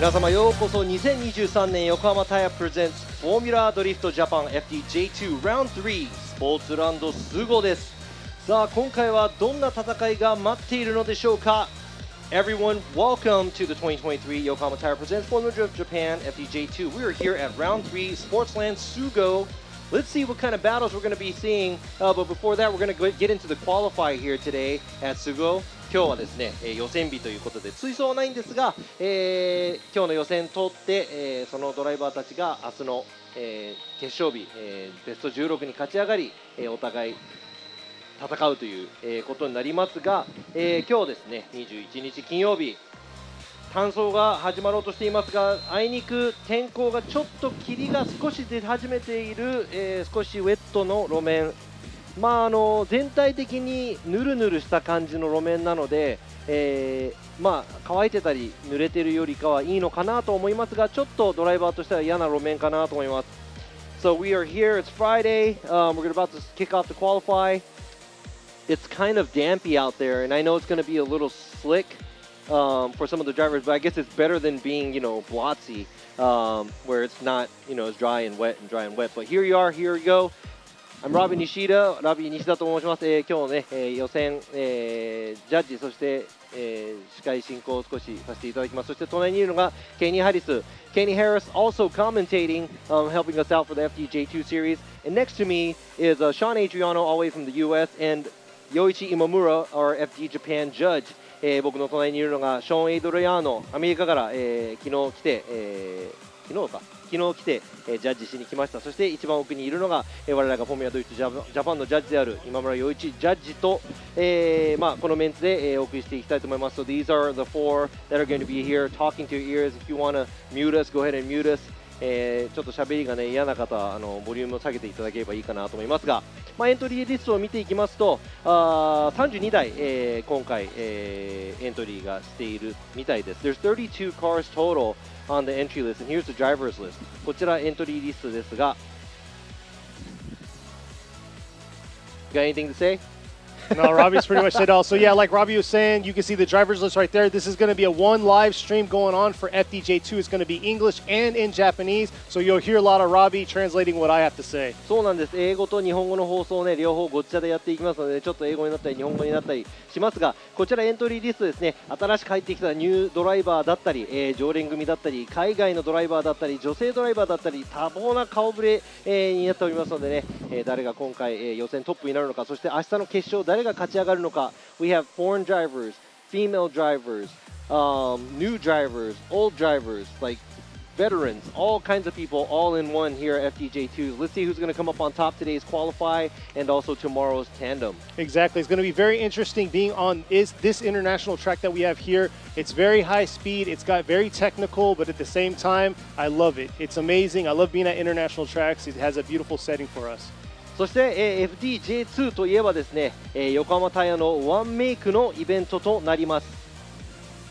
皆様ようこそ。2023年横浜タイヤプレゼンツフォーミュラードリフトジャパン FDJ2 Round 3スポーツランドSUGOです。さあ今回はどんな戦いが待っているのでしょうか。 Everyone, welcome to the 2023 Yokohama Tire Presents Formula Drift Japan FDJ2. We are here at Round 3 SPORTSLAND SUGO. Let's see what kind of battles we're going to be seeing. But before that, we're going to get into the qualify here today at SUGO. 今日はですね、予選日ということで追走はないんですが、今日の予選通って、そのドライバーたちが明日の、決勝日、ベスト16に勝ち上がり、お互い戦うという、ことになりますが、今日ですね21日金曜日単走が始まろうとしていますが、あいにく天候がちょっと霧が少し出始めている、少しウェットの路面、全体的にぬるぬるした感じの路面なので、乾いてたり濡れてるよりかはいいのかなと思いますが、ちょっとドライバーとしては嫌な路面かなと思います。So we are here, it's Friday, we're about to kick off the qualify. It's kind of dampy out there, and I know it's going to be a little slick for some of the drivers, but I guess it's better than being, blotzy, where it's not, it's dry and wet and dry and wet. But here you are, here we go.I'm Robbie Nishida、ラビー西田と申します。今日ね、予選、ジャッジ、そして、司会進行を少しさせていただきます。そして隣にいるのがケニー・ハリス。ケニー・ハリス also commentating, helping us out for the FDJ2 series. And next to me is Sean Adriano, all the way from the US, and Yoichi Imamura, our FD Japan judge. 僕の隣にいるのがショーン・エイドリアーノ、アメリカから、昨日来て、ジャッジしに来ました。そして一番奥にいるのが、我らがフォーミュラドリフトジャパンのジャッジである今村洋一ジャッジと、このメンツで、お送りしていきたいと思います。So these are the four that are going to be here talking to your ears. If you want to mute us, go ahead and mute us. ちょっと喋りがね嫌な方はボリュームを下げていただければいいかなと思いますが、エントリーリストを見ていきますと32台、今回、エントリーがしているみたいです。There's 32 cars total on the entry list, and here's the drivers list. こちらエントリーリストですが、Got anything to say? No, Robbie's pretty much said all. So yeah, like Robbie was saying, you can see the driver's list right there. This is going to be a one live stream going on for FDJ2. It's going to be English and in Japanese. So you'll hear a lot of Robbie translating what I have to say. そうなんです。英語と日本語の放送をね、両方ごっちゃでやっていきますので、ちょっと英語になったり日本語になったりしますが、こちらエントリーリストですね。新しく入ってきたニュードライバーだったり、常連組だったり、海外のドライバーだったり、女性ドライバーだったり、多忙な顔ぶれ、になっておりますのでね、誰が今回、予選トップになるのか、そして明日の決勝誰が勝ち上がるのか。We have foreign drivers, female drivers, new drivers, old drivers, like veterans, all kinds of people all in one here at FDJ2. Let's see who's going to come up on top today's qualify and also tomorrow's tandem. Exactly. It's going to be very interesting being on this international track that we have here. It's very high speed. It's got very technical, but at the same time, I love it. It's amazing. I love being at international tracks. It has a beautiful setting for us.そして、FDJ2 といえばですね、横浜タイヤのワンメイクのイベントとなります。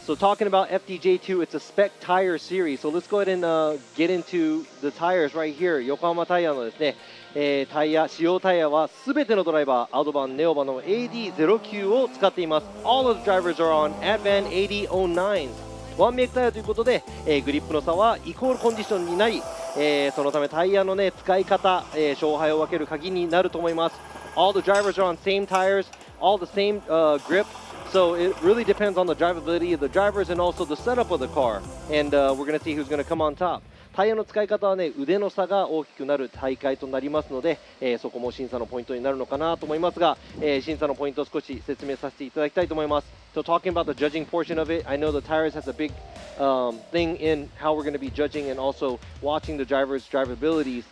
So talking about FDJ2, it's a spec tire series. So let's go ahead and get into the tires right here. 横浜タイヤのですね、使用タイヤはすべてのドライバー、アドバン、ネオバの AD09 を使っています。All of the drivers are on Advan AD09. ワンメイクタイヤということで、グリップの差はイコールコンディションになり、そのためタイヤの、使い方、勝敗を分ける鍵になると思います。All the drivers are on same tires, all the same grip, so it really depends on the drivability of the drivers and also the setup of the car. And we're going to see who's going to come on top. タイヤの使い方はね、腕の差が大きくなる大会となりますので、そこも審査のポイントになるのかなと思いますが、審査のポイントを少し説明させていただきたいと思います。So talking about the judging portion of it, I know the tires has a big thing in how we're going to be judging and also watching the drivers' drivabilities.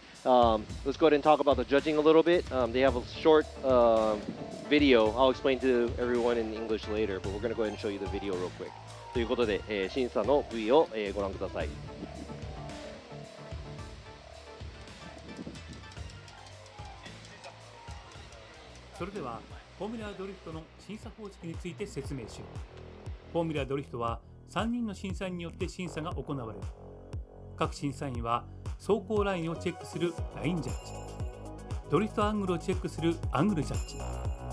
Let's go ahead and talk about the judging a little bit. They have a short video. I'll explain to everyone in English later, but we're going to go ahead and show you the video real quick. ということで、審査の V を、ご覧ください。それではフォーミュラドリフトの審査方式について説明しよう。フォーミュラドリフトは3人の審査員によって審査が行われる。各審査員は走行ラインをチェックするラインジャッジ、ドリフトアングルをチェックするアングルジャッジ、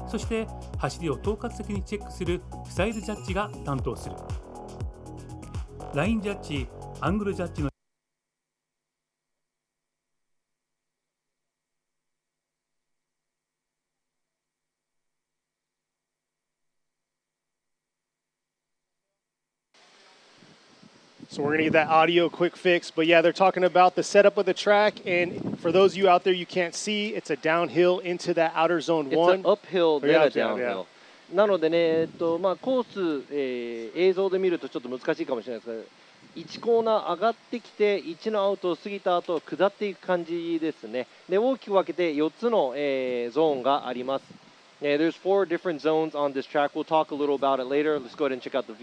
そして走りを統括的にチェックするスタイルジャッジが担当する。ラインジャッジ、アングルジャッジの So we're going to get that audio quick fix. But yeah, they're talking about the setup of the track. And for those of you out there you can't see, it's a downhill into that outer zone 1. It's an uphill, then a Yeah, downhill. なのでね、まあ、コース、映像で見るとちょっと難しいかもしれないですけど、1コーナー上がってきて、1のアウトを過ぎた後、下っていく感じですね。で、大きく分けて4つの、ゾーンがあります。There's 4 different zones on this track. We'll talk a little about it later. Let's go ahead and check out the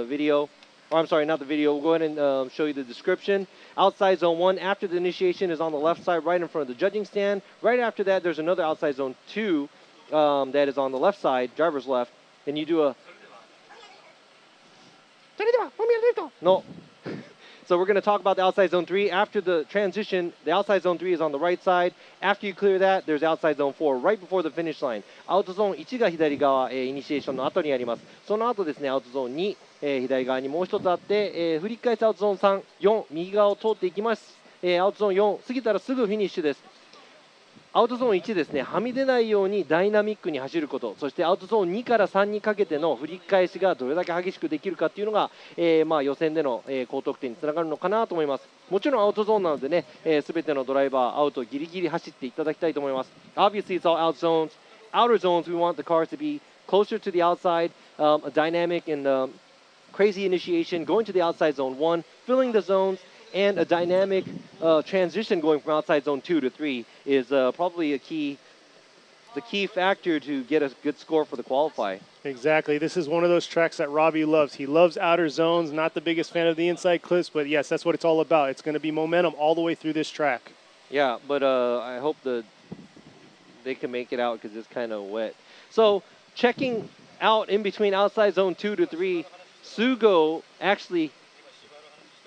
video. Or I'm sorry, not the video. We'll go ahead and show you the description. Outside zone 1, after the initiation, is on the left side, right in front of the judging stand. Right after that, there's another outside zone 2 that is on the left side, driver's left. And you do a... No. So we're going to talk about the outside zone 3. After the transition, the outside zone 3 is on the right side. After you clear that, there's outside zone 4 right before the finish line. アウトゾーン1が左側、イニシエーションの後にあります。その後ですね、アウトゾーン2、左側にもう一つあって、振り返ってアウトゾーン3、4、右側を通っていきます。アウトゾーン4、過ぎたらすぐフィニッシュです。アウトゾーン1ですね、はみ出ないようにダイナミックに走ること、そしてアウトゾーン2から3にかけての振り返しがどれだけ激しくできるかっていうのが、まあ予選での、高得点につながるのかなと思います。もちろんアウトゾーンなのでね、すべてのドライバー、アウトギリギリ走っていただきたいと思います。Obviously, it's all out zones. Outer zones, we want the cars to be closer to the outside, a dynamic and crazy initiation, going to the outside zone 1, filling the zones, and a dynamic transition going from outside zone 2 to 3 is probably the key factor to get a good score for the qualify. Exactly. This is one of those tracks that Robbie loves. He loves outer zones, not the biggest fan of the inside cliffs, but yes, that's what it's all about. It's going to be momentum all the way through this track. Yeah, but I hope they can make it out because it's kind of wet. So checking out in between outside zone 2 to 3, SUGO actually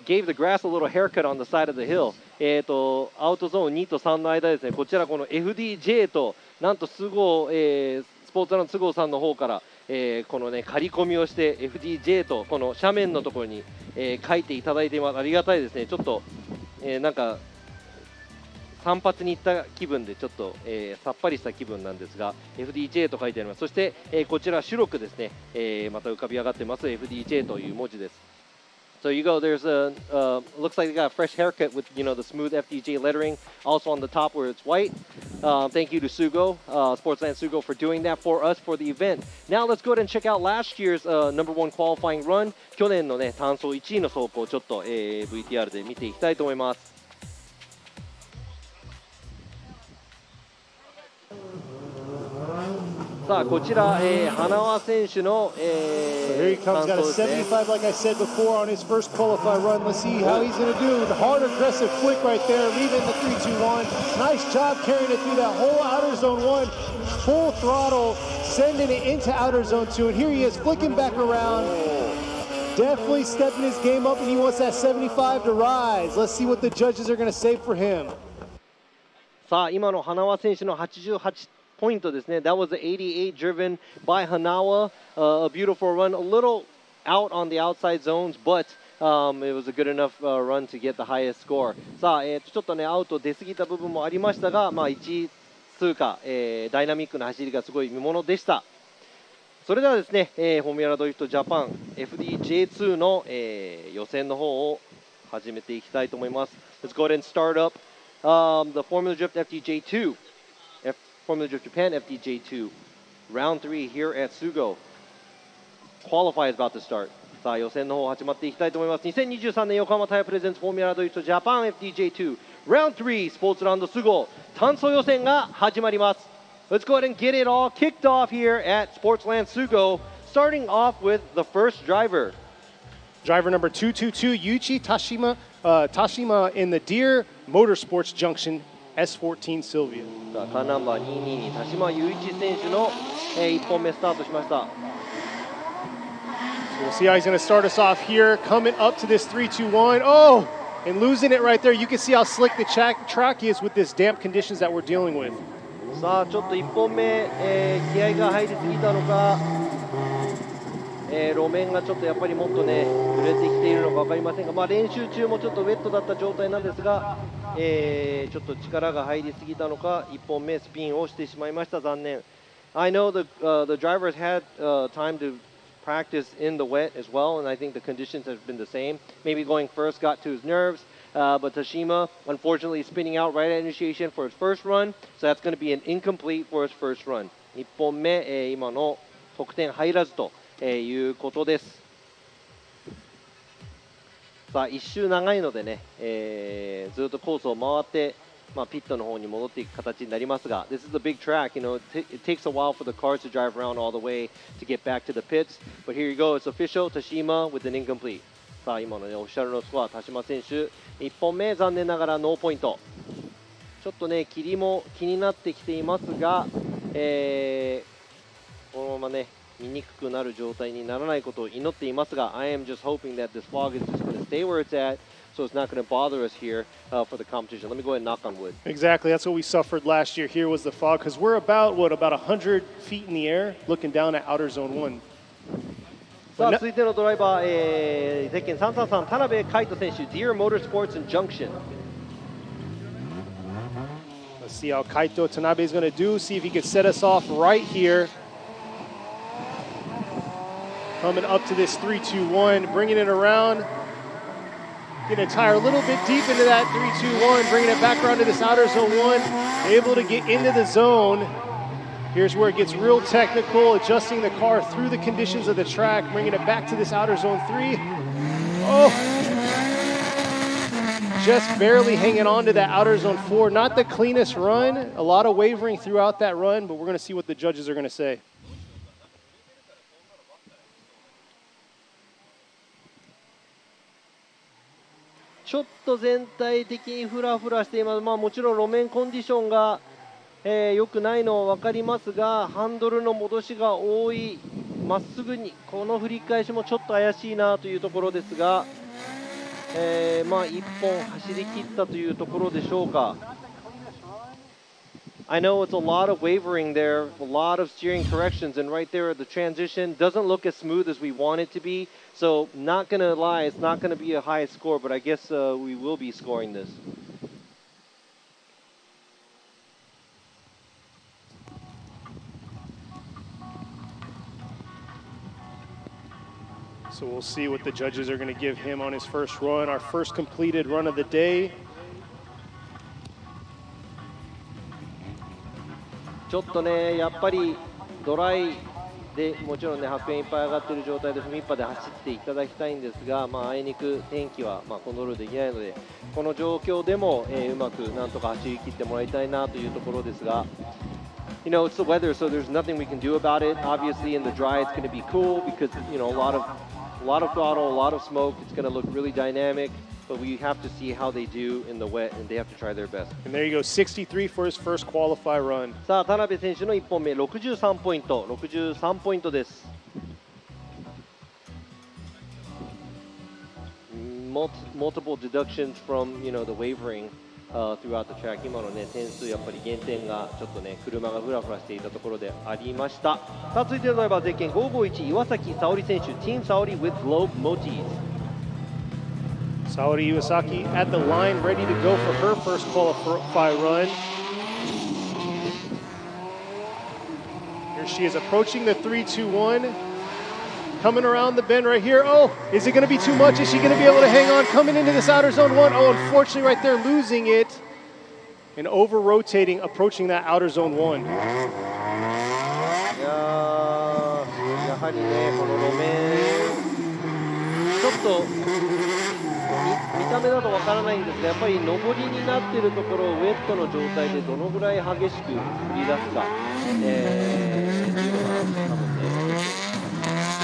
gave the grass a little haircut on the side of the hill. アウトゾーン2と3の間ですね、こちらこの FDJ となんとスゴ、スポーツランドスゴさんの方から、このね刈り込みをして FDJ とこの斜面のところに、書いていただいています。ありがたいですね。ちょっと、なんか散髪に行った気分でちょっと、さっぱりした気分なんですが FDJ と書いてあります。そして、こちら白くですね、また浮かび上がってます FDJ という文字です。So you go, there's a, looks like they got a fresh haircut with, you know, the smooth FDJ lettering, also on the top where it's white. Thank you to SUGO, SPORTSLAND SUGO for doing that for us for the event. Now let's go ahead and check out last year's number 1 qualifying run. 去年のね、単走1位の走行をちょっと、VTR で見ていきたいと思います。さあこちら、花輪選手の、Here he comes, got a 75 like I said before on his first qualifying run. Let's see how he's going to do. The hard aggressive flick right there, leaving the 3-2-1. Nice job carrying it through that whole outer zone 1. Full throttle, sending it into outer zone 2. And here he is flicking back around. Definitely stepping his game up, and he wants that 75 to rise. Let's see what the judges are going to say for him. さあ今の花輪選手の88ポイントですね。That was the 88 driven by Hanawa. A beautiful run, a little out on the outside zones, but it was a good enough run to get the highest score. さあ、ちょっとねアウト出過ぎた部分もありましたが、まあ1位通過、ダイナミックな走りがすごい見ものでした。それではですね、フォーミュラドリフトジャパン FDJ2 の、予選の方を始めていきたいと思います。Let's go ahead and start up the Formula Drift FDJ2. Formula Drift Japan FDJ2 Round 3 here at SUGO. Qualify is about to start. さあ予選の方始まっていきたいと思います。2023年横浜タイヤプレゼンツフォーミュラドリフトジャパン FDJ2 Round 3スポーツランドSUGO単走予選が始まります。Let's go ahead and get it all kicked off here at SPORTSLAND SUGO, starting off with the first driver. Driver number 222, Yuichi Tashima in the Deer Motorsports Junction S14 Sylvia. さあカーナンバー222田島雄一選手の、1本目スタートしました。So we'll see how he's going to start us off here, coming up to this 3-2-1. Oh, and losing it right there. You can see how slick the track is with this damp conditions that we're dealing with. さあちょっと1本目、気合が入りすぎたのか、路面がちょっとやっぱりもっとね濡れてきているのか分かりませんが、練習中もちょっとウェットだった状態なんですが、ちょっと力が入りすぎたのか1本目スピンをしてしまいました。残念。I know the drivers had time to practice in the wet as well, and I think the conditions have been the same. Maybe going first got to his nerves, but Tashima unfortunately spinning out right at initiation for his first run, so that's going to be an incomplete for his first run. 1本目、今の得点入らずということです。さあ1周長いのでね、ずっとコースを回って、ピットの方に戻っていく形になりますが、This is a big track, you know, it takes a while for the cars to drive around all the way to get back to the pits, but here you go, it's official, Tashima with an incomplete. さあ今のねオフィシャルのスコア、田島選手1本目残念ながらノーポイント。ちょっとね霧も気になってきていますが、このままね見にくくなる状態にならないことを祈っていますが、 I am just hoping that this fog is just going to stay where it's at, so it's not going to bother us here for the competition. Let me go ahead and knock on wood. Exactly, that's what we suffered last year here was the fog, because we're about 100 feet in the air looking down at outer zone 1. さあ続いてのドライバー、ゼッケン333田辺海人選手 Deer Motorsports in Junction. Let's see how Kaito Tanabe is going to do, see if he can set us off right here. Coming up to this 3-2-1, bringing it around. Getting a tire a little bit deep into that 3-2-1, bringing it back around to this outer zone 1. Able to get into the zone. Here's where it gets real technical, adjusting the car through the conditions of the track, bringing it back to this outer zone 3. Oh! Just barely hanging on to that outer zone 4. Not the cleanest run. A lot of wavering throughout that run, but we're going to see what the judges are going to say. ちょっと全体的にフラフラしています。もちろん路面コンディションが良くないのは分かりますが、ハンドルの戻しが多い、まっすぐにこの振り返しもちょっと怪しいなというところですが、1本走り切ったというところでしょうか。I know it's a lot of wavering there, a lot of steering corrections, and right there the transition doesn't look as smooth as we want it to be. So not going to lie, it's not going to be a high score, but I guess we will be scoring this. So we'll see what the judges are going to give him on his first run, our first completed run of the day. ちょっとね、やっぱりドライでもちろんね、白煙いっぱい上がっている状態で踏みっぱで走っていただきたいんですが、あいにく天気はコントロールできないので、この状況でも、うまくなんとか走り切ってもらいたいなというところですが、You know, it's the weather, so there's nothing we can do about it. Obviously, in the dry, it's going to be cool because you know a lot of throttle, a lot of smoke. It's going to look really dynamic. But we have to see how they do in the wet, and they have to try their best. And there you go, 63 for his first qualify run. さあ田辺選手の1本目63ポイント、63ポイントです。Multiple deductions from the wavering throughout the track. 今のね点数やっぱり減点がちょっとね車がフラフラしていたところでありました。さあ続いてのドライバーゼッケン551岩崎沙織選手 Team Saori with Globe Motis. Saori Iwasaki at the line, ready to go for her first qualify run. Here she is approaching the 3-2-1. Coming around the bend right here. Oh, is it going to be too much? Is she going to be able to hang on? Coming into this outer zone 1. Oh, unfortunately right there, losing it. And over-rotating, approaching that outer zone 1. やはりね、この路面、ちょっと見た目だとわからないんですが、やっぱり上りになっているところをウェットの状態でどのぐらい激しく振り出すか、っていうのが多分ね、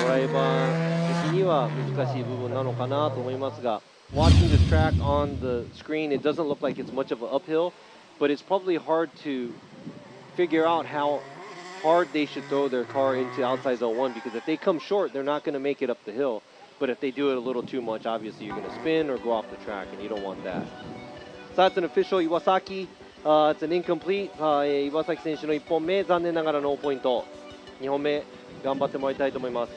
ドライバー的には難しい部分なのかなと思いますが、watching this track on the screen, it doesn't look like it's much of an uphill, but it's probably hard to figure out how hard they should throw their car into outside zone 1, because if they come short, they're not going to make it up the hill. But if they do it a little too much, obviously you're going to spin or go off the track, and you don't want that. So that's an official Iwasaki. It's an incomplete. 岩崎選手の1本目、残念ながらノーポイント。2本目、頑張ってもらいたいと思います。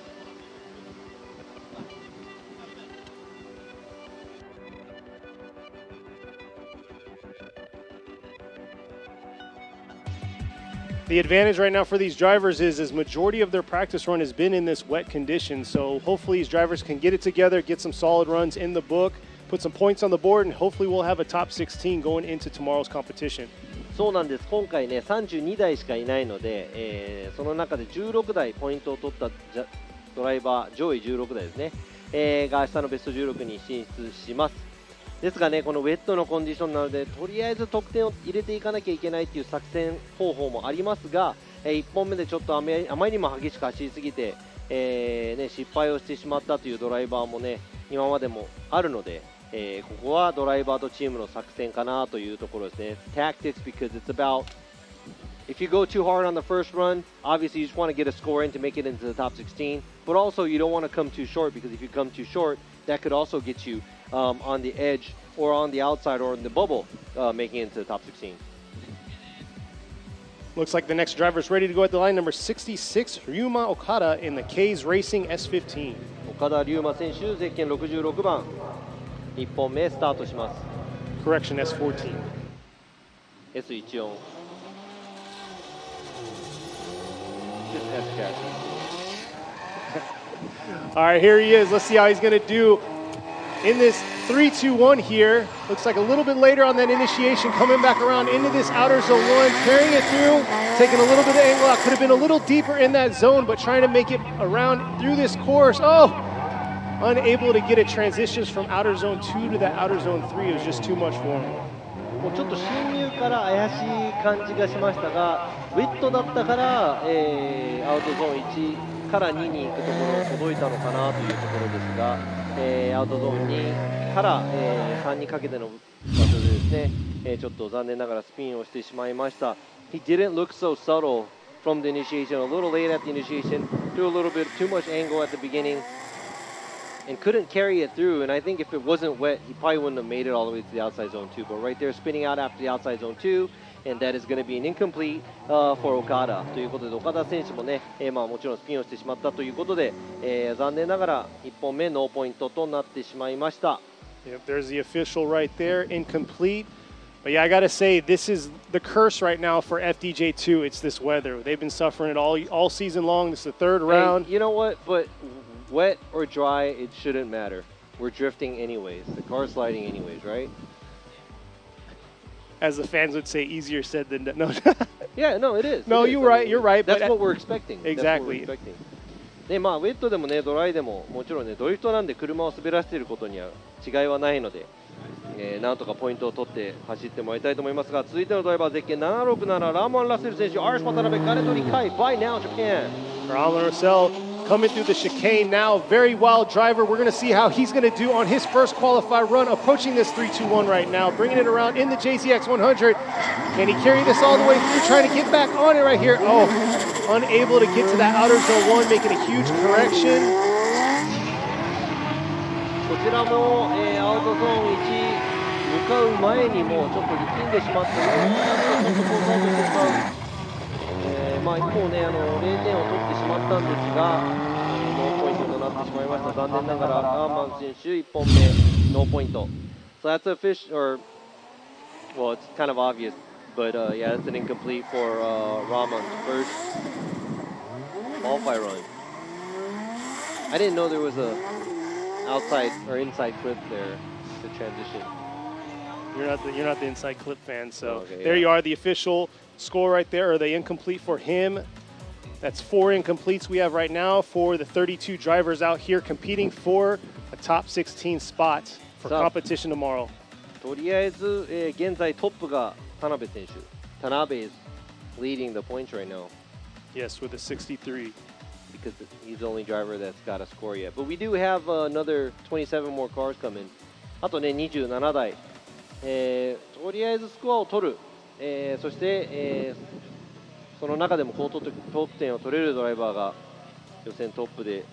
The advantage right now for these drivers is majority of their practice run has been in this wet condition. So hopefully these drivers can get it together, get some solid runs in the book, put some points on the board, and hopefully we'll have a top 16 going into tomorrow's competition. そうなんです。今回ね32台しかいないので、その中で16台ポイントを取ったドライバー上位16台ですね、が明日のベスト16に進出します。ですがね、このウェットのコンディションなのでとりあえず得点を入れていかなきゃいけないという作戦方法もありますが、1本目でちょっとあまりにも激しく走りすぎて、失敗をしてしまったというドライバーもね今までもあるので、ここはドライバーとチームの作戦かなというところですね。Tactics, because it's about if you go too hard on the first run, obviously you just want to get a score in to make it into the top 16, but also you don't want to come too short, because if you come too short, that could also get you on the edge or on the outside or in the bubble, making it into the top 16. Looks like the next driver is ready to go at the line, number 66, Ryuma Okada in the K's Racing S15. 岡田龍馬選手、ゼッケン66番、1本目スタートします。Correction, S14. S14。Just S-Cat. All right, here he is. Let's see how he's going to do in this 3-2-1 here. Looks like a little bit later on that initiation, coming back around into this outer zone 1, carrying it through, taking a little bit of angle out. Could have been a little deeper in that zone, but trying to make it around through this course. Oh, unable to get it transitions from outer zone 2 to that outer zone 3. It was just too much for him. もうちょっと進入から怪しい感じがしましたが、ウェットだったから、アウトゾーン1から2に行くところ届いたのかなというところですが、アウトゾーン2から、3にかけての場所でですね、ちょっと残念ながらスピンをしてしまいました。He didn't look so subtle from the initiation, a little late at the initiation, threw a little bit too much angle at the beginning, and couldn't carry it through. And I think if it wasn't wet, he probably wouldn't have made it all the way to the outside zone 2. But right there, spinning out after the outside zone 2, and that is going to be an incomplete for Okada. ということで、岡田選手もね、もちろんスピンをしてしまったということで、残念ながら1本目ノーポイントとなってしまいました。Yep, there's the official right there, incomplete. But yeah, I got to say, this is the curse right now for FDJ2. It's this weather. They've been suffering it all season long. This is the third round. Hey, you know what? But wet or dry, it shouldn't matter. We're drifting anyways. The car's sliding anyways, right? As the fans would say, easier said than done. No. Yeah, no, it is. No, it is. you're right. You're right. That's what we're expecting. Exactly. That's what we're expecting. で、まあ、ウェットでもね、ドライでも、もちろんね、ドリフトなんで車を滑らせていることには違いはないので、なんとかポイントを取って走ってもらいたいと思いますが、続いてのドライバー、ゼッケン767、ラーモン・ラッセル選手、アーシュ・渡辺、ガレトリ・カイ、By Now Japan. Ramon Russell coming through the chicane now. Very wild driver. We're going to see how he's going to do on his first qualified run, approaching this 3-2-1 right now, bringing it around in the JZX 100. Can he carry this all the way through, trying to get back on it right here? Oh, unable to get to that outer zone 1, making a huge correction. こちらも、アウトゾーン1向かう前にもちょっと力んでしまって、ちょっとコースアウトしてしまう。まあ、一方ね、0点を取ってしまったんですが、ノーポイントとなってしまいました。残念ながらラーマン選手1本目ノーポイント。So that's a fish, or well, it's kind of obvious, but yeah, it's an incomplete for Rahman's first qualify run. I didn't know there was a outside or inside clip there to transition. You're not the inside clip fan, so okay, there you are, the official score right there, or the incomplete for him. That's 4 incompletes we have right now for the 32 drivers out here competing for a top 16 spot for competition tomorrow. とりあえず、現在トップが田辺選手。田辺 is leading the points right now. Yes, with a 63. Because he's the only driver that's got a score yet. But we do have another 27 more cars coming. あとね、27台。とりあえずスコアを取る。そして、その中でも高得点を取れるドライバーが予選トップで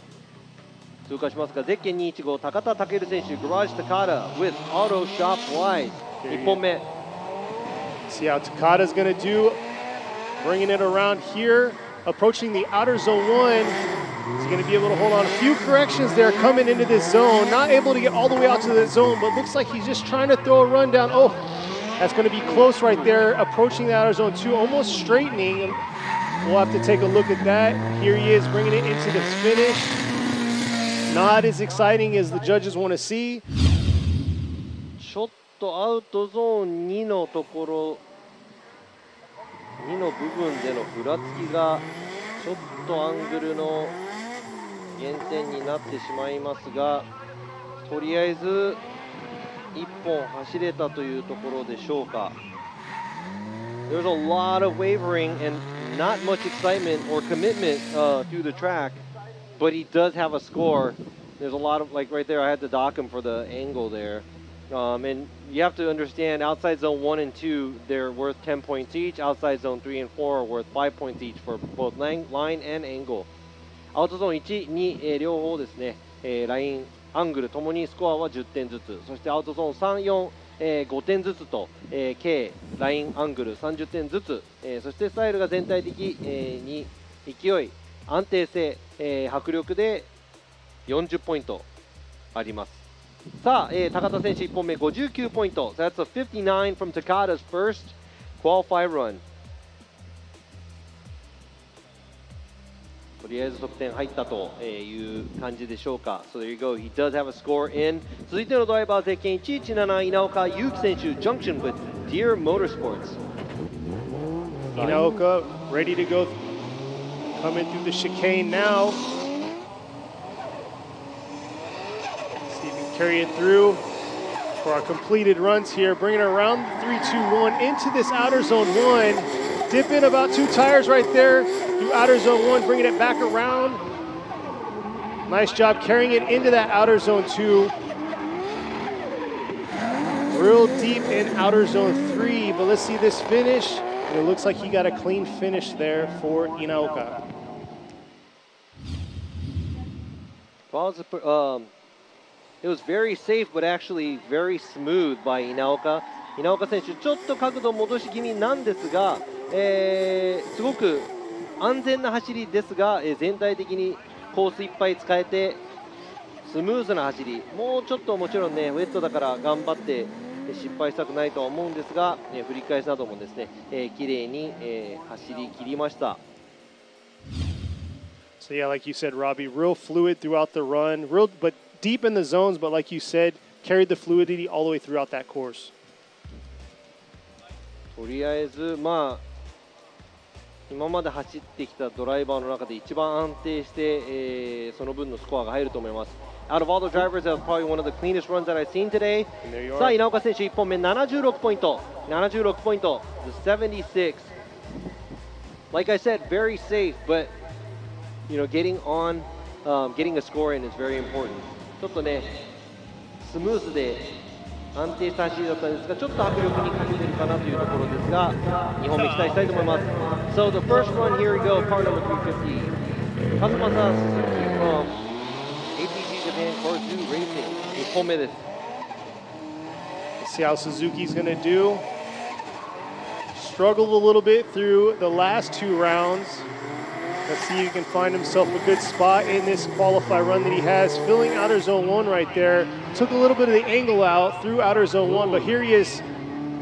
通過しますが、ゼッケン215、高田武尊選手、Garage Takada with Auto Shop Wise、1本目。See how Takada's going to do, bringing it around here, approaching the outer zone 1. He's going to be able to hold on. A few corrections there coming into this zone. Not able to get all the way out to the zone, but looks like he's just trying to throw a run down. Oh, That's going to be close right there, approaching the outer zone 2, almost straightening. We'll have to take a look at that. Here he is, bringing it into the finish. Not as exciting as the judges want to see. ちょっとアウトゾーン2のところ2の部分でのふらつきがちょっとアングルの減点になってしまいますが、とりあえず1本走れたというところでしょうか。There's a lot of wavering and not much excitement or commitment through the track, but he does have a score. There's a lot of, like right there, I had to dock him for the angle there. And you have to understand, outside zone 1 and 2, they're worth 10 points each. Outside zone 3 and 4 are worth 5 points each for both line and angle. アウトゾーン1、2、両方ですね、ライン、アングルともにスコアは10点ずつ、そしてアウトゾーン3、4、5点ずつと、計ライン、アングル30点ずつ、そしてスタイルが全体的、に勢い、安定性、迫力で40ポイントあります。さあ、高田選手1本目59ポイント。So that's a 59 from Takada's first qualify run. とりあえず得点入ったという感じでしょうか。So there you go. He does have a score in. 続いてのドライバーゼッケン117稲岡祐希選手 Junction with Deere Motorsports. Inaoka ready to go, coming through the chicane now. See if he can carry it through for our completed runs here. Bringing it around 3-2-1 into this outer zone 1. Dip in about 2 tires right there. Through outer zone 1, bringing it back around. Nice job carrying it into that outer zone 2. Real deep in outer zone 3, but let's see this finish. And it looks like he got a clean finish there for Inaoka. It was very safe, but actually very smooth by Inaoka. 稲岡選手、ちょっと角度戻し気味なんですが、すごく安全な走りですが、全体的にコースいっぱい使えてスムーズな走り、もうちょっともちろんね、ウェットだから頑張って失敗したくないとは思うんですが、振り返しなどもですね、綺麗に、走り切りました。So yeah, like you said, Robbie, real fluid throughout the run, real but deep in the zones, but like you said, carried the fluidity all the way throughout that course. とりあえず、まあ、今まで走ってきたドライバーの中で一番安定して、その分のスコアが入ると思います。Out of all the drivers, that was probably one of the cleanest runs that I've seen today. さあ、稲岡選手1本目76ポイント。76ポイント。The 76. Like I said, very safe, but you know, getting on, getting a score in is very important. ちょっとね、スムーズで安定した走りだったんですが、ちょっと迫力に欠けてるかなというところですが、2本目期待したいと思います。So the first run, here we go, car number 350. カズマサ鈴木 from APG Japan Car 2 Racing. 1本目です。Let's see how Suzuki's going to do. Struggled a little bit through the last 2 rounds. Let's see if he can find himself a good spot in this qualify run that he has. Filling outer zone 1 right there. Took a little bit of the angle out through outer zone 1, but here he is.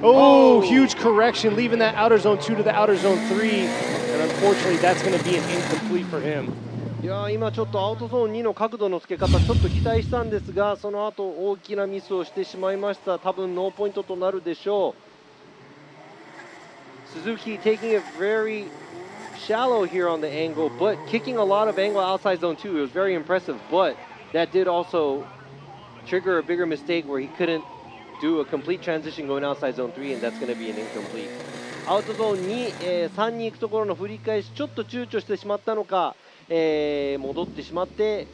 Oh, huge correction, leaving that outer zone 2 to the outer zone 3. And unfortunately, that's going to be an incomplete for him. いや今ちょっとアウトゾーン2の角度のつけ方ちょっと期待したんですが、その後大きなミスをしてしまいました。多分ノーポイントとなるでしょう。Suzuki taking it very shallow here on the angle, but kicking a lot of angle outside zone 2. It was very impressive, but that did also trigger a bigger mistake where he couldn't do a complete transition going outside zone 3, and that's going to be an incomplete. アウトゾーン2、3に行くところの振り返しちょっと躊躇してしまったのか、戻ってしまって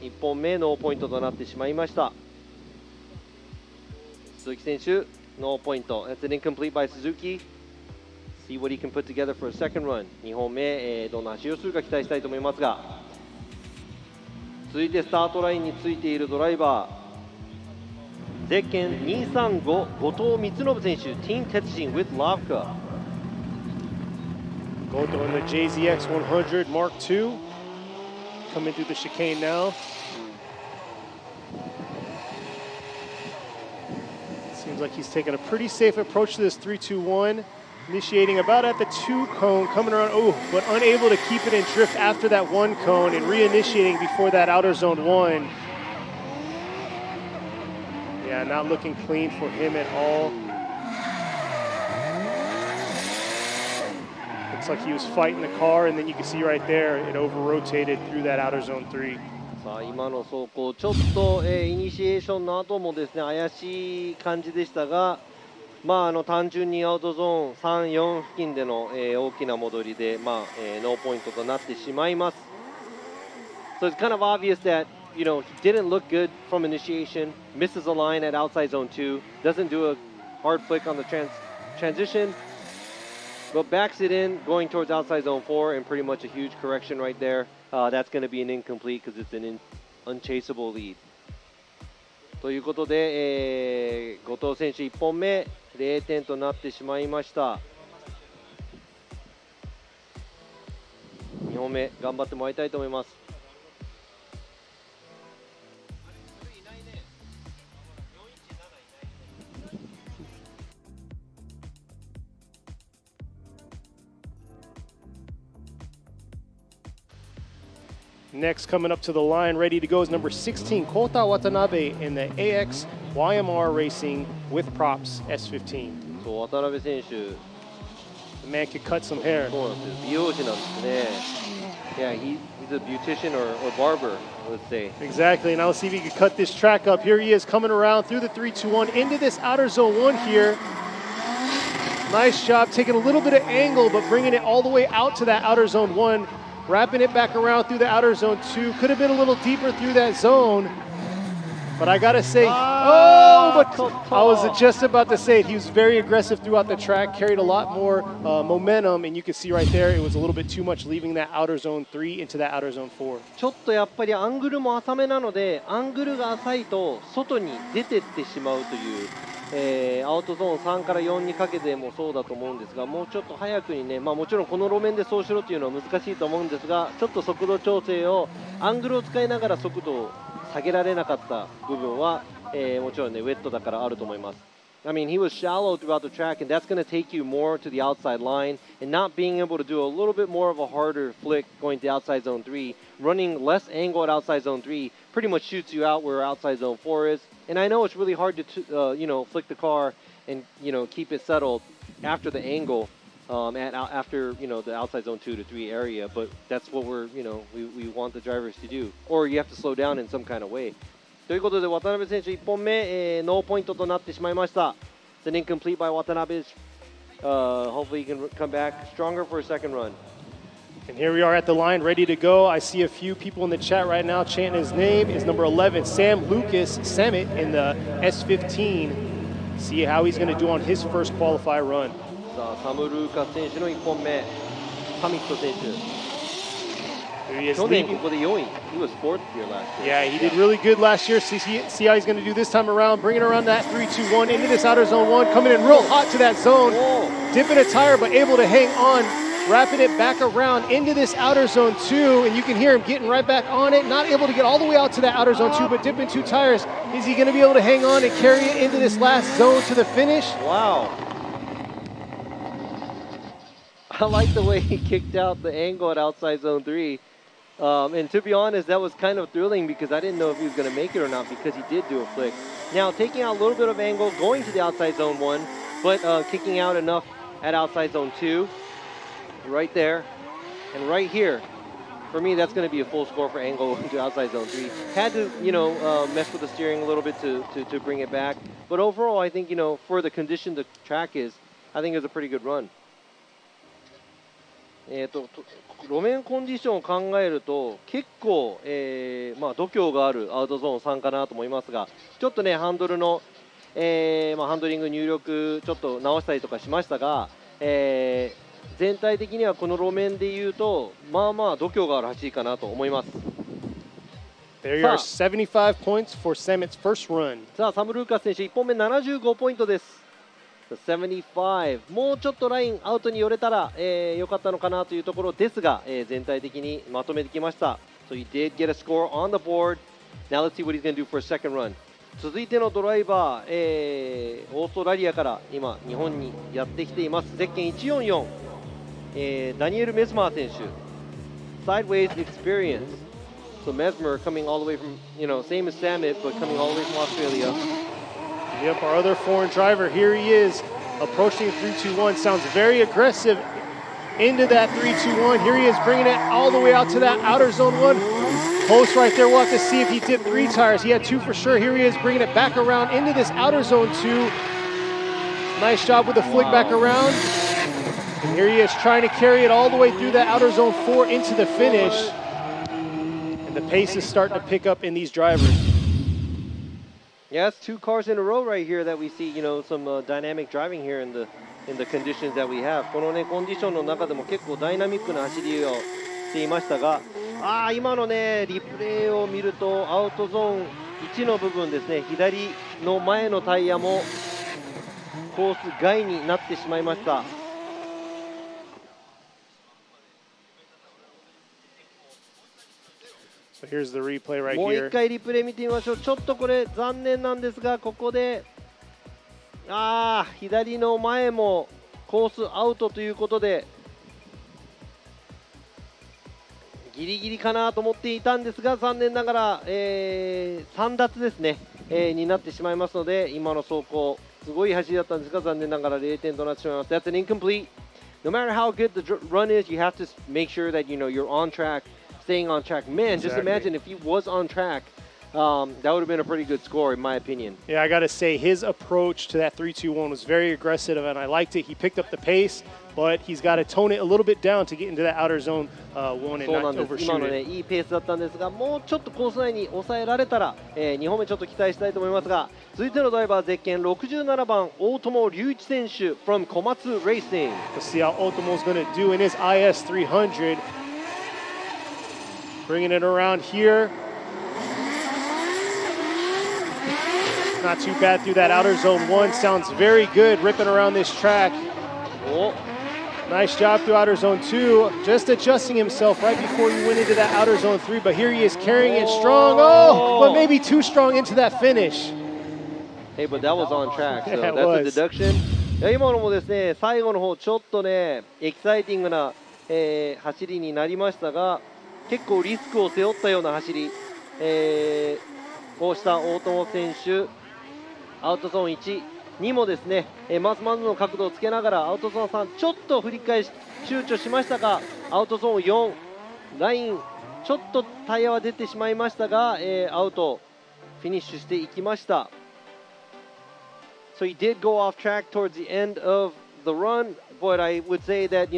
1本目ノーポイントとなってしまいました。鈴木選手ノーポイント。That's an incomplete by Suzuki.See what he can put together for a second run. 2本目、どんな走りをするか期待したいと思いますが、続いてスタートラインについているドライバー、ゼッケン235後藤光信選手 Team 鉄人 with Lavka. Goto in the JZX 100 Mark II coming through the chicane now. Seems like he's taking a pretty safe approach to this 3-2-1. Initiating about at the 2 cone, coming around, but unable to keep it in drift after that 1 cone and reinitiating before that outer zone 1. Yeah, not looking clean for him at all. Looks like he was fighting the car, and then you can see right there, it over-rotated through that outer zone 3. さあ今の走行、ちょっと、イニシエーションの後もですね、怪しい感じでしたが、単純にアウトゾーン3、4付近での、大きな戻りで、ノーポイントとなってしまいます。So it's kind of obvious that, he didn't look good from initiation, misses a line at outside zone 2, doesn't do a hard flick on the transition, but backs it in, going towards outside zone 4, and pretty much a huge correction right there. That's going to be an incomplete because it's an unchaseable lead. ということで、後藤選手1本目0点となってしまいました。2本目頑張ってもらいたいと思います。Next, coming up to the line, ready to go, is number 16, Kota Watanabe in the AX YMR Racing with props S15. そう渡辺選手、 The man could cut some hair. そうなんですよ。美容師なんですね。Yeah, he's a beautician or barber, let's say. Exactly. Now let's see if he can cut this track up. Here he is coming around through the 3-2-1 into this outer zone 1 here. Nice job taking a little bit of angle, but bringing it all the way out to that outer zone 1. Wrapping it back around through the outer zone 2. Could have been a little deeper through that zone. But I gotta say, but I was just about to say it. He was very aggressive throughout the track, carried a lot more momentum, and you can see right there, it was a little bit too much leaving that outer zone 3 into that outer zone 4. ちょっとやっぱりアングルも浅めなので、アングルが浅いと外に出てってしまうという。アウトゾーン3から4にかけてもそうだと思うんですが、もうちょっと早くにね、もちろんこの路面でそうしろというのは難しいと思うんですが、ちょっと速度調整をアングルを使いながら速度を下げられなかった部分は、もちろんねウェットだからあると思います。I mean, he was shallow throughout the track, and that's going to take you more to the outside line, and not being able to do a little bit more of a harder flick going to outside zone 3, running less angle at outside zone 3 pretty much shoots you out where outside zone 4 is. And I know it's really hard to flick the car and keep it settled after the angle after the outside zone 2 to 3 area, but that's what we want the drivers to do, or you have to slow down in some kind of way. ということで渡辺選手1本目、ノーポイントとなってしまいました。It's an incomplete by Watanabe. Hopefully he can come back stronger for a second run. And here we are at the line, ready to go. I see a few people in the chat right now chanting his name. Is number 11, Sam Lucas Samit in the S15. See how he's going to do on his first qualify run. さあサム・ルーカス選手の1本目、サミット選手。去年ここで4位。He was fourth here last year. Yeah, he did really good last year. See how he's going to do this time around. Bringing around that 3-2-1 into this outer zone 1. Coming in real hot to that zone. Dipping a tire, but able to hang on. Wrapping it back around into this outer zone 2. And you can hear him getting right back on it. Not able to get all the way out to that outer zone 2, but dipping 2 tires. Is he going to be able to hang on and carry it into this last zone to the finish? Wow. I like the way he kicked out the angle at outside zone 3. And to be honest, that was kind of thrilling because I didn't know if he was going to make it or not because he did do a flick. Now, taking out a little bit of angle, going to the outside zone 1, but kicking out enough at outside zone 2, right there, and right here. For me, that's going to be a full score for angle to outside zone 3. Had to, mess with the steering a little bit to bring it back. But overall, I think, for the condition the track is, I think it was a pretty good run. 路面コンディションを考えると結構、度胸があるアウトゾーン3かなと思いますが、ちょっとねハンドルの、ハンドリング入力ちょっと直したりとかしましたが、全体的にはこの路面でいうと度胸がある走りかなと思います。There you are, 75 points for Samit's first run. さあサム・ルーカス選手1本目75ポイントです。75、もうちょっとラインアウトに寄れたら良かったのかなというところですが、全体的にまとめてきました。So he did get a score on the board. Now let's see what he's going to do for a second run. 続いてのドライバー、オーストラリアから今日本にやってきていますゼッケン144、ダニエル・メスマー選手 Sideways Experience. So Mesmer coming all the way from, same as Samit, but coming all the way from Australia. Yep, our other foreign driver, here he is, approaching 3-2-1, sounds very aggressive into that 3-2-1. Here he is bringing it all the way out to that outer zone 1. Post right there, we'll have to see if he did 3 tires. He had 2 for sure. Here he is bringing it back around into this outer zone 2. Nice job with the flick back around. And here he is trying to carry it all the way through that outer zone 4 into the finish. And the pace is starting to pick up in these drivers. Yeah, it's 2 cars in a row right here that we see, some dynamic driving here in the conditions that we have. このね、コンディションの中でも結構ダイナミックな走りをしていましたが、今のね、リプレイを見るとアウトゾーン1の部分ですね、左の前のタイヤもコース外になってしまいました。So here's the replay right here. もう一回リプレイ見てみましょう。ちょっとこれ残念なんですが、ここで左の前もコースアウトということでギリギリかなと思っていたんですが、残念ながら、3奪ですね、になってしまいますので、今の走行すごい走りだったんですが、残念ながら0点となってしまいます。That's an incomplete. No matter how good the run is, you have to make sure that you're on track, staying on track. Man, just imagine if he was on track. That would have been a pretty good score, in my opinion. Yeah, I got to say, his approach to that 3-2-1 was very aggressive, and I liked it. He picked up the pace, but he's got to tone it a little bit down to get into that outer zone 1 and not overshoot 今のね、いいペースだったんですが、もうちょっとコース内に抑えられたら、2本目ちょっと期待したいと思いますが、続いてのドライバー、ゼッケン67番、大友隆一選手 from 小松 Racing. Let's see how Otomo's going to do in his IS300. Bringing it around here. Not too bad through that outer zone 1. Sounds very good ripping around this track. Nice job through outer zone 2. Just adjusting himself right before he went into that outer zone 3. But here he is carrying it strong. But maybe too strong into that finish. Hey, but that was on track, so Yeah, that's a was. deduction. いや今のもですね、最後の方ちょっとね、エキサイティングな、走りになりましたが、結構リスクを背負ったような走り、こうした大友選手、アウトゾーン1にもですね、まずまずの角度をつけながらアウトゾーン3ちょっと振り返し躊躇しましたが、アウトゾーン4ラインちょっとタイヤは出てしまいましたが、アウトフィニッシュしていきました。So he did go off track towards the end of the run, but I would say that,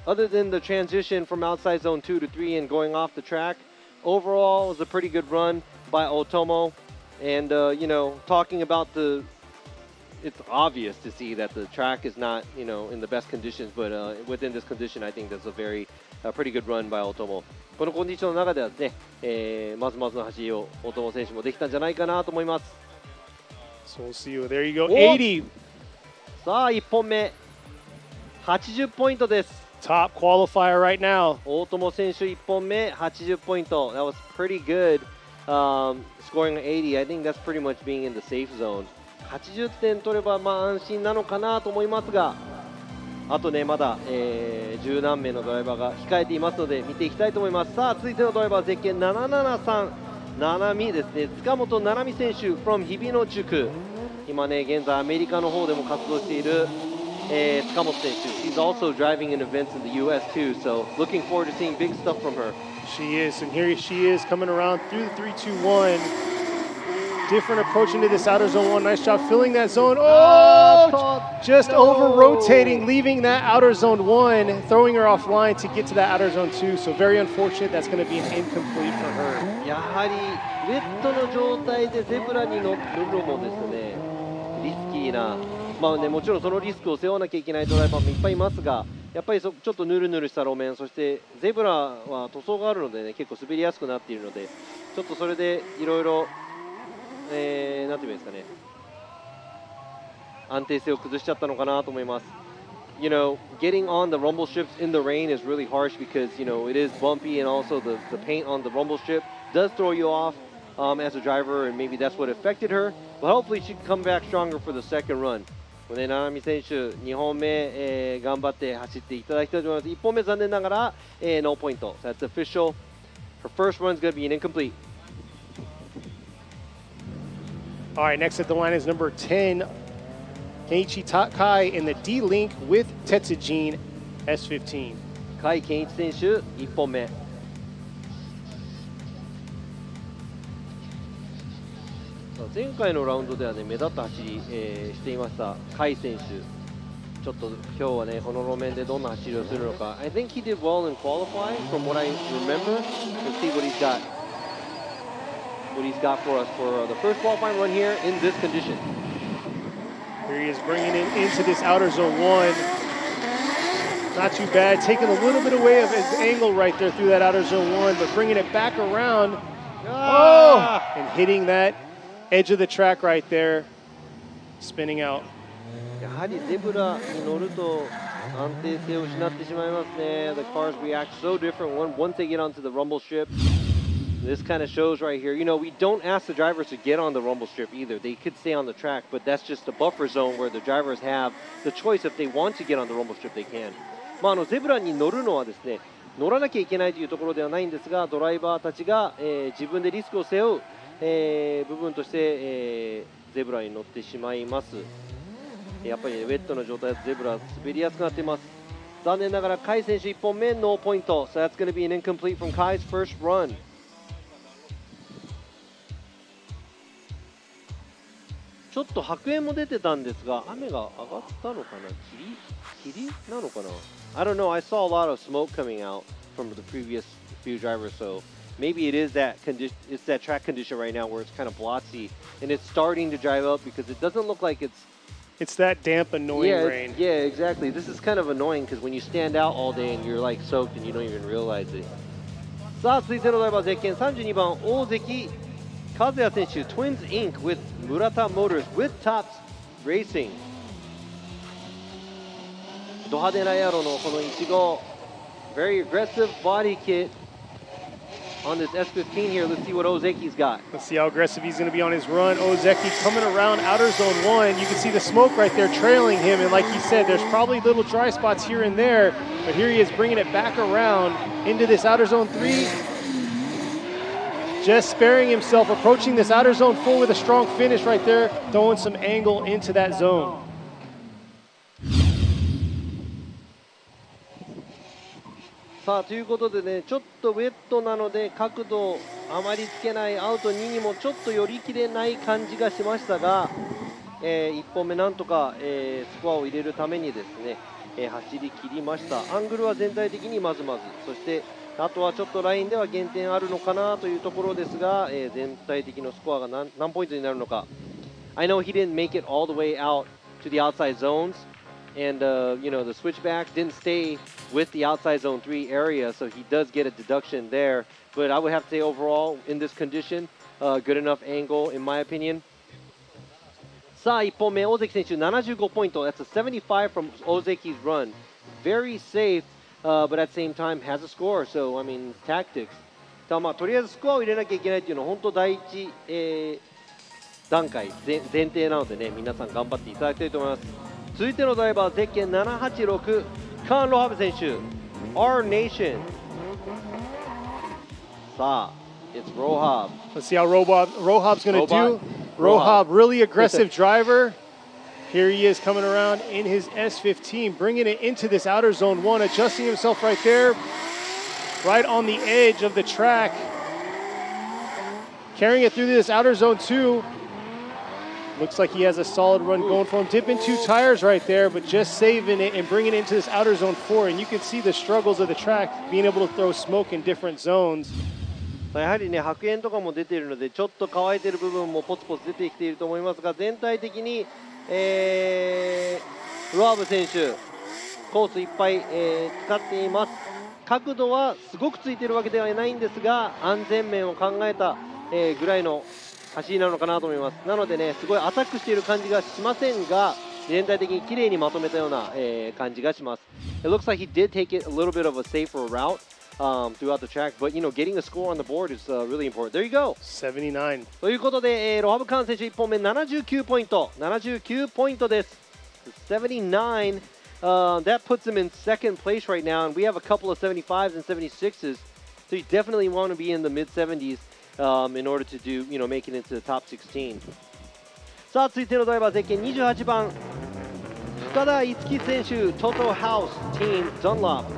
other than the transition from outside zone 2 to 3 and going off the track, overall it was a pretty good run by Otomo. And, talking about it's obvious to see that the track is not, in the best conditions, but within this condition, I think that's a pretty good run by Otomo. このコンディションの中ではですね、まずまずの走りをOtomo選手もできたんじゃないかなと思います。So we'll see you. There you go. 80. さあ、1本目、80ポイントです。Top qualifier right now. 大友選手1本目、80ポイント。That was pretty good. Scoring 80, I think that's pretty much being in the safe zone. 80点取れば安心なのかなと思いますが、あとねまだ、十何名のドライバーが控えていますので見ていきたいと思います。さあ続いてのドライバー、ゼッケン773七海ですね、塚本七海選手 from 日比野塾。今ね現在アメリカの方でも活動している、塚本選手。She's also driving in events in the US too, so looking forward to seeing big stuff from her. She is, and here she is coming around through the 3-2-1. Different approach into this outer zone 1. Nice job filling that zone. Just over rotating, leaving that outer zone 1, throwing her offline to get to that outer zone 2. So very unfortunate. That's going to be an incomplete for her. やはりウェットの状態でゼブラに乗るのもですね、リスキーな、もちろんそのリスクを背負わなきゃいけないドライバーもいっぱいいますが、やっぱりちょっとヌルヌルした路面、そしてゼブラは塗装があるのでね、結構滑りやすくなっているので、ちょっとそれでいろいろなんていうんですかね、安定性を崩しちゃったのかなと思います。Getting on the rumble strips in the rain is really harsh because, it is bumpy and also the paint on the rumble strip does throw you off. as a driver, and maybe that's what affected her. But hopefully she can come back stronger for the second run. これね、七海選手、2本目、頑張って走っていただきたいと思います。1本目残念ながら、ノーポイント。So that's official. Her first run is going to be an incomplete. All right, next at the line is number 10, Kenichi Takai in the D-Link with Tetsujin S15. 甲斐健一選手、1本目。前回のラウンドではね、目立った走り、していました甲斐選手。ちょっと今日はね、この路面でどんな走りをするのか。I think he did well in qualifying from what I remember. Let's see what he's got. What he's got for us for the first qualifying run here in this condition. Here he is bringing it into this outer zone 1. Not too bad, taking a little bit away of his angle right there through that outer zone 1, but bringing it back around. Oh! And hitting that edge of the track right there, spinning out. やはりゼブラに乗ると安定性を失ってしまいますね。The cars react so different once they get onto the rumble strip. This kind of shows right here. You know, we don't ask the drivers to get on the rumble strip either. They could stay on the track, but that's just a buffer zone where the drivers have the choice. If they want to get on the rumble strip, they can. ゼブラに乗るのはですね、乗らなきゃいけないというところではないんですが、ドライバーたちが、自分でリスクを背負う、部分として、ゼブラに乗ってしまいます。やっぱり、ね、ウェットの状態だとゼブラ滑りやすくなっています。残念ながら甲斐選手1本目ノーポイント。So that's going to be an incomplete from Kai's first run. ちょっと白煙も出てたんですが、雨が上がったのかな、霧なのかな。I don't know. I saw a lot of smoke coming out from the previous few drivers, so maybe it is that condition. It's that track condition right now where it's kind of blotchy and it's starting to drive up because it doesn't look like it's. It's that damp, annoying rain. Yeah, exactly. This is kind of annoying because when you stand out all day and you're like soaked and you don't even realize it. さあ、続いてのドライバー、ゼッケン32番大関和也選手、Twins Inc. with Murata Motors with Tops Racing。ド派手なエアロのこの1号、very aggressive body kit on this S15 here. Let's see what Ozeki's got. Let's see how aggressive he's going to be on his run. Ozeki coming around outer zone 1. You can see the smoke right there trailing him. And like he said, there's probably little dry spots here and there. But here he is bringing it back around into this outer zone 3. Just sparing himself, approaching this outer zone 4 with a strong finish right there, throwing some angle into that zone. さあということでね、ちょっとウェットなので角度あまりつけないアウト2にもちょっと寄り切れない感じがしましたが、1本目なんとか、スコアを入れるためにですね、走り切りました。アングルは全体的にまずまず、そしてあとはちょっとラインでは減点あるのかなというところですが、全体的なスコアが何ポイントになるのか。I know he didn't make it all the way out to the outside zones. And, you know, the switchback didn't stay with the outside zone 3 area, so he does get a deduction there. But I would have to say overall, in this condition, good enough angle, in my opinion. さあ、1本目、大関選手75ポイント。That's a 75 from Ozeki's run. Very safe, but at the same time has a score. So, I mean, tactics. とりあえずスコアを入れなきゃいけないっていうのは本当第一、段階、前提なのでね、皆さん頑張っていただきたいと思います。続いてのドライバー、ゼッケン786、カーン・ロハブ選手、Our Nation。さあ、it's Rohab. Let's see how Rohab's going to do. Rohab, really aggressive driver. Here he is coming around in his S15, bringing it into this outer zone 1, adjusting himself right there, right on the edge of the track. Carrying it through this outer zone 2. Looks like he has a solid run going for him. Dipping 2 tires right there, but just saving it and bringing it into this outer zone 4. And you can see the struggles of the track, being able to throw smoke in different zones. やはりね、白煙とかも出ているので、ちょっと乾いている部分もポツポツ出てきていると思いますが、全体的に、ロハブ選手、コースいっぱい、使っています。角度はすごくついているわけではないんですが、安全面を考えた、ぐらいの走りなのかなと思います。なのでね、すごいアタックしている感じがしませんが、全体的に綺麗にまとめたような、感じがします。It looks like he did take it a little bit of a safer route. throughout the track. But, getting a score on the board is really important. There you go. 79. ということで、ロハブカーン選手1本目79ポイント。79ポイントです。79. That puts him in second place right now. And we have a couple of 75s and 76s. So you definitely want to be in the mid-70s in order to do, make it into the top 16. さあ、続いてのドライバー、ゼッケン28番。深田樹選手、トトハウス、チーム、ダンロップ。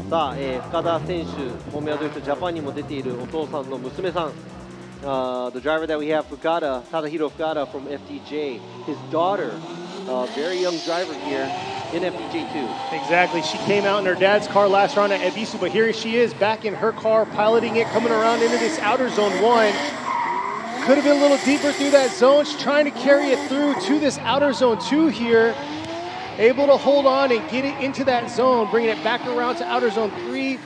さあ、深田選手、フォーミュラドリフトジャパンにも出ているお父さんの娘さん。The driver that we have, Fukada, Tadahiro Fukada from FDJ. His daughter, very young driver here in FDJ2. Exactly. She came out in her dad's car last round at Ebisu, but here she is back in her car, piloting it, coming around into this outer zone 1. Could have been a little deeper through that zone. She's trying to carry it through to this outer zone 2 here. Able to hold on and get it into that zone, bringing it back around to outer zone 3.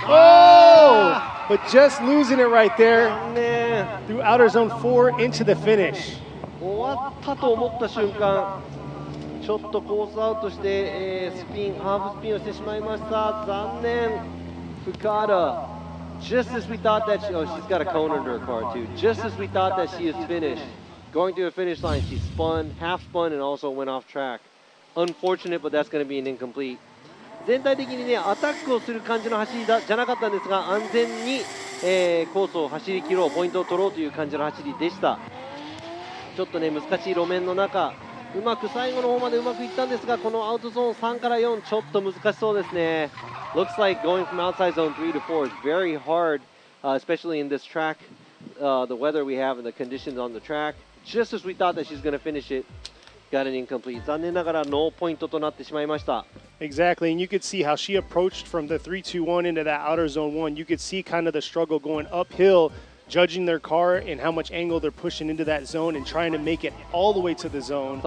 Oh! But just losing it right there through outer zone 4 into the finish. 終わったと思った瞬間、ちょっとコースアウトして、ハーフスピンをしてしまいました。残念。Fukada. Just as we thought that she's got a cone under her car too. Just as we thought that she is finished, going to the finish line, she half spun, and also went off track. Unfortunate, but that's going to be an incomplete. 全体的にね、アタックをする感じの走りじゃなかったんですが、安全に、コースを走り切ろう、ポイントを取ろうという感じの走りでした。ちょっとね、難しい路面の中、うまく最後の方までうまくいったんですが、このアウトゾーン3から4、ちょっと難しそうですね。Looks like going from outside zone 3 to 4 is very hard, especially in this track, the weather we have and the conditions on the track. Just as we thought that she's going to finish it, got an incomplete. 残念ながらノーポイントとなってしまいました。Exactly, and you could see how she approached from the 3-2-1 into that outer zone 1. You could see kind of the struggle going uphill, judging their car and how much angle they're pushing into that zone and trying to make it all the way to the zone.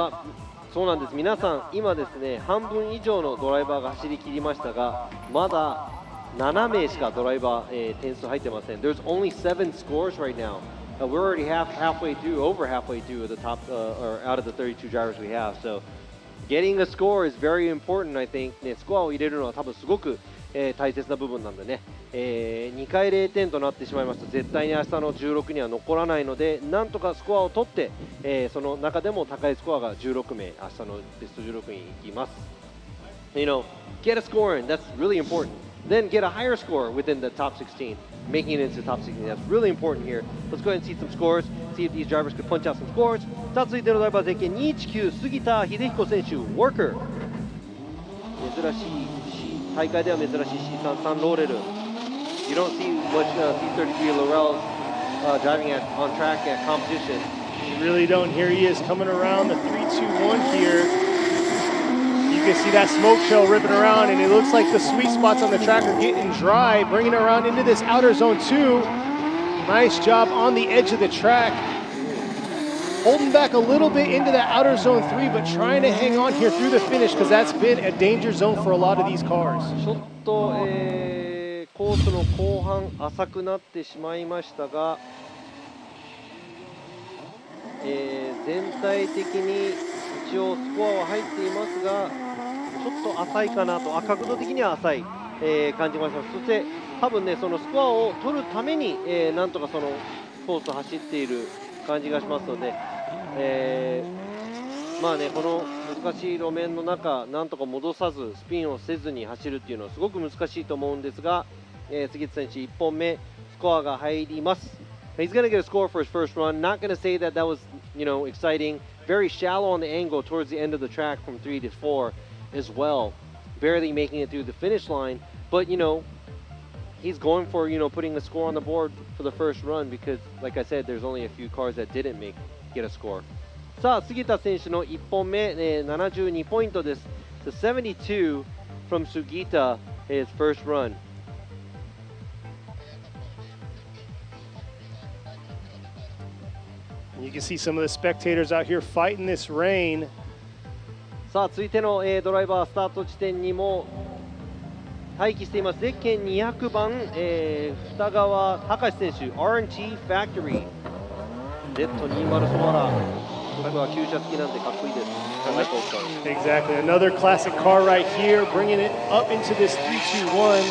そうなんです。皆さん、今ですね、半分以上のドライバーが走り切りましたが、まだ7名しかドライバー、点数入ってません。There's only 7 scores right now. We're already halfway through, over halfway through the top, or out of the 32 drivers we have. So getting a score is very important, I think. ね、スコアを入れるのは多分すごく、大切な部分なんでね、2回0点となってしまいますと絶対に明日の16には残らないので、なんとかスコアを取って、その中でも高いスコアが16名、明日のベスト16に行きます。You know, get a score in, that's really important. Then get a higher score within the top 16, making it into the top 16. That's really important here. Let's go ahead and see some scores, see if these drivers could punch out some scores. さあ、続いてのドライバーゼッケン219、杉田秀彦選手、Worker。珍しい大会では珍しい C3 サンローレル。You don't see much C33 Laurel's driving on track at competition. You really don't. Here he is coming around the 3-2-1 here. You can see that smoke trail ripping around, and it looks like the sweet spots on the track are getting dry, bringing it around into this outer zone 2. Nice job on the edge of the track. Holding back a little bit into that outer zone 3, but trying to hang on here through the finish because that's been a danger zone for a lot of these cars. ちょっと、コースの後半浅くなってしまいましたが、全体的に一応スコアは入っていますが、ちょっと浅いかなと、角度的には浅い、感じました。そして多分ね、そのスコアを取るために、なんとかそのコースを走っている感じがしますので、まあね、この難しい路面の中、なんとか戻さずスピンをせずに走るっていうのはすごく難しいと思うんですが、杉田選手1本目スコアが入ります。He's going to get a score for his first run. Not going to say that that was, exciting. Very shallow on the angle towards the end of the track from 3 to 4 as well. Barely making it through the finish line, but he's going for putting a score on the board for the first run because, like I said, there's only a few cars that didn't get a score. さあ、杉田選手の1本目、72ポイントです。So 72 from Sugita, his first run. You can see some of the spectators out here fighting this rain. さあ、続いての、ドライバースタート地点にも待機しています。ゼッケン200番、二川隆選手、R&T Factory。Z20 ソアラ。僕は旧車好きなんでかっこいいです。I like old cars. Exactly. Another classic car right here, bringing it up into this 3-2-1.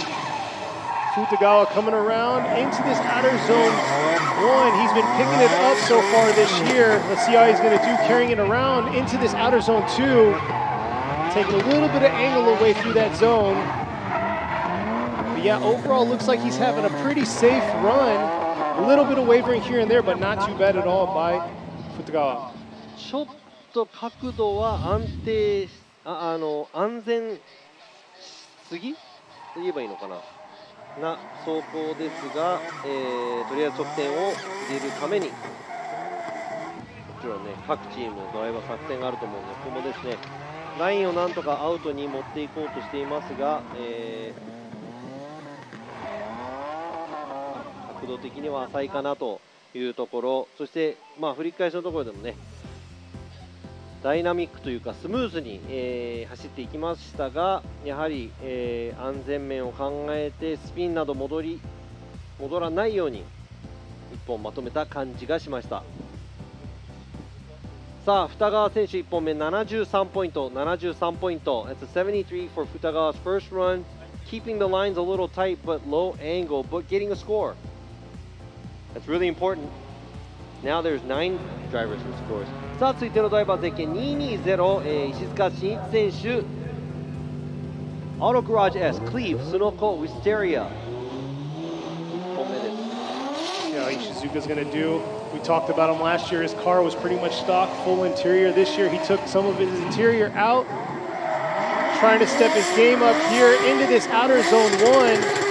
Futagawa coming around into this outer zone 1. He's been picking it up so far this year. Let's see how he's going to do carrying it around into this outer zone 2. Taking a little bit of angle away through that zone. But yeah, overall looks like he's having a pretty safe run. A little bit of wavering here and there, but not too bad at all by Futagawa. ちょっと角度は安定安全すぎと言えばいいのかな走行ですが、とりあえず得点を入れるためにもちろんね各チームドライバー作戦があると思うのでここもですねラインをなんとかアウトに持っていこうとしていますが、角度的には浅いかなというところそして振り返しのところでもねダイナミックというかスムーズに、走っていきましたがやはり、安全面を考えてスピンなど戻らないように1本まとめた感じがしました。さあ二川選手1本目73ポイント73ポイント That's a 73 for Futagawa's first run keeping the lines a little tight but low angle but getting a score. That's really important. Now there's 9 drivers with scores. さあ続いてのドライバーゼッケン220、石塚真一選手アウトガラージ S クリーブスノコウィステリア1本目です。Yeah, Ishizuka's going to do. We talked about him last year. His car was pretty much stock, full interior. This year he took some of his interior out, trying to step his game up here into this outer zone 1.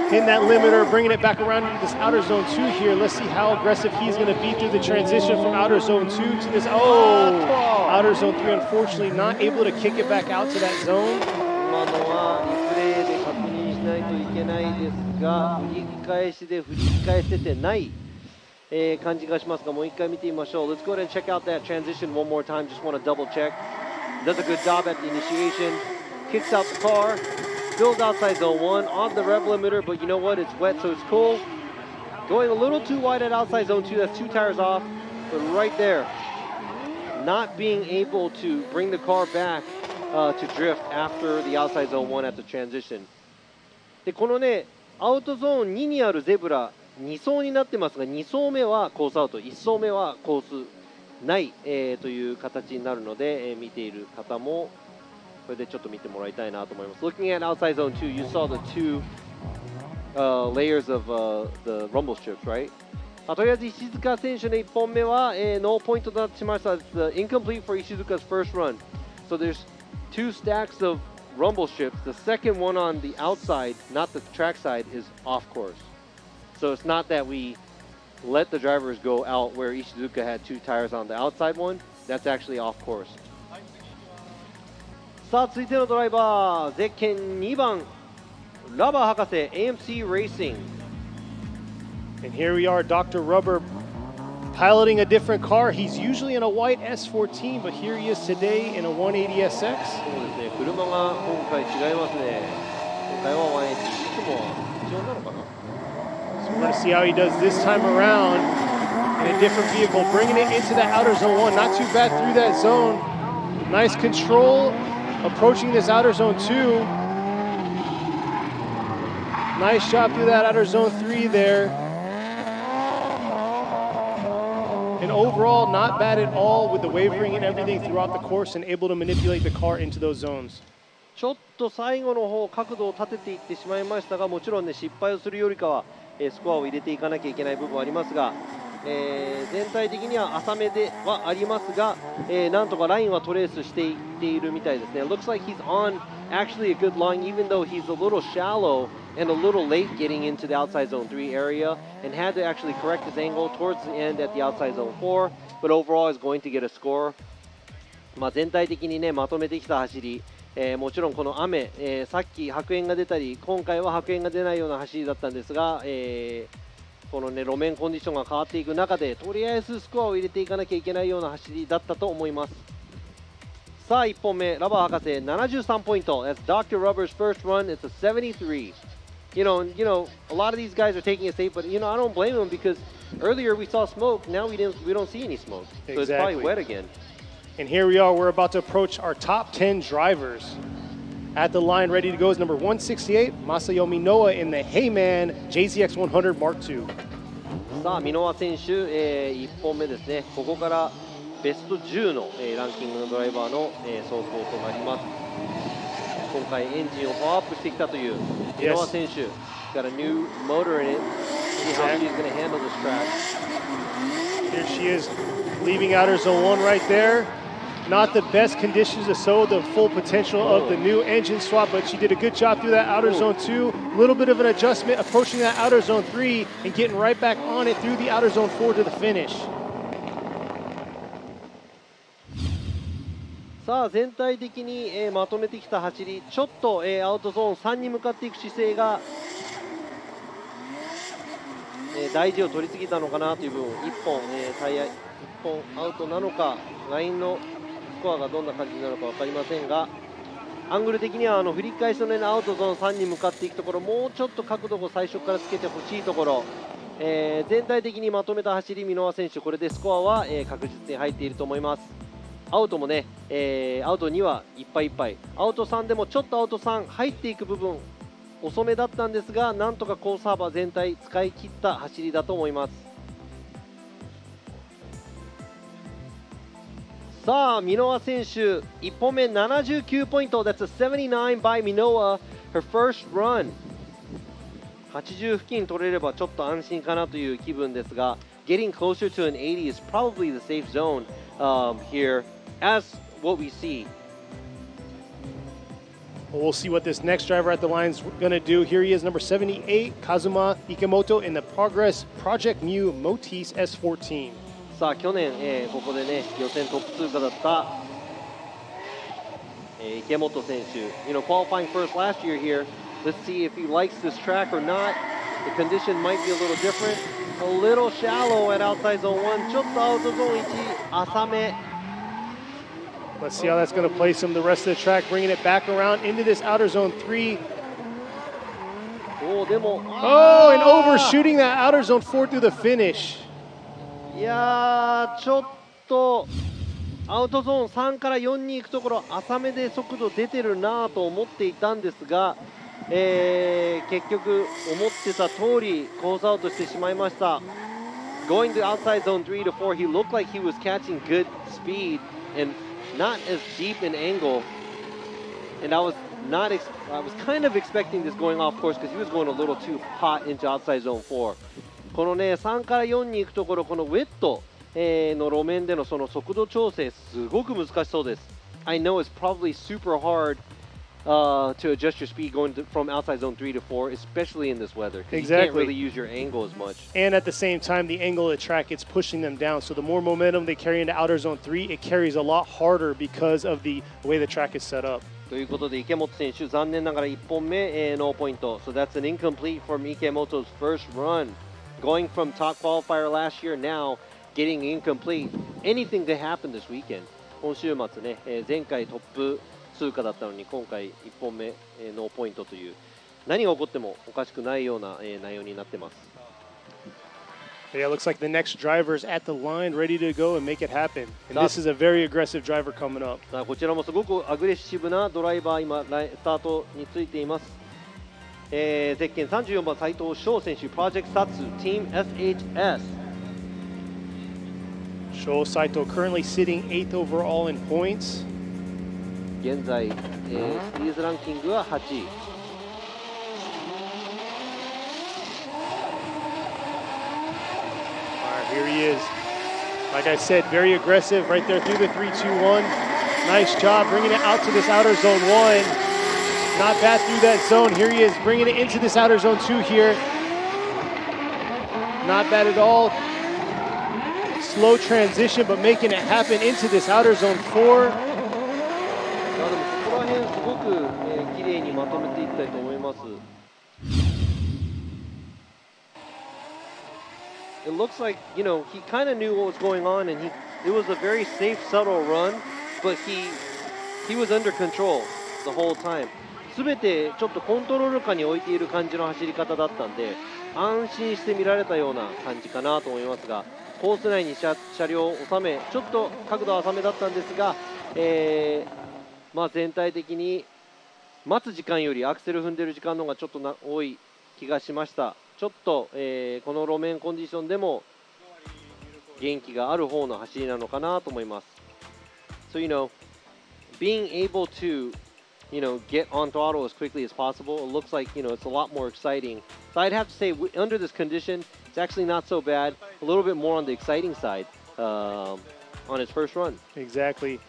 Hitting that limiter, bringing it back around into this outer zone 2 here. Let's see how aggressive he's going to be through the transition from outer zone 2 to this. Outer zone 3, unfortunately not able to kick it back out to that zone. 今のはリプレイで確認しないといけないですが、振り返しで振り返せてない、感じがしますが、もう一回見てみましょう。Let's go ahead and check out that transition one more time. Just want to double check. Does a good job at the initiation. Kicks out the car. Fills outside zone 1 on the rev limiter, but you know what? It's wet, so it's cool. Going a little too wide at outside zone 2. That's 2 tires off. But right there, not being able to bring the car back to drift after the outside zone 1 at the transition. でこのね、アウトゾーン2にあるゼブラ、2走になってますが、2走目はコースアウト、1走目はコースない、という形になるので、見ている方もこれでちょっと見てもらいたいなと思います。Looking at outside zone 2, you saw the 2 layers of the rumble strips, right? とりあえず石塚選手の1本目は、ノーポイントとなってしまいました。It's incomplete for Ishizuka's first run. So there's 2 stacks of rumble strips. The second one on the outside, not the track side, is off course. So it's not that we let the drivers go out where Ishizuka had 2 tires on the outside one. That's actually off course. さあ続いてのドライバーゼッケン2番ラバー博士 AMC Racing. And here we are, Dr. Rubber piloting a different car. He's usually in a white S14, but here he is today in a 180SX. そうですね、車が今回違いますね。今回は180、いつもは一応なのかな。So we're going to see how he does this time around in a different vehicle, bringing it into that outer zone 1. Not too bad through that zone. Nice control. Approaching this outer zone 2. Nice job through that outer zone 3 there. And overall, not bad at all with the wavering and everything throughout the course and able to manipulate the car into those zones. ちょっと最後の方角度を立てていってしまいましたが、もちろんね失敗をするよりかはスコアを入れていかなきゃいけない部分はありますが、全体的には浅めではありますが、なんとかラインはトレースしていっているみたいですね。Looks like he's on actually a good line even though he's a little shallow and a little late getting into the outside zone 3 area and had to actually correct his angle towards the end at the outside zone 4, but overall is going to get a score. 全体的にねまとめてきた走り、もちろんこの雨、さっき白煙が出たり今回は白煙が出ないような走りだったんですが、このね路面コンディションが変わっていく中でとりあえずスコアを入れていかなきゃいけないような走りだったと思います。さあ1本目ラバー博士73ポイント。That's Dr. Rubber's first run. It's a 73. a lot of these guys are taking it safe, but I don't blame them because earlier we saw smoke. Now we don't see any smoke, so it's probably wet again. And here we are. We're about to approach our top 10 drivers. At the line, ready to go is number 168, Masayomi Noah in the Heyman JZX100 Mark II. さあ、箕輪選手、1本目ですね。ここからベスト10の、ランキングのドライバーの、走行となります。今回エンジンをパワーアップしてきたという箕輪選手。Got a new motor in it. See how she's going to handle this track. Here she is, leaving outer zone 1 right there. Not the best conditions to show the full potential of the new engine swap, but she did a good job through that outer zone 2. A little bit of an adjustment, approaching that outer zone 3 and getting right back on it through the outer zone 4 to the finish. さあ、全体的に、まとめてきた走り、ちょっと、アウトゾーン3に向かっていく姿勢が、大事を取りすぎたのかなという部分、1本、タイヤ1本アウトなのか、ラインのスコアがどんな感じになるのか分かりませんが、アングル的には振り返しの、アウトゾーン3に向かっていくところ、もうちょっと角度を最初からつけてほしいところ、全体的にまとめた走り、箕輪選手、これでスコアは、確実に入っていると思います。アウトもね、アウト2はいっぱいいっぱい、アウト3でもちょっとアウト3入っていく部分、遅めだったんですが、なんとかコース幅全体使い切った走りだと思います。さあ、箕輪選手、1本目79ポイント。That's a 79 by Minoa, her first run. 80付近取れればちょっと安心かなという気分ですが、getting closer to an 80 is probably the safe zone here, as what we see. Well, we'll see what this next driver at the line is going to do. Here he is, number 78, Kazuma Ikemoto in the Progress Project Mu Motis S14. さあ、去年、ここでね、予選トップ通過だった、池本選手、qualifying first last year here. Let's see if he likes this track or not. The condition might be a little different. A little shallow at outside zone 1. ちょっとアウトゾーン1、浅め。Let's see how that's going to place him the rest of the track, bringing it back around into this outer zone 3. Oh, and overshooting that outer zone 4 through the finish. いやー、ちょっとアウトゾーン3から4に行くところ、浅めで速度出てるなと思っていたんですが、結局思ってた通りコースアウトしてしまいました。Going to outside zone 3 to 4, he looked like he was catching good speed and not as deep an angle. And I was kind of expecting this going off course because he was going a little too hot into outside zone 4. このね、3から4に行くところ、このウェット、の路面でのその速度調整、すごく難しそうです。I know it's probably super hard to adjust your speed going from outside zone 3 to 4, especially in this weather. Exactly. You can't really use your angle as much. And at the same time, the angle of the track, it's pushing them down. So the more momentum they carry into outer zone 3, it carries a lot harder because of the way the track is set up. ということで、池本選手、残念ながら1本目、ノーポイント。So that's an incomplete from Ikemoto's first run. Going from top qualifier last year, now getting incomplete. Anything could happen this weekend. 今週末ね、前回トップ通過だったのに今回1本目、ノーポイントという何が起こってもおかしくないような、内容になってます。Yeah, it looks like the next driver's at the line, ready to go and make it happen. And this is a very aggressive driver coming up. こちらもすごくアグレッシブなドライバー、今スタートについています。ゼッケン34番斉藤翔選手、プロジェクトサツ、Team SHS。Sho Saito currently sitting 8th overall in points. 現在、スティーズランキングは8位。Here he is. Like I said, very aggressive right there through the 3-2-1. Nice job bringing it out to this outer zone 1. Not bad through that zone. Here he is bringing it into this outer zone 2 here. Not bad at all. Slow transition, but making it happen into this outer zone 4. でもここら辺すごく、綺麗にまとめていきたいと思います。It looks like, he kind of knew what was going on, and it was a very safe, subtle run, but he was under control the whole time. 全てちょっとコントロール下に置いている感じの走り方だったんで、安心して見られたような感じかなと思いますが、コース内に車両を収め、ちょっと角度は浅めだったんですが、全体的に待つ時間よりアクセル踏んでる時間の方がちょっと多い気がしました。ちょっと、この路面コンディションでも元気がある方の走りなのかなと思います。So being able to get on throttle as quickly as possible, it looks like it's a lot more exciting. So I'd have to say under this condition, it's actually not so bad. A little bit more on the exciting side on his first run. Exactly.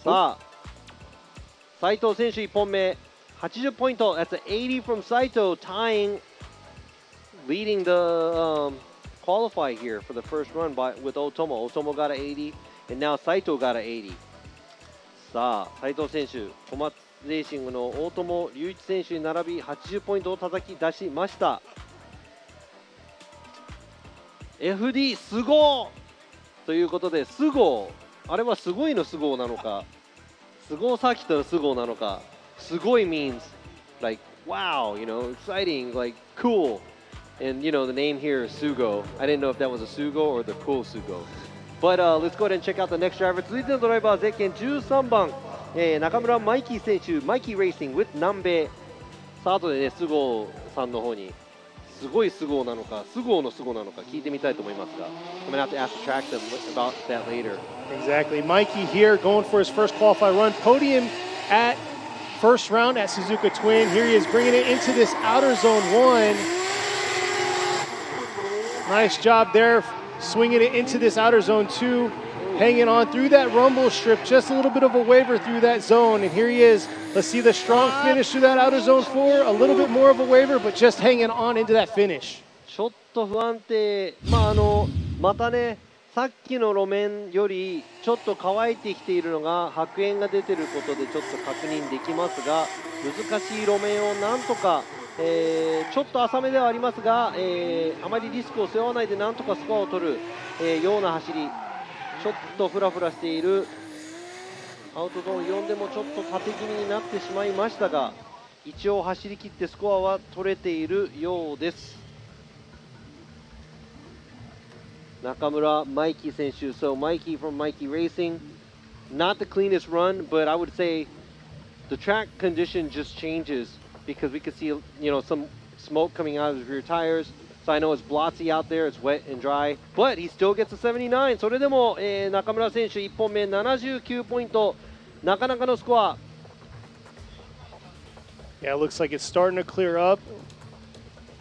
さあ、斉藤選手1本目80ポイント。That's an 80 from Saito, leading the qualify here for the first run with Otomo. Otomo got an 80, and now Saito got an 80. さあ、斉藤選手、小松レーシングの大友隆一選手に並び80ポイントを叩き出しました。FD すごということで、すごあれはすごいのすごなのか、すごサーキットのすごなのか、すごい means like wow, exciting, like cool. And the name here is SUGO. I didn't know if that was a SUGO or the cool SUGO. But let's go ahead and check out the next driver. 続いてのドライバー、ゼッケン13番、中村マイキー選手、マイキーレーシング with 南米。さあ、後でね、スゴーさんの方に、すごいスゴーなのか、スゴーのスゴーなのか聞いてみたいと思いますが、I'm going to have to ask the track them about that later. Exactly. Mikey here going for his first qualified run. Podium at first round at Suzuka Twin. Here he is bringing it into this outer zone 1. Nice job there, swinging it into this outer zone 2, hanging on through that rumble strip, just a little bit of a waver through that zone, and here he is. Let's see the strong finish through that outer zone 4, a little bit more of a waver, but just hanging on into that finish. ちょっと不安定、またね、さっきの路面よりちょっと乾いてきているのが白煙が出ていることでちょっと確認できますが、難しい路面をなんとか、ちょっと浅めではありますが、あまりリスクを背負わないでなんとかスコアを取る、ような走り、ちょっとフラフラしているアウトゾーン4でもちょっと縦気味になってしまいましたが、一応走り切ってスコアは取れているようです。中村マイキー選手、so Mikey from Mikey Racing, not the cleanest run, but I would say the track condition just changes because we could see some smoke coming out of his rear tires. So I know it's blotchy out there, it's wet and dry, but he still gets a 79. それでも、中村選手1本目79ポイント、なかなかのスコア。Yeah, it looks like it's starting to clear up.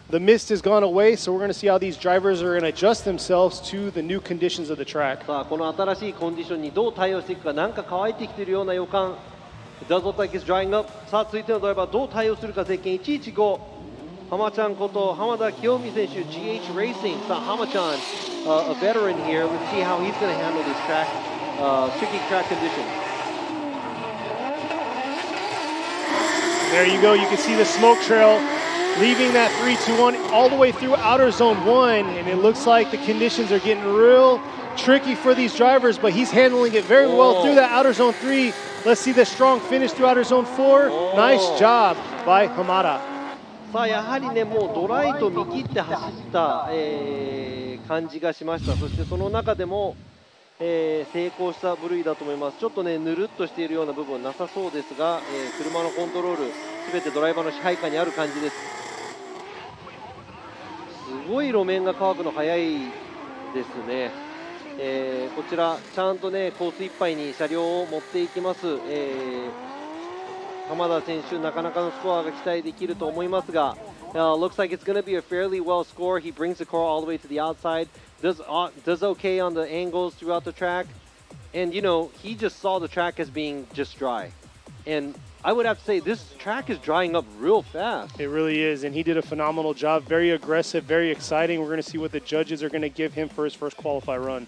The mist has gone away, so we're going to see how these drivers are going to adjust themselves to the new conditions of the track. さあ、この新しいコンディションにどう対応していくか、なんか乾いてきているような予感。It does look like it's drying up. さあ、続いてのドライバーどう対応するか、ゼッケン115。浜ちゃんこと浜田清美選手、GH Racing。さあ、浜ちゃん、a veteran here. Let's see how he's going to handle this track, tricky track conditions. There you go. You can see the smoke trail leaving that 3-2-1 all the way through outer zone 1, and it looks like the conditions are getting real tricky for these drivers, but he's handling it very well through that outer zone 3. Let's see the strong finish through outer zone 4. Nice job by Hamada. さあ、やはりね、もうドライと見切って走った、感じがしました。そしてその中でも、成功した部類だと思います。ちょっとね、ぬるっとしているような部分はなさそうですが、車のコントロール、すべてドライバーの支配下にある感じです。すごい路面が乾くの早いですね。こちらちゃんとねコースいっぱいに車両を持っていきます。浜田選手なかなかのスコアが期待できると思いますが、looks like it's going to be a fairly well score. He brings the car all the way to the outside. Does okay on the angles throughout the track, and he just saw the track as being just dry, and I would have to say this track is drying up real fast. It really is, and he did a phenomenal job. Very aggressive, very exciting. We're going to see what the judges are going to give him for his first qualify run.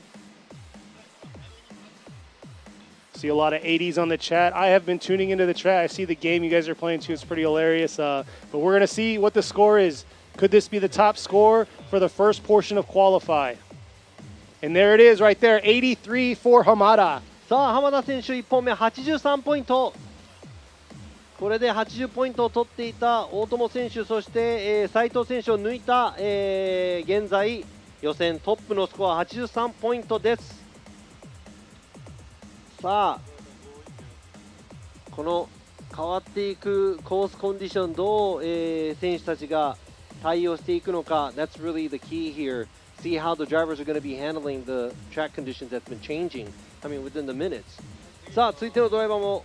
See a lot of 80s on the chat. I have been tuning into the chat. I see the game you guys are playing too. It's pretty hilarious. But we're going to see what the score is. Could this be the top score for the first portion of qualify? And there it is right there, 83 for Hamada. さあ、浜田選手1本目83ポイント。これで80ポイントを取っていた大友選手、そして斉藤選手を抜いた現在予選トップのスコア83ポイントです。さあこの変わっていくコースコンディション、どう選手たちが対応していくのか。 That's really the key here. See how the drivers are going to be handling the track conditions that's been changing, I mean within the minutes. さあ続いてのドライバーも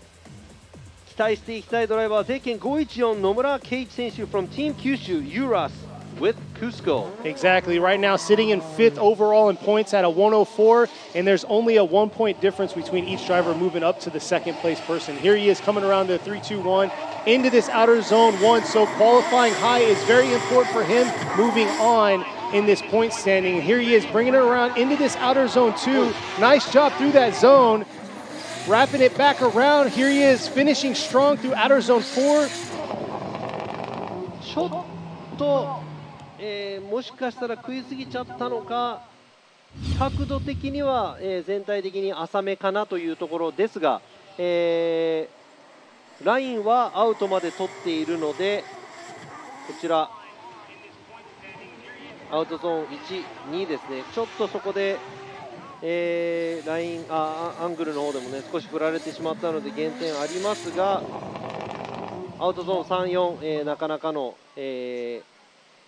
期待していきたいドライバーはゼッケン514野村圭一選手 from Team Kyushu Uras with Cusco. Exactly. Right now, sitting in 5th overall in points at a 104, and there's only a 1-point difference between each driver moving up to the second place person. Here he is coming around to 3-2-1 into this outer zone 1. So qualifying high is very important for him moving on in this point standing. And here he is bringing it around into this outer zone 2. Nice job through that zone. Wrapping it back around. Here he is finishing strong through outer zone 4. ちょっともしかしたら食いすぎちゃったのか、角度的には全体的に浅めかなというところですが、ラインはアウトまで取っているので、こちらアウトゾーン1、2ですね。ちょっとそこで、ラインアングルの方でもね少し振られてしまったので減点ありますが、アウトゾーン3、4、なかなかの、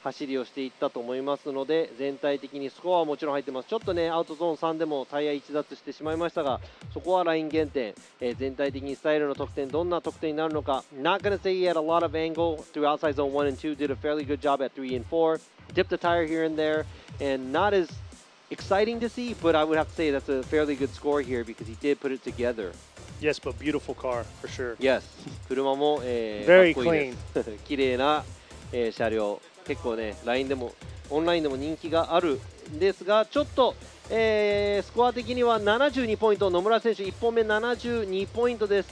走りをしていったと思いますので、全体的にスコアはもちろん入ってます。ちょっとねアウトゾーン3でもタイヤ逸脱してしまいましたが、そこはライン減点、全体的にスタイルの得点どんな得点になるのか。 Not gonna say he had a lot of angle through outside zone 1 and 2, did a fairly good job at 3 and 4, dipped a tire here and there, and not as exciting to see, but I would have to say that's a fairly good score here because he did put it together. Yes, but beautiful car for sure. Yes. 車も、Very かっこいいです。綺麗な、車両。結構ね、LINE でもオンラインでも人気があるんですが、ちょっと、スコア的には72ポイント、野村選手1本目72ポイントです。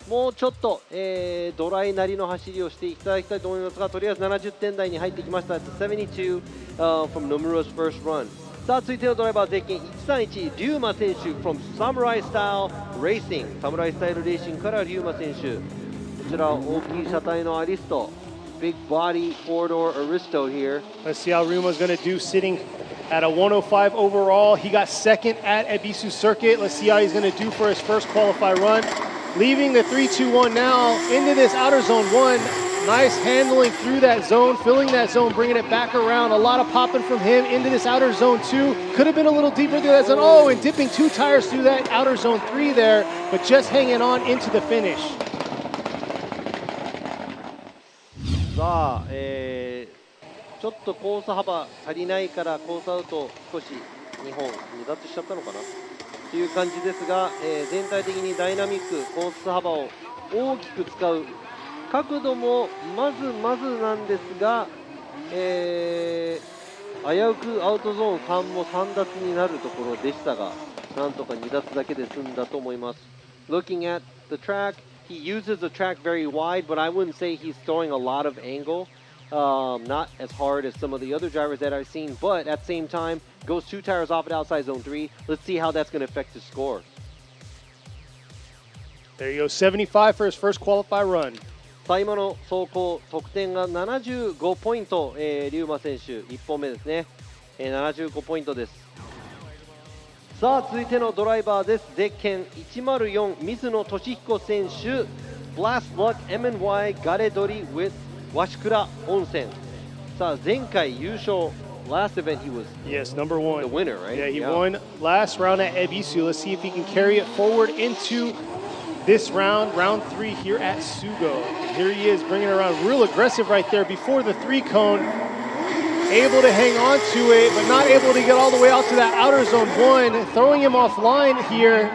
もうちょっと、ドライなりの走りをしていただきたいと思いますが、とりあえず70点台に入ってきました。72、from Nomura's first run。さあ続いてのドライバー、ゼッケン131龍馬選手 from Samurai Style Racing、 サムライスタイルレーシングから龍馬選手、こちら大きい車体のアリスト、big body four-door Aristo here. Let's see how Ryuma's going to do sitting at a 105 overall. He got second at Ebisu Circuit. Let's see how he's going to do for his first qualify run. Leaving the 3-2-1 now into this outer zone 1. Nice handling through that zone, filling that zone, bringing it back around. A lot of popping from him into this outer zone 2. Could have been a little deeper through that zone. Oh, and dipping 2 tires through that outer zone 3 there, but just hanging on into the finish. さあ、ちょっとコース幅足りないからコースアウト少し2本離脱しちゃったのかなという感じですが、全体的にダイナミック、コース幅を大きく使う、角度もまずまずなんですが、危うくアウトゾーン3も3脱になるところでしたが、なんとか2脱だけで済んだと思います。Looking at the track, he uses the track very wide, but I wouldn't say he's throwing a lot of angle. Not as hard as some of the other drivers that I've seen, but at the same time, goes 2 tires off at outside zone 3. Let's see how that's going to affect his score. There you go, 75 for his first qualify run. さあ今の走行得点が75ポイント、龍馬選手1本目ですね、75ポイントです。さあ続いてのドライバーです。ゼッケン104水野俊彦選手 Blast Luck MNY ガレドリ with 鷲倉温泉。さあ前回優勝、 last event he was yes, number 1. the winner, right? Yeah, he won last round at Ebisu. Let's see if he can carry it forward into this round, round 3 here at SUGO. Here he is bringing it around, real aggressive right there before the 3-cone. Able to hang on to it, but not able to get all the way out to that outer zone 1. Throwing him offline here.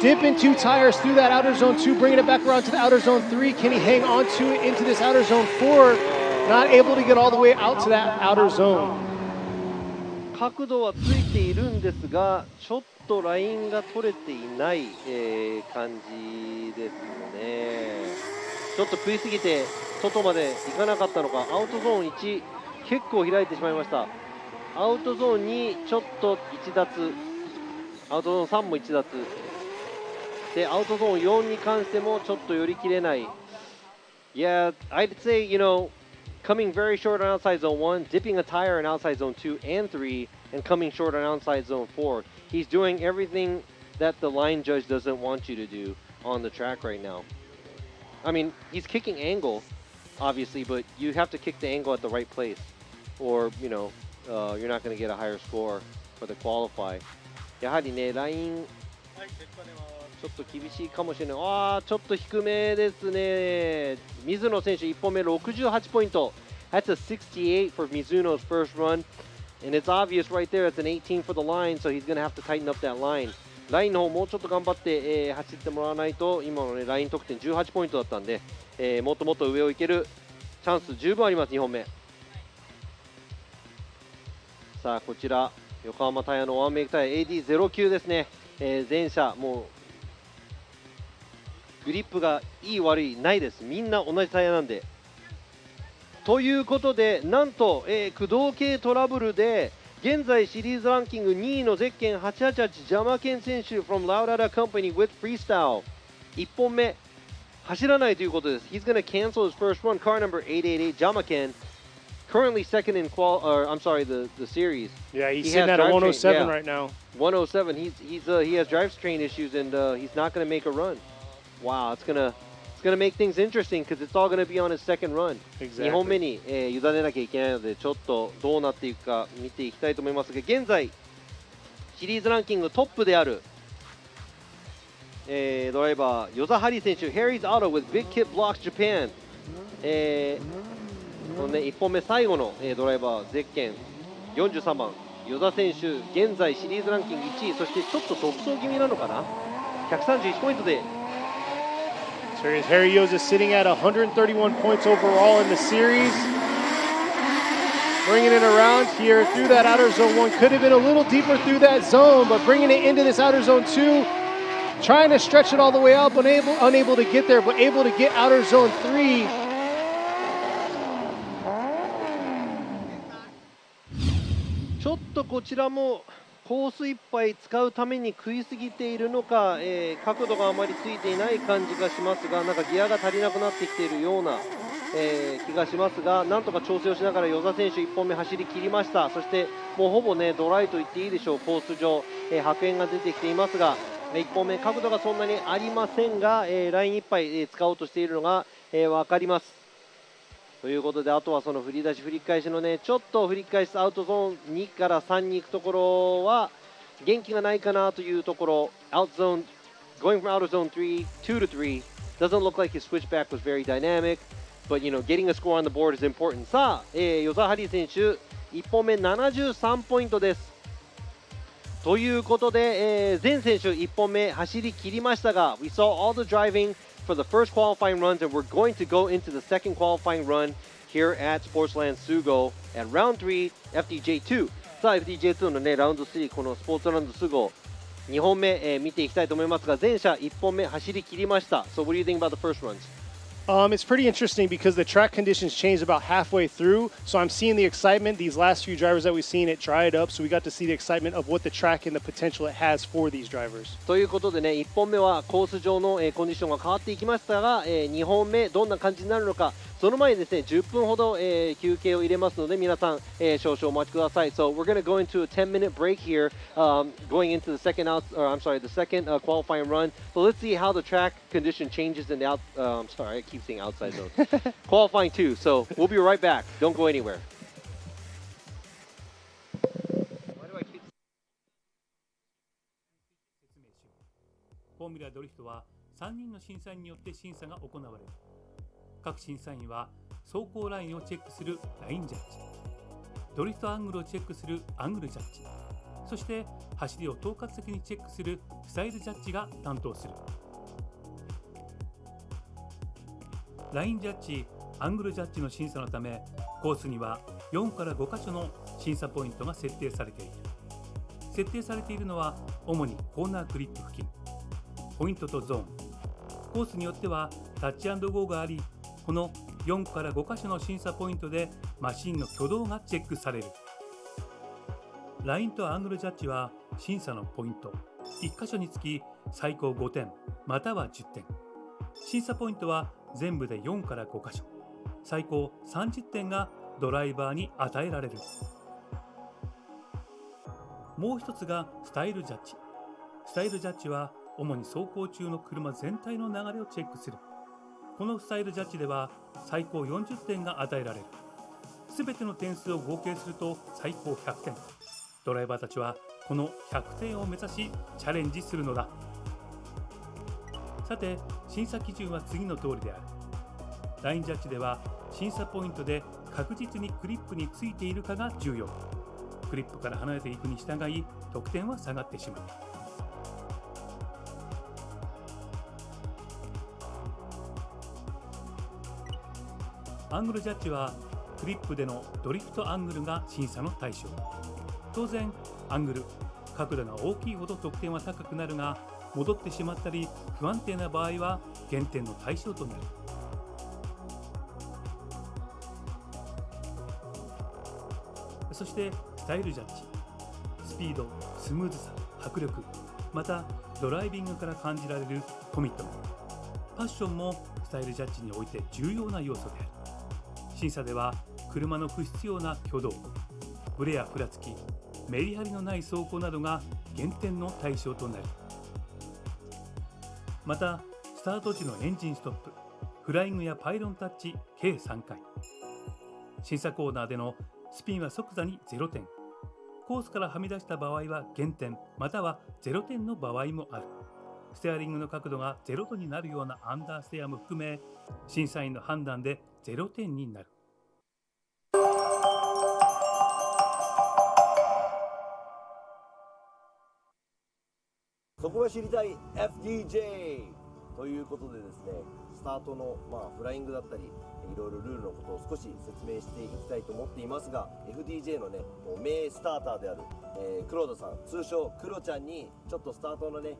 Dipping 2 tires through that outer zone 2, bringing it back around to the outer zone 3. Can he hang on to it into this outer zone 4? Not able to get all the way out to that outer zone. 角度はついているんですが、ちょっとラインが取れていない、感じですね。ちょっと食いすぎて外まで行かなかったのか、アウトゾーン1結構開いてしまいました。アウトゾーン2ちょっと1脱、アウトゾーン3も1脱。でアウトゾーン4に関してもちょっと寄り切れない。Yeah, I'd say, coming very short on outside zone 1, dipping a tire in outside zone 2 and 3, and coming short on outside zone 4. He's doing everything that the line judge doesn't want you to do on the track right now. I mean, he's kicking angle, obviously, but you have to kick the angle at the right place, or, you're not going to get a higher score for the qualify. やはりね、ライン、ちょっと厳しいかもしれない。ちょっと低めですね。水野選手1本目68ポイント。That's a 68 for Mizuno's first run. And it's obvious right there, it's an 18 for the line, so he's going to have to tighten up that line. ラインの方もうちょっと頑張って、走ってもらわないと、今のね、ライン得点18ポイントだったんで、もっともっと上をいけるチャンス十分あります、2本目。さあ、こちら、横浜タイヤのワンメイクタイヤ AD09 ですね。前者、もう、グリップがいい悪いないです。みんな同じタイヤなんで。ということで、なんと、駆動系トラブルで、現在シリーズランキング2位のゼッケン888ジャマケン選手 from Laudada Company with Freestyle 1本目走らないということです。He's going to cancel his first run. Car number 888 Jamaken, currently second in the series. Yeah, he's sitting at a 107 right now. 107. He has drivetrain issues and he's not going to make a run. Wow, it's gonna make things interesting because it's all gonna be on his second run. Exactly. 2本目に、委ねなきゃいけないのでちょっとどうなっていくか見ていきたいと思いますが、現在シリーズランキングトップである、ドライバー与座ハリ選手 Harry's Auto with Big Kit Blocks Japan、このね1本目最後の、ドライバーゼッケン43番与座選手、現在シリーズランキング1位、そしてちょっと独走気味なのかな、131ポイントで。So here's Harry Yoza sitting at 131 points overall in the series. Bringing it around here through that outer zone 1. Could have been a little deeper through that zone, but bringing it into this outer zone 2. Trying to stretch it all the way up, unable to get there, but able to get outer zone 3. ちょっとこちらもコースいっぱい使うために食いすぎているのか、角度があまりついていない感じがしますが、なんかギアが足りなくなってきているような、気がしますが、なんとか調整をしながら與座選手1本目走り切りました。そしてもうほぼねドライと言っていいでしょう、コース上、白煙が出てきていますが、1本目角度がそんなにありませんが、ラインいっぱい、使おうとしているのが、分かります。ということで、あとはその振り出し振り返しのね、ちょっと振り返すアウトゾーン2から3に行くところは元気がないかなというところ。Out zone, going from outer zone 3, 2 to 3 doesn't look like his switchback was very dynamic, but getting a score on the board is important. さあ、与座ハリー選手1本目73ポイントです。ということで、全選手1本目走り切りましたが、We saw all the driving for the first qualifying runs, and we're going to go into the second qualifying run here at SPORTSLAND SUGO at round 3 FDJ2. さあ FDJ2 のねラウンド3、このスポーツランドSUGO 2本目、見ていきたいと思いますが、全車1本目走り切りました。So what do you think about the first runs? It's pretty interesting because the track conditions changed about halfway through. So I'm seeing the excitement. These last few drivers that we've seen, it dried up. So we got to see the excitement of what the track and the potential it has for these drivers. ということでね、1本目はコース上の、コンディションが変わっていきましたが、2本目どんな感じになるのか、その前にですね、10分ほど、休憩を入れますので、皆さん、少々お待ちください。So we're going to go into a 10-minute break here, going into the second qualifying run. So let's see how the track condition changes in the I'm sorry, I keep saying outside zone. Qualifying 2. So we'll be right back. Don't go anywhere. フォーミュラドリフトは3人の審査員によって審査が行われる。各審査員は走行ラインをチェックするラインジャッジ、ドリフトアングルをチェックするアングルジャッジ、そして走りを統括的にチェックするスタイルジャッジが担当する。ラインジャッジ、アングルジャッジの審査のため、コースには4から5箇所の審査ポイントが設定されている。設定されているのは主にコーナークリップ付近、ポイントとゾーン、コースによってはタッチ&ゴーがあり、この4から5箇所の審査ポイントでマシンの挙動がチェックされる。ラインとアングルジャッジは審査のポイント1箇所につき最高5点または10点。審査ポイントは全部で4から5箇所、最高30点がドライバーに与えられる。もう一つがスタイルジャッジ。スタイルジャッジは主に走行中の車全体の流れをチェックする。このスタイルジャッジでは最高40点が与えられる。すべての点数を合計すると最高100点。ドライバーたちはこの100点を目指しチャレンジするのだ。さて、審査基準は次の通りである。ラインジャッジでは審査ポイントで確実にクリップについているかが重要。クリップから離れていくに従い得点は下がってしまう。アングルジャッジはクリップでのドリフトアングルが審査の対象。当然アングル、角度が大きいほど得点は高くなるが、戻ってしまったり不安定な場合は減点の対象となる。そしてスタイルジャッジ、スピード、スムーズさ、迫力、またドライビングから感じられるコミットメント、パッションもスタイルジャッジにおいて重要な要素である。審査では車の不必要な挙動、ブレやふらつき、メリハリのない走行などが減点の対象となる。またスタート時のエンジンストップ、フライングやパイロンタッチ計3回。審査コーナーでのスピンは即座に0点。コースからはみ出した場合は減点または0点の場合もある。ステアリングの角度が0度になるようなアンダーステアも含め、審査員の判断で0点になる。そこが知りたい FDJ ということでですね、スタートの、フライングだったりいろいろルールのことを少し説明していきたいと思っていますが、 FDJ のね名スターターである、黒田さん、通称クロちゃんにちょっとスタートのね、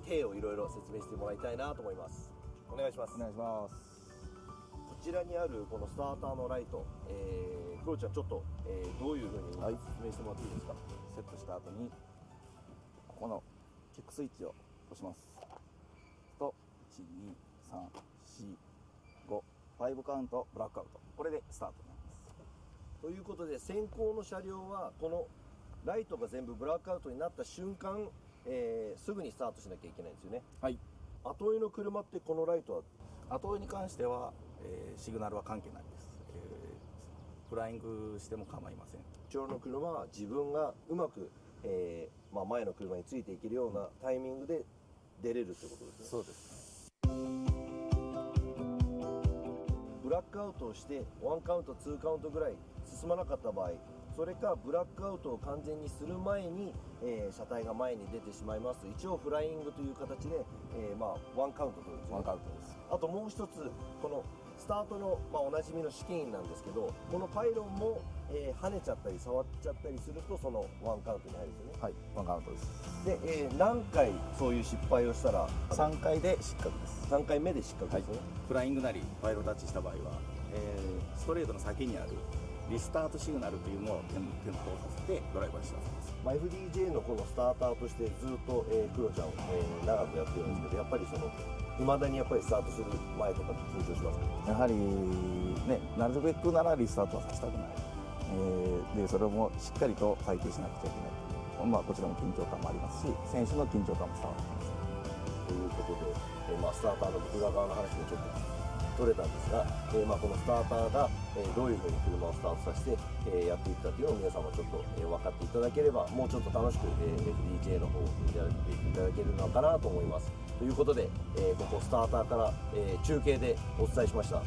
体をいろいろ説明してもらいたいなと思います。お願いします。お願いします。こちらにあるこのスターターのライト、クロちゃんちょっと、どういうふうに説明してもらっていいですか？セットした後にここのキックスイッチを押しますと、12345 5カウントブラックアウト、これでスタートになります。ということで、先行の車両はこのライトが全部ブラックアウトになった瞬間、すぐにスタートしなきゃいけないんですよね。はい。後追いの車ってこのライトは後追いに関しては、シグナルは関係ないです。フライングしても構いません。後ろの車は自分がうまく、前の車についていけるようなタイミングで出れるってことですね。そうです。ブラックアウトをして1カウント2カウントぐらい進まなかった場合、それかブラックアウトを完全にする前に、車体が前に出てしまいますと、一応フライングという形で、1カウントというですね。1カウントです。あともう一つ、このスタートの、おなじみの試験員なんですけど、このパイロンも、跳ねちゃったり触っちゃったりするとその1カウントに入るんですよね。はい、1カウントです。で、何回そういう失敗をしたら3回で失格です。3回目で失格ですね。フライングなりパイロンタッチした場合は、ストレートの先にあるリスタートシグナルというのを点灯させてドライバーに知らせます。FDJ のこのスターターとしてずっと、クロちゃん、長くやってるんですけど、やっぱりその未だにやっぱりスタートする前とか緊張しますか？やはりね、なるべくならリスタートはさせたくない、でそれもしっかりと体系しなくちゃいけない、こちらも緊張感もありますし、選手の緊張感も伝わってきます。ということで、スターターの裏側の話もちょっと取れたんですが、このスターターが、どういうふうに車をスタートさせて、やっていったというのを皆様ちょっと、分かっていただければ、もうちょっと楽しく、FDJ の方をやっていただけるのかなと思います。ということで、ここスターターから、中継でお伝えしました。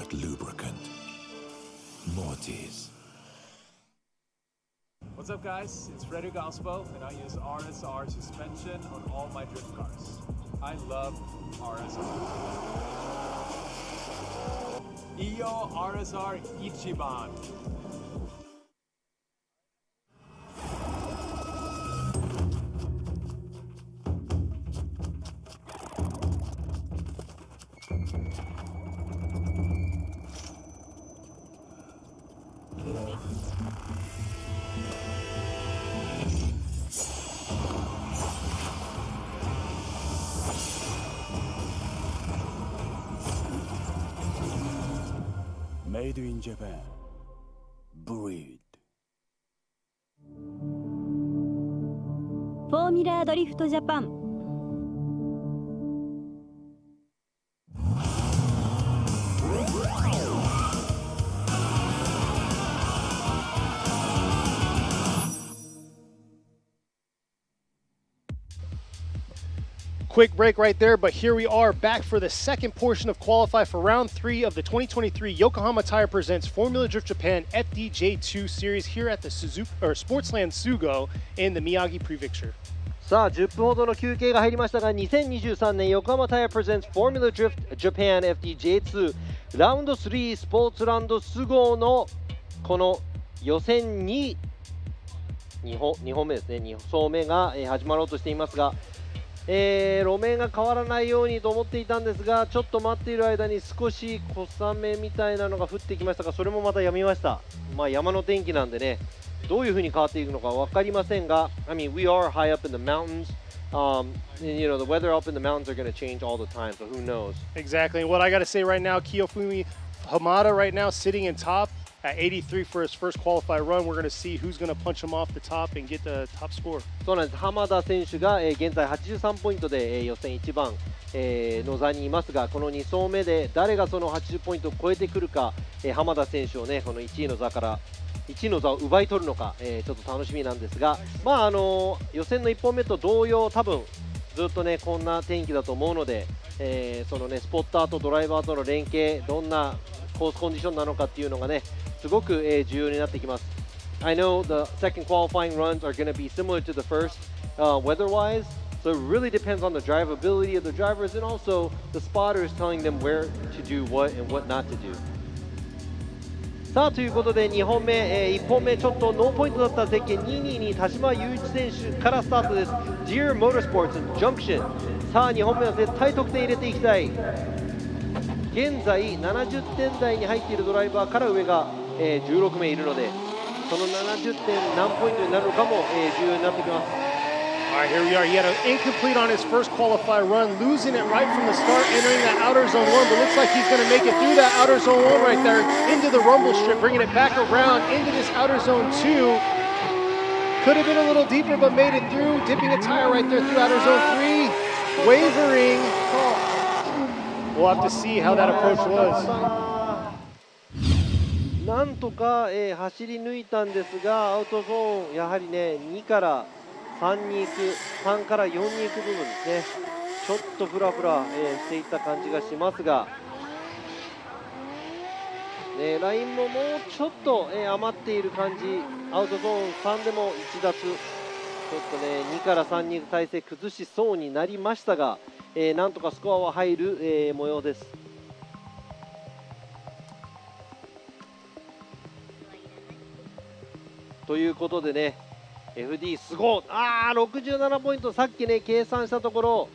ultimate lubricant. Morty's. What's up, guys? It's Frederick Ospo, and I use RSR suspension on all my drift cars. I love RSR. Iyo RSR Ichiban. Made in Japan. Breed. フォーミュラードリフトジャパン。Quick break right there, but here we are back for the second portion of Qualify for round 3 of the 2023 Yokohama Tire Presents Formula Drift Japan FDJ2 series here at the SPORTSLAND SUGO in the Miyagi Prefecture. さあ10分ほどの休憩が入りましたが、2023年横浜タイヤプレゼンツフォーミュラドリフトジャパン FDJ2 ラウンド3スポーツランドスゴーのこの予選2本目ですね、2走目が始まろうとしていますが、路面が変わらないようにと思っていたんですが、ちょっと待っている間に少し小雨みたいなのが降ってきましたが、それもまた止みました。まあ山の天気なんでね、どういうふうに変わっていくのか分かりませんが、I mean, we are high up in the mountains. And, you know, the weather up in the mountains are going to change all the time, so who knows? Exactly. And what I got to say right now, Kiyofumi Hamada right now sitting in top at 83 for his first qualify run. We're going to see who's going to punch him off the top and get the top score. そうなんです。浜田選手が現在83ポイントで予選1番の座にいますが、この2走目で誰がその80ポイントを超えてくるか、浜田選手をね、この1位の座から1位の座を奪い取るのか、ちょっと楽しみなんですが、まあ予選の1本目と同様、多分ずっとねこんな天気だと思うので、そのねスポッターとドライバーとの連携、どんなコースコンディションなのかっていうのがねすごく重要になってきます。I know the second qualifying runs are going to be similar to the first weather-wise, so it really depends on the drivability of the drivers and also the spotters telling them where to do what and what not to do. さあということで2本目、1本目ちょっとノーポイントだったゼッケン222田島雄一選手からスタートです。 Dear Motorsports and Junction。 さあ2本目は絶対得点入れていきたい。現在70点台に入っているドライバーから上が、16名いるので、その70点何ポイントになるのかも、重要になってきます。All right, here we are. He had an incomplete on his first qualify run, losing it right from the start, entering that outer zone 1, but looks like he's going to make it through that outer zone 1 right there, into the rumble strip, bringing it back around into this outer zone 2. Could have been a little deeper, but made it through, dipping a tire right there through outer zone 3, wavering. We'll have to see how that approach was. なんとか、走り抜いたんですが、アウトゾーンやはりね2から3に行く、3から4に行く部分ですね、ちょっとフラフラ、していった感じがしますが、ラインももうちょっと、余っている感じ、アウトゾーン3でも1脱、ちょっとね2から3に行く体勢崩しそうになりましたが、なんとかスコアは入る、模様です。ということでね、FD すごい、67ポイント、さっきね計算したところ、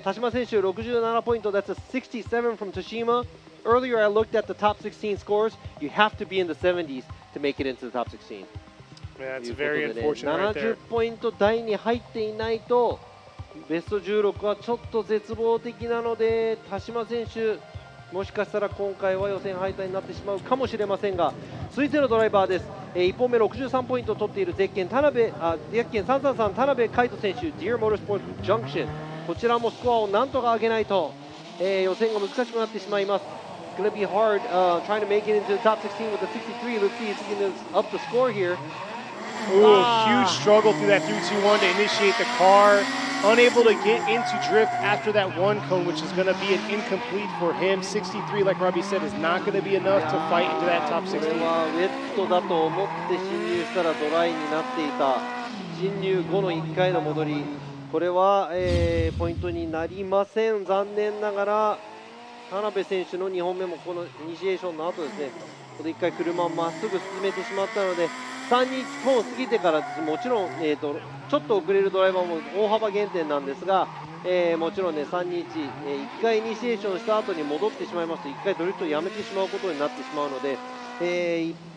田島選手67ポイント、that's a 67 from Toshima. Earlier I looked at the top 16 scores. You have to be in the 70s to make it into the top 16. Yeah, that's very unfortunate right there. 70ポイント台に入っていないとベスト16はちょっと絶望的なので、田島選手もしかしたら今回は予選敗退になってしまうかもしれませんが、続いてのドライバーです。1本目63ポイントを取っているゼッケン333田辺海人選手、 Dear Motorsports Junction、 こちらもスコアをなんとか上げないと、予選が難しくなってしまいます。 It's going to be hard trying to make it into the top 16 with the 63. Let's see if he can up the score here. Ooh, huge struggle through that 3-2-1 to initiate the car. unable to get into drift after that one cone, which is going to be an incomplete for him. 63, like Robbie said, is not going to be enough to fight into that top 16. これはウェットだと思って進入したらドライになっていた。進入後の1回の戻り、これは、ポイントになりません。残念ながら田辺選手の2本目もこのイニシエーションの後ですね、ここで1回車をまっすぐ進めてしまったので、321本を過ぎてからもちろん、ちょっと遅れるドライバーも大幅減点なんですが、もちろんね321、1回イニシエーションした後に戻ってしまいますと1回ドリフトをやめてしまうことになってしまうので、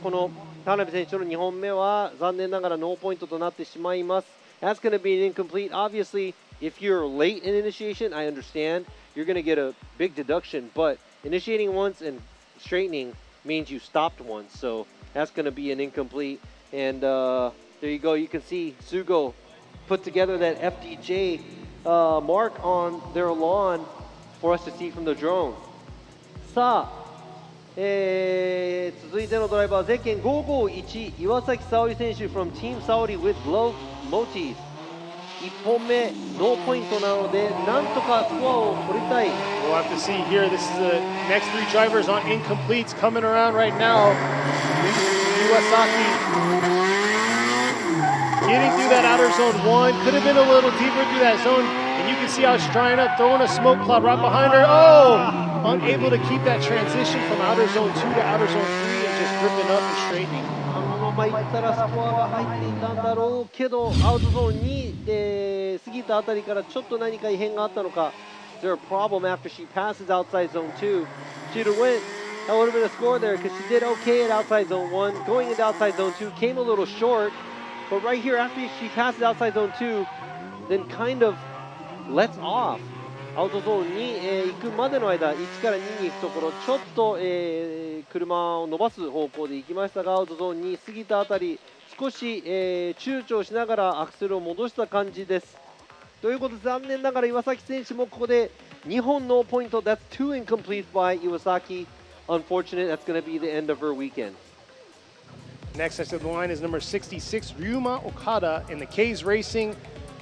この田辺選手の2本目は残念ながらノーポイントとなってしまいます。That's going to be an incomplete. Obviously, if you're late in initiation, I understand you're going to get a big deduction, but initiating once and straightening means you stopped once, so that's going to be an incomplete. And there you go. You can see SUGO put together that FDJ mark on their lawn for us to see from the drone. さあ、続いてのドライバー、ゼッケン551岩崎沙織選手 from Team Saudi with low motif。1本目ノーポイントなのでなんとかスコアを取りたい。 We'll have to see here. This is the next 3 drivers on incompletes coming around right now. Iwasaki getting through that outer zone 1. Could have been a little deeper through that zone. And you can see how it's drying up, throwing a smoke cloud right behind her. Oh! Unable to keep that transition from outer zone 2 to outer zone 3 and just dripping up and straightening. このままいったらスコアが入っていたんだろうけど、アウトゾーン2過ぎたあたりからちょっと何か異変があったのか。Is there a problem after she passes outside zone 2? She'd have went. That would have been a score there because she did okay at outside zone 1. Going into outside zone 2 came a little short. But right here, after she passes outside zone 2, then kind of lets off. アウトゾーンに、行くまでの間、1から2に行くところ、ちょっと、車を伸ばす方向で行きましたが、アウトゾーンに過ぎたあたり、少し、躊躇しながらアクセルを戻した感じです。ということで、残念ながら岩崎選手もここで2本のポイント、That's 2 incomplete by Iwasaki. Unfortunate, that's going to be the end of her weekend. Next next to the line is number 66, Ryuma Okada in the K's Racing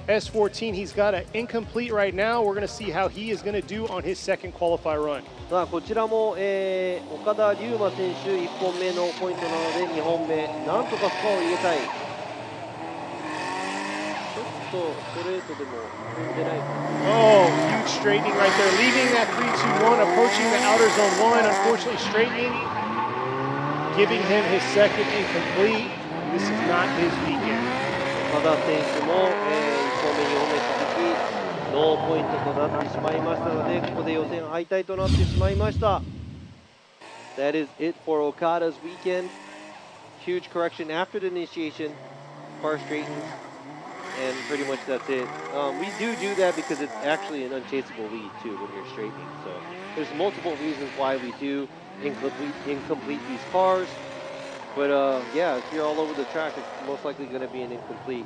S14. He's got an incomplete right now. We're going to see how he is going to do on his second qualify run. さあこちらも、岡田龍馬選手1本目のポイントなので2本目なんとかスコアを入れたい。ちょっとストレートでも踏んでないかな。Oh, huge straightening right there, leaving that 3-2-1, approaching the outer zone 1, unfortunately straightening, giving him his second incomplete. This is not his weekend. 岡田選手も、1本目2本目続きノーポイントとなってしまいましたので、ここで予選敗退となってしまいました。That is it for Okada's weekend. Huge correction after the initiation. Car straightens, and pretty much that's it. We do that because it's actually an unchaseable lead too when you're straightening. So there's multiple reasons why we do incomplete these cars. But yeah, if you're all over the track, it's most likely going to be an incomplete.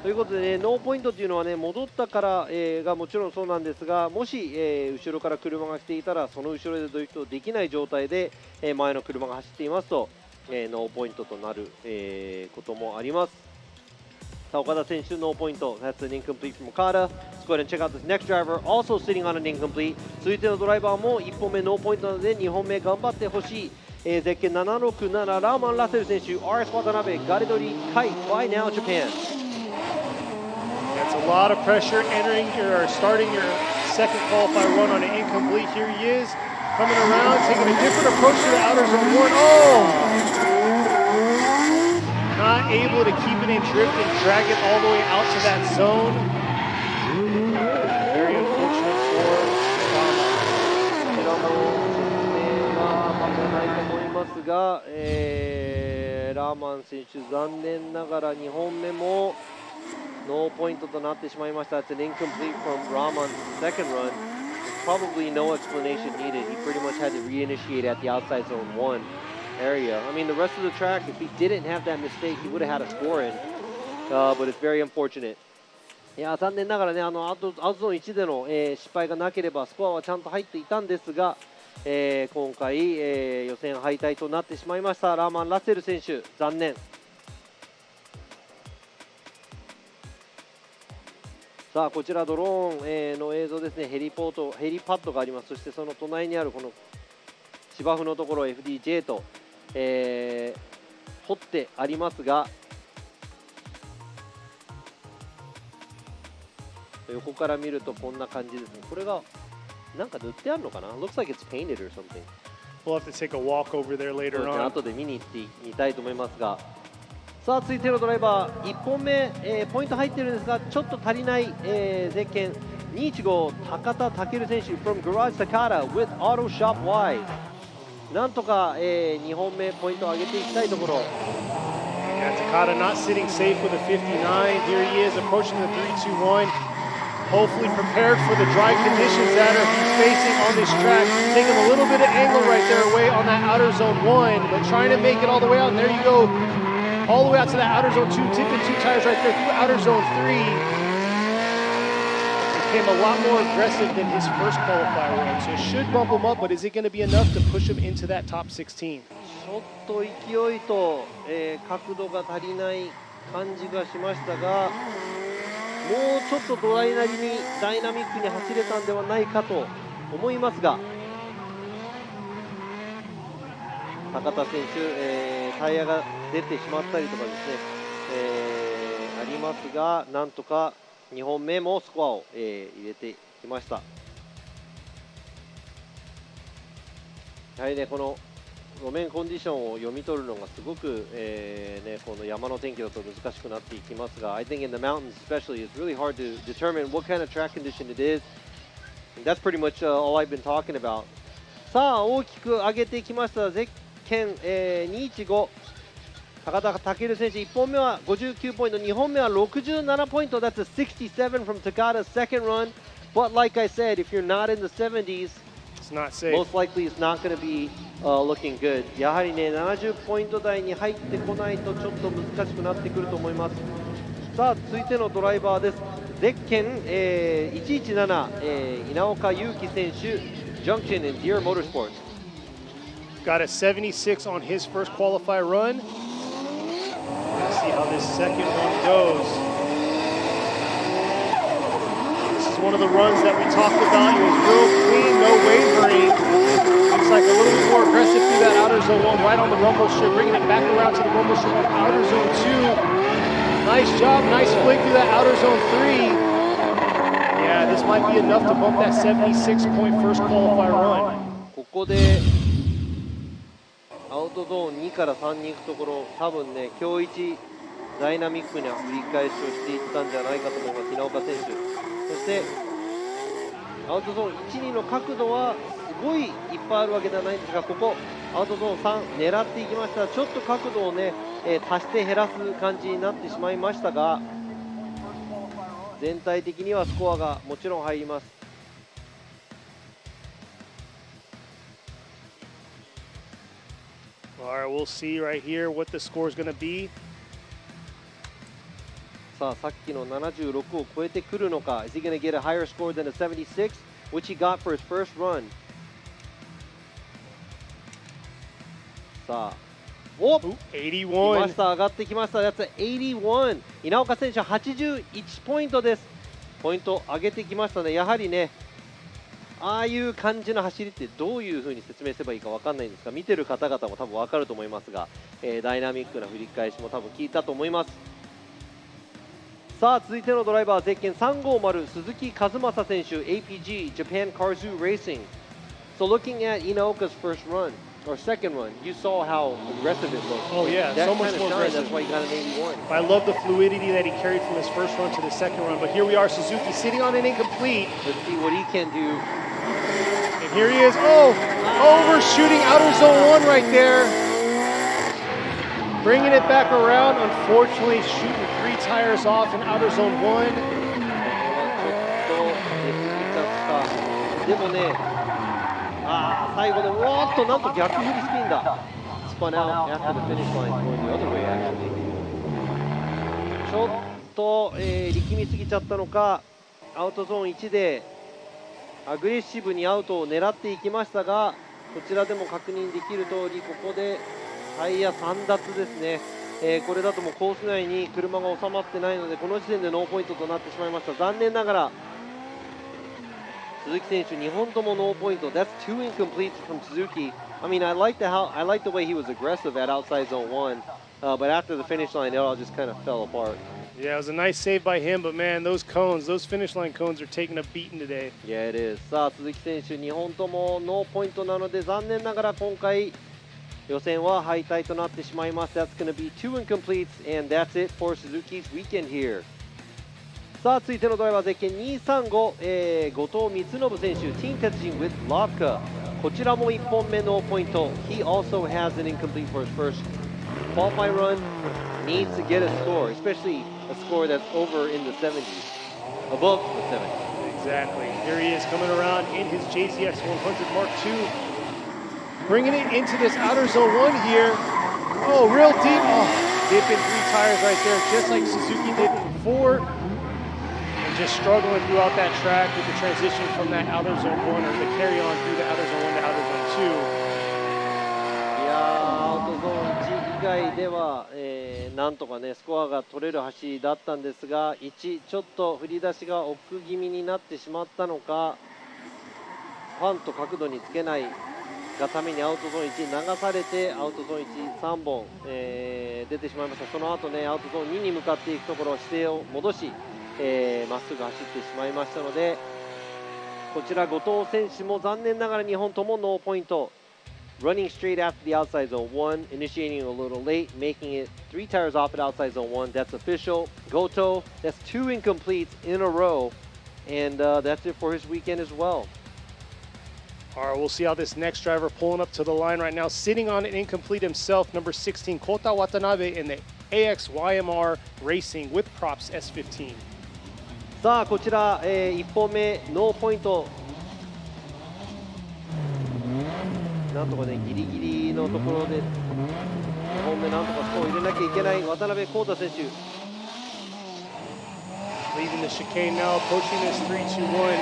ということで、ね、ノーポイントというのはね、戻ったから、がもちろんそうなんですが、もし、後ろから車が来ていたら、その後ろでドリフトできない状態で、前の車が走っていますと、ノーポイントとなる、こともあります。さあ、岡田選手、ノーポイント。That's an incomplete from Okada. Let's go ahead and check out this next driver, also sitting on an incomplete. 続いてのドライバーも1本目ノーポイントなので、2本目頑張ってほしい。ゼッケン767、ラーマン・ラッセル選手、RS 渡辺、ガリドリ、カイ、By Now Japan。That's a lot of pressure entering or starting your second qualify run on an incomplete. Here he is, coming around, taking a different approach to the outer zone 1. Oh! Not able to keep it in drift and drag it all the way out to that zone. Very unfortunate for Okada. ラーマン選手、残念ながら2本目もノーポイントとなってしまいました。It's an incomplete from Rahman's second run. There's probably no explanation needed. He pretty much had to reinitiate at the outside zone 1 area. I mean, the rest of the track, if he didn't have that mistake, he would have had a score in. But it's very unfortunate. いや残念ながらね、アウトゾーン1での、失敗がなければスコアはちゃんと入っていたんですが、今回、予選敗退となってしまいました。ラーマン・ラッセル選手、残念。ささあこちらドローン、の映像ですね。ヘリパッドがあります。そしてその隣にあるこの芝生のところ FDJ と、掘ってありますが、横から見るとこんな感じですね。これがなんか塗ってあるのかな？ Looks like it's painted or something. We'll have to take a walk over there そう later ですね、 on. 後で見に行ってみたいと思いますが、さあ続いてのドライバー1本目、ポイント入ってるんですがちょっと足りない、ゼッケン215高田健選手 from Garage Takata with Auto Shop Y、 なんとか、2本目ポイントを上げていきたいところ。 Yeah, Takata not sitting safe with a 59. Here he is approaching the 3-2-1. Hopefully prepared for the dry conditions that he's facing on this track. Taking a little bit of angle right there away on that outer zone 1, but trying to make it all the way out. And there you go, all the way out to that outer zone 2, tipping 2 tires right there through outer zone 3. Became a lot more aggressive than his first qualifier run, so it should bump him up, but is it going to be enough to push him into that top 16? ちょっと勢いと、角度が足りない感じがしましたが、もうちょっとドライなりにダイナミックに走れたんではないかと思いますが、高田選手、タイヤが出てしまったりとかですね、ありますが、なんとか2本目もスコアを、入れてきました。やはりね、この路面コンディションを読み取るのがすごく、この山の天気だと難しくなっていきますが、I think in the mountains especially it's really hard to determine what kind of track condition it is. And that's pretty much all I've been talking about. さあ大きく上げてきましたゼッケン、215高田健選手、1本目は59ポイント、2本目は67ポイント。 That's a 67 from Takata's second run. But like I said, if you're not in the 70s, It's not safe. most likely it's not going to be looking good. やはりね、70ポイント台に入ってこないとちょっと難しくなってくると思います。さあ続いてのドライバーです。ゼッケン、117、稲岡祐希選手 Junction in Deere Motorsports. Got a 76 on his first qualifier run. Let's see how this second one goes. This is one of the runs that we talked about. It was real clean, no wavering. Looks like a little bit more aggressive through that outer zone 1, right on the rumble strip, bringing it back around to the rumble strip on outer zone 2. Nice job, nice flick through that outer zone 3. Yeah, this might be enough to bump that 76-point first qualifier run. ここでアウトゾーン2から3に行くところ、多分ね、今日一ダイナミックな振り返しをしていったんじゃないかと思います、稲岡選手。そしてアウトゾーン1、2の角度はすごいいっぱいあるわけではないんですが、ここアウトゾーン3狙っていきました。ちょっと角度をね、足して減らす感じになってしまいましたが、全体的にはスコアがもちろん入ります。All right, we'll see right here what the score is going to be. さあさっきの76を超えてくるのか。 Is he going to get a higher score than a 76 which he got for his first run? さあお来81. ました、上がってきました。やつ81。稲岡選手81ポイントです。ポイント上げてきましたね。やはりね、ああいう感じの走りってどういう風に説明すればいいか分かんないんですが、見てる方々も多分分かると思いますが、ダイナミックな振り返しも多分聞いたと思います。さあ続いてのドライバー、ゼッケン350鈴木和正選手 APG Japan Karzoo Racing. So looking at Inaoka's first run or second run, you saw how aggressive it looked. Oh yeah, that so much kind of more shine, aggressive. That's why he got an 81. I love the fluidity that he carried from his first run to the second run. But here we are, Suzuki sitting on an incomplete. Let's see what he can do. And here he is. Oh, overshooting outer zone 1 right there. Bringing it back around. Unfortunately, shooting 3 tires off in outer zone 1. でもね、最後でおーっとなんと逆フルスピンだ。Spun out after the finish line going the other way actually. ちょっと、力みすぎちゃったのか、アウトゾーン1でアグレッシブにアウトを狙っていきましたが、こちらでも確認できる通り、ここでタイヤ3脱ですね。これだともうコース内に車が収まってないので、この時点でノーポイントとなってしまいました。残念ながら鈴木選手2本ともノーポイント。That's two incompletes from Suzuki. I mean, I like the way he was aggressive at outside zone 1, but after the finish line, it all just kind of fell apart. Yeah, it was a nice save by him, but man, those cones, those finish line cones are taking a beating today. Yeah, it is. さあ、鈴木選手2本ともノーポイントなので、残念ながら今回予選は敗退となってしまいます。That's going to be two incompletes, and that's it for Suzuki's weekend here. さあ、続いてのドライバーゼッケン235、後藤光信選手、ティーン鉄人 with Lavka。こちらも1本目ノーポイント。He also has an incomplete for his first qualifying run. Needs to get a score, especially a score that's over in the 70s, above the 70s. Exactly. Here he is coming around in his JZX 100 Mark II, bringing it into this outer zone 1 here. Oh, real deep. Oh, dipping 3 tires right there, just like Suzuki did before. And just struggling throughout that track with the transition from that outer zone 1 or the carry on through the outer zone 1 to outer zone 2. アウトゾーン1以外では、なんとかねスコアが取れる走りだったんですが、1ちょっと振り出しが奥気味になってしまったのか、ファンと角度につけないがためにアウトゾーン1流されて、アウトゾーン1、3本、出てしまいました。その後ねアウトゾーン2に向かっていくところ、姿勢を戻し、まっすぐ走ってしまいましたので、こちら後藤選手も残念ながら2本ともノーポイント。Running straight after the outside zone 1, initiating a little late, making it 3 tires off at outside zone 1. That's official. Goto, that's 2 incompletes in a row, and that's it for his weekend as well. All right, we'll see how this next driver pulling up to the line right now, sitting on an incomplete himself, number 16, Kota Watanabe in the AXYMR Racing with props S15. さあこちら、1本目ノーポイント。なんとかねギリギリのところで2本目なんとかスコアを入れなきゃいけない渡辺康太選手。Leaving the chicane now, approaching this 3-2-1.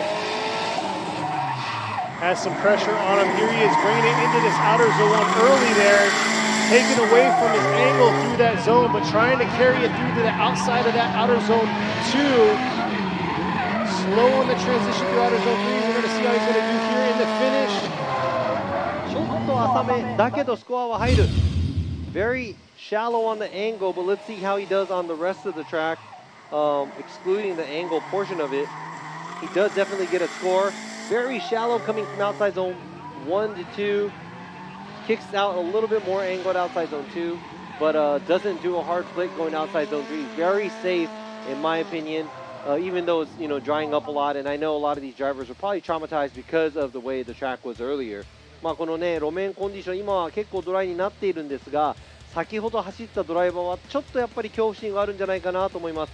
Has some pressure on him. Here he is bringing it into this outer zone 1 early there. Taken away from his angle through that zone, but trying to carry it through to the outside of that outer zone 2. Slow on the transition through outer zone 3. We're going to see how he's going to do here in the finish. ちょっと浅めだけどスコアは入る。Very shallow on the angle, but let's see how he does on the rest of the track, excluding the angle portion of it. He does definitely get a score. Very shallow coming from outside zone 1 to 2. Kicks out a little bit more angle at outside zone 2, but doesn't do a hard flick going outside zone 3. Very safe, in my opinion, even though it's drying up a lot. And I know a lot of these drivers are probably traumatized because of the way the track was earlier. まあこのね路面コンディション今は結構ドライになっているんですが、先ほど走ったドライバーはちょっとやっぱり恐怖心があるんじゃないかなと思います。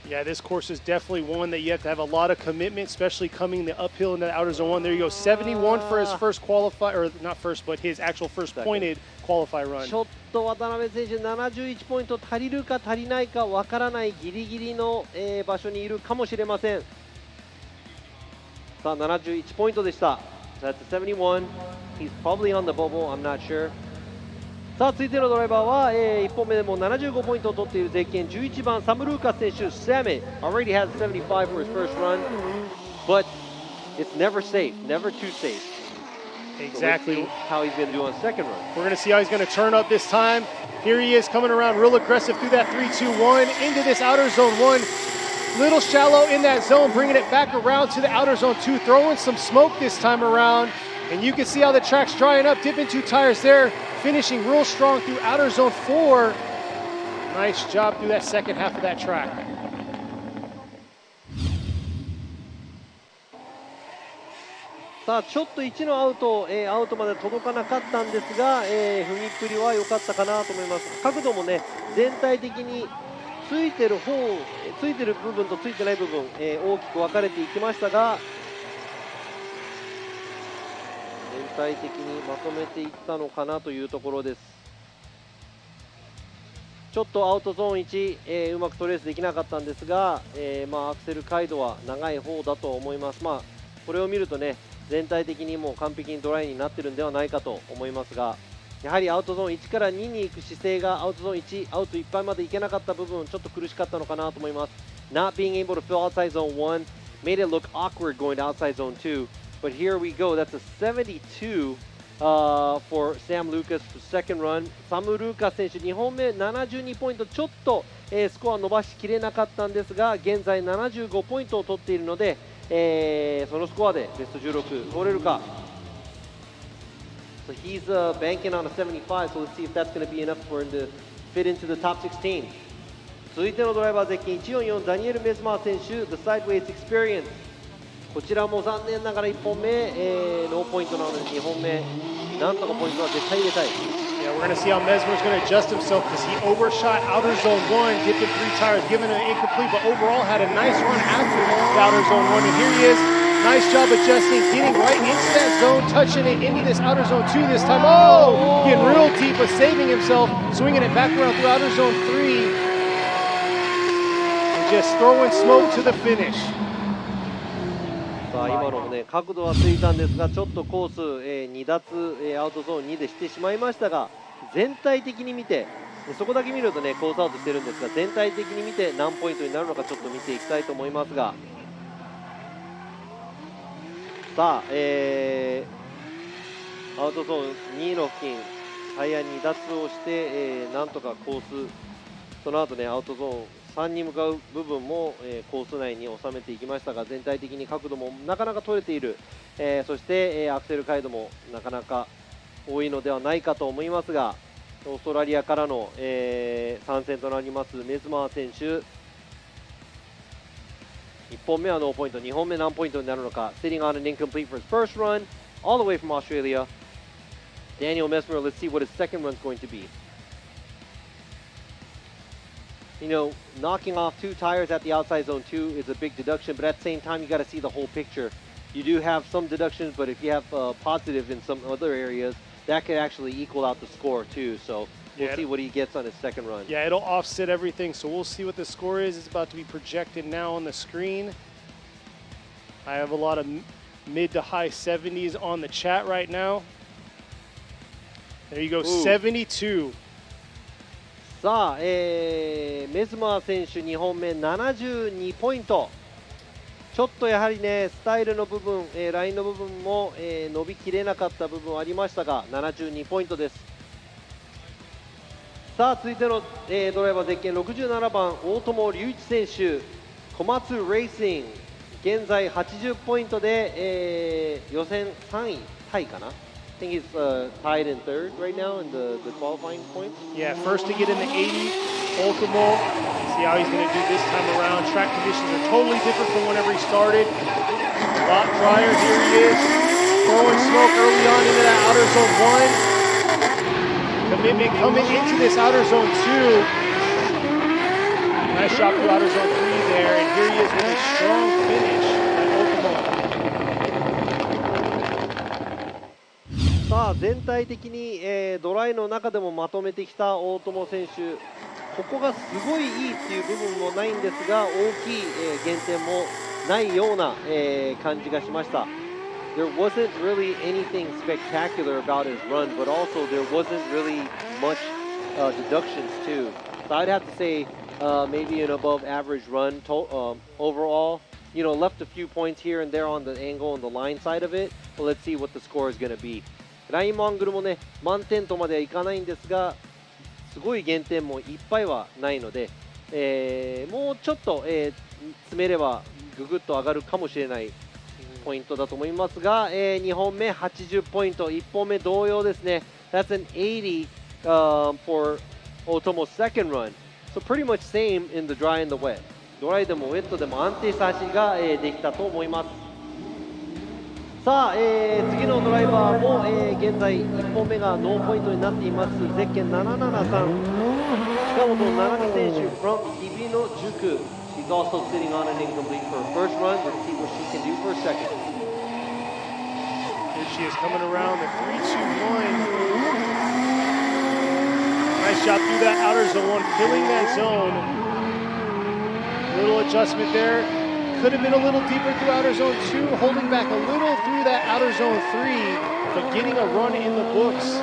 Yeah, this course is definitely one that you have to have a lot of commitment, especially coming the uphill in the outer zone 1. There you go, 71 for his first qualify, or not first, but his actual first pointed qualify run. ちょっと渡辺選手71ポイント足りるか足りないかわからないギリギリの、場所にいるかもしれません。さあ71ポイントでした。That's a 71. He's probably on the bubble. I'm not sure. さあ続いてのドライバーは、1本目でも75ポイントを取っているゼッケン11番サムルーカス選手 Samit already has 75 for his first run, but it's never safe, never too safe. Exactly. So let's see how he's going to do on second run. We're going to see how he's going to turn up this time. Here he is coming around real aggressive through that 3-2-1 into this outer zone 1. Little shallow in that zone, bringing it back around to the outer zone 2, throwing some smoke this time around. And you can see how the track's drying up, dipping 2 tires there, finishing real strong through outer zone 4. Nice job through that second half of that track. さあちょっと1のアウトまで届かなかったんですが、踏みっぷりは良かったかなと思います。角度もね全体的についてる部分とついてない部分、大きく分かれていきましたが、全体的にまとめていったのかなというところです。ちょっとアウトゾーン1、うまくトレースできなかったんですが、アクセル回路は長い方だと思います。これを見るとね全体的にもう完璧にドライになってるんではないかと思いますが、やはりアウトゾーン1から2に行く姿勢がアウトゾーン1、アウトいっぱいまで行けなかった部分、ちょっと苦しかったのかなと思います。Not being able to fill outside zone 1 made it look awkward going to outside zone 2. But here we go. That's a 72 for Sam Lucas second run. サム・ルーカス選手2本目72ポイント、ちょっと、スコア伸ばしきれなかったんですが、現在75ポイントを取っているので、そのスコアでベスト16取れるか。So he's banking on a 75, so let's see if that's going to be enough for him to fit into the top 16. 続いてのドライバーゼッケン144ダニエル・メスマー選手 The Sideways Experience。 こちらも残念ながら1本目、ノーポイントなので2本目なんとかポイントは絶対入れたい。 Yeah, we're going to see how Mesmer's going to adjust himself because he overshot outer zone 1, dipped in 3 tires, given an incomplete, but overall had a nice run after the outer zone 1. And here he is. Nice job adjusting, getting right into that zone, touching it into this outer zone 2 this time. Oh, getting real deep, but saving himself, swinging it back around through outer zone 3. And just throwing smoke to the finish. さあ今のもね角度はついたんですがちょっとコース、2脱、アウトゾーン2でしてしまいましたが全体的に見てそこだけ見るとねコースアウトしてるんですが全体的に見て何ポイントになるのかちょっと見ていきたいと思いますがさあ、アウトゾーン2の付近タイヤ2脱をして、なんとかコースその後ねアウトゾーン3に向かう部分も、コース内に収めていきましたが全体的に角度もなかなか取れている、そして、アクセル回路もなかなか多いのではないかと思いますがオーストラリアからの、参戦となりますメズマー選手1本目はノーポイント2本目何ポイントになるのか Sitting on an incomplete for his first run all the way from Australia Daniel Mesmer, let's see what his second run is going to be. You know, knocking off 2 tires at the outside zone 2 is a big deduction, but at the same time, you got to see the whole picture. You do have some deductions, but if you have positive in some other areas, that could actually equal out the score too. So we'll see what he gets on his second run. Yeah, it'll offset everything, so we'll see what the score is. It's about to be projected now on the screen. I have a lot of mid to high 70s on the chat right now. There you go, Ooh. 72. さあ、メズマー選手2本目72ポイントちょっとやはりねスタイルの部分、ラインの部分も、伸びきれなかった部分ありましたが72ポイントです。さあ続いての、ドライバーゼッケン67番大友隆一選手小松レーシング現在80ポイントで、予選3位タイかなI think he's tied in third right now in the qualifying points. Yeah, first to get in the 80, Ultimo. See how he's going to do this time around. Track conditions are totally different from whenever he started. A lot drier. Here he is, throwing smoke early on into that outer zone 1. Commitment coming into this outer zone 2. Nice shot through outer zone 3 there, and here he is with a strong finish by Ultimo. さあ全体的に、ドライの中でもまとめてきた大友選手ここがすごいいいっていう部分もないんですが大きい、減点もないような、感じがしました There wasn't really anything spectacular about his run but also there wasn't really much deductions too so I'd have to say maybe an above average run overall you know left a few points here and there on the angle on the line side of it but let's see what the score is going to beラインもアングルもね満点とまではいかないんですがすごい減点もいっぱいはないので、もうちょっと、詰めればぐぐっと上がるかもしれないポイントだと思いますが、2本目80ポイント1本目同様ですね That's an 80、for Otomo's second run so pretty much same in the dry and the wet ドライでもウェットでも安定した走りが、できたと思いますさあ、次のドライバーも、現在1本目がノーポイントになっていますゼッケン773近本七海選手 from 日比野塾 She's also sitting on an incomplete for her first run Let's see what she can do for a second Here she is coming around the 3-2-1 Nice shot through that outer zone 1 filling that zone little adjustment there Could have been a little deeper through outer zone 2, holding back a little through that outer zone 3, but getting a run in the books.